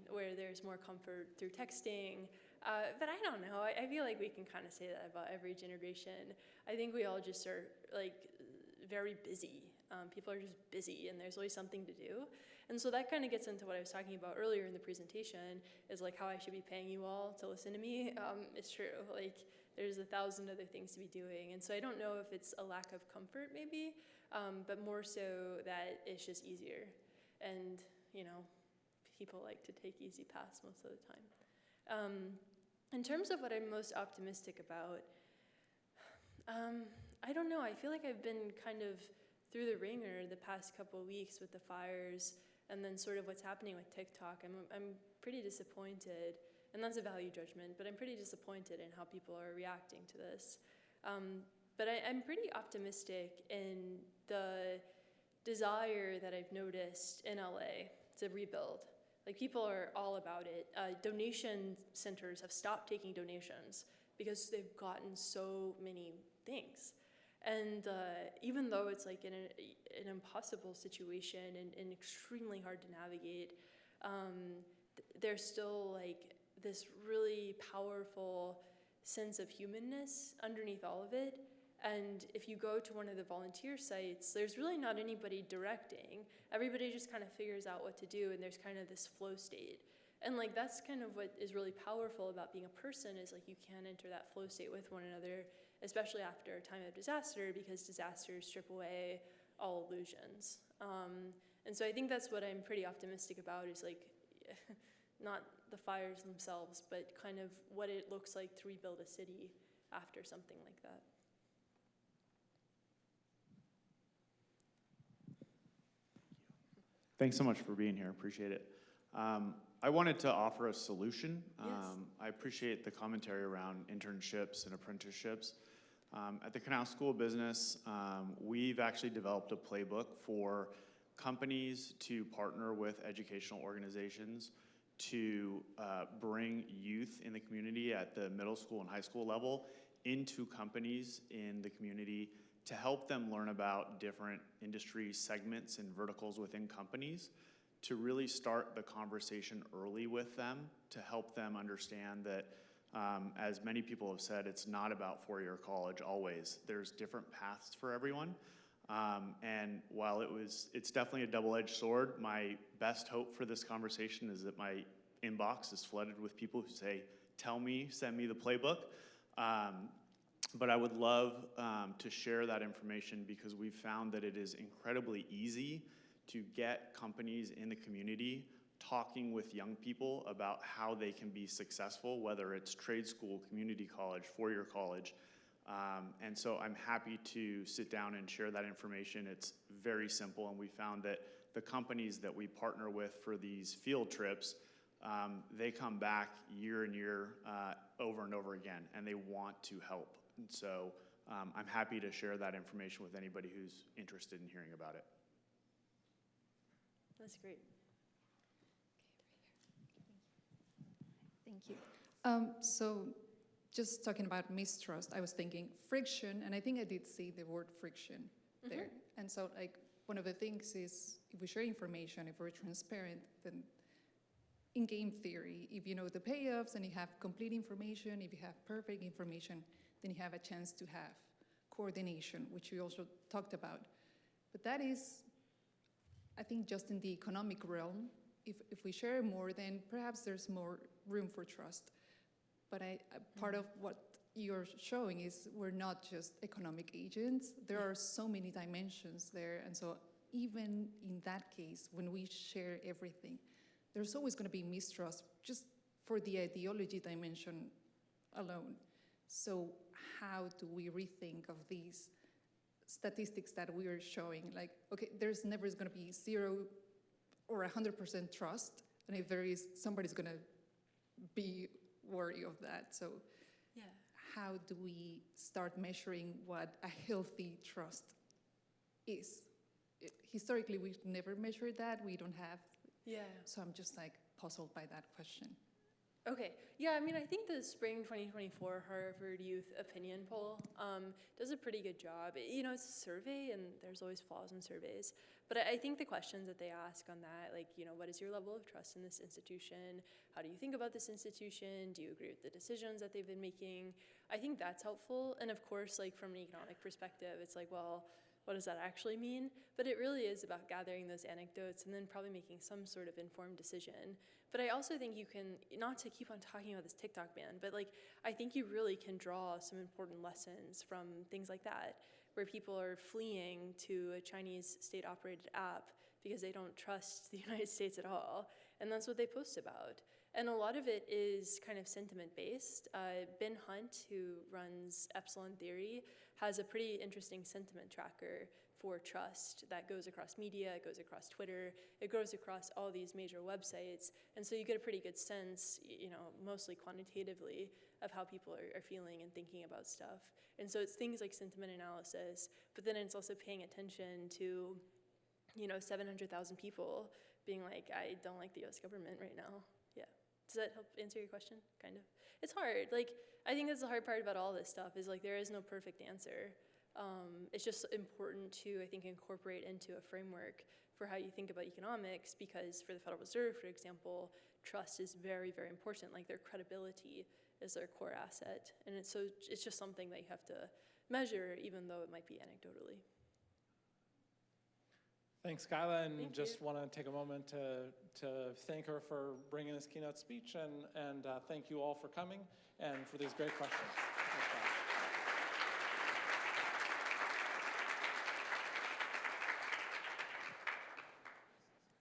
where there's more comfort through texting. But I don't know. I feel like we can kind of say that about every generation. I think we all just are like very busy. People are just busy, and there's always something to do. And so that kind of gets into what I was talking about earlier in the presentation, is like how I should be paying you all to listen to me. It's true. Like there's 1,000 other things to be doing. And so I don't know if it's a lack of comfort maybe, but more so that it's just easier. And, you know, people like to take easy paths most of the time. In terms of what I'm most optimistic about, I don't know. I feel like I've been kind of through the ringer the past couple of weeks with the fires and then sort of what's happening with TikTok. I'm pretty disappointed, and that's a value judgment, but I'm pretty disappointed in how people are reacting to this. But I'm pretty optimistic in the desire that I've noticed in LA to rebuild. Like people are all about it. Donation centers have stopped taking donations because they've gotten so many things. And even though it's like an impossible situation and extremely hard to navigate, there's still like this really powerful sense of humanness underneath all of it. And if you go to one of the volunteer sites, there's really not anybody directing. Everybody just kind of figures out what to do, and there's kind of this flow state. And like that's kind of what is really powerful about being a person, is like you can enter that flow state with one another, especially after a time of disaster, because disasters strip away all illusions. And so I think that's what I'm pretty optimistic about, is like not the fires themselves, but kind of what it looks like to rebuild a city after something like that. Thanks so much for being here. Appreciate it. I wanted to offer a solution. Yes. I appreciate the commentary around internships and apprenticeships. At the Knauss School of Business, we've actually developed a playbook for companies to partner with educational organizations to bring youth in the community at the middle school and high school level into companies in the community to help them learn about different industry segments and verticals within companies, to really start the conversation early with them, to help them understand that, as many people have said, it's not about four-year college always. There's different paths for everyone. And while it's definitely a double-edged sword, my best hope for this conversation is that my inbox is flooded with people who say, tell me, send me the playbook. But I would love to share that information, because we've found that it is incredibly easy to get companies in the community talking with young people about how they can be successful, whether it's trade school, community college, four-year college. And so I'm happy to sit down and share that information. It's very simple, and we found that the companies that we partner with for these field trips, they come back year and year over and over again, and they want to help. And so I'm happy to share that information with anybody who's interested in hearing about it. That's great. Thank you. So just talking about mistrust, I was thinking friction, and I think I did see the word friction there. And so like one of the things is, if we share information, if we're transparent, then in game theory, if you know the payoffs and you have complete information, if you have perfect information, then you have a chance to have coordination, which we also talked about. But that is, I think, just in the economic realm. If we share more, then perhaps there's more room for trust. But part of what you're showing is we're not just economic agents. There are so many dimensions there. And so even in that case, when we share everything, there's always going to be mistrust just for the ideology dimension alone. So how do we rethink of these statistics that we are showing? Like, okay, there's never going to be zero or 100% trust, and if there is, somebody's going to be worthy of that. So Yeah. how do we start measuring what a healthy trust is? Historically, we've never measured that. We don't have. Yeah. So I'm just like puzzled by that question. Okay, yeah, I mean, I think the spring 2024 Harvard Youth Opinion Poll does a pretty good job. You know, it's a survey, and there's always flaws in surveys. But I think the questions that they ask on that, like, you know, what is your level of trust in this institution? How do you think about this institution? Do you agree with the decisions that they've been making? I think that's helpful. And of course, like, from an economic perspective, it's like, well, what does that actually mean? But it really is about gathering those anecdotes and then probably making some sort of informed decision. But I also think you can, not to keep on talking about this TikTok ban, but like, I think you really can draw some important lessons from things like that, where people are fleeing to a Chinese state-operated app because they don't trust the United States at all. And that's what they post about. And a lot of it is kind of sentiment-based. Ben Hunt, who runs Epsilon Theory, has a pretty interesting sentiment tracker for trust that goes across media, it goes across Twitter, it goes across all these major websites. And so you get a pretty good sense, you know, mostly quantitatively, of how people are feeling and thinking about stuff. And so it's things like sentiment analysis, but then it's also paying attention to, you know, 700,000 people being like, I don't like the US government right now. Yeah. Does that help answer your question? Kind of. It's hard. Like, I think that's the hard part about all this stuff is like there is no perfect answer. It's just important to, I think, incorporate into a framework for how you think about economics, because for the Federal Reserve, for example, trust is very, very important. Like, their credibility is their core asset. And it's just something that you have to measure, even though it might be anecdotally. Thanks, Kyla, and just want to take a moment to thank her for bringing this keynote speech, and thank you all for coming and for these great questions.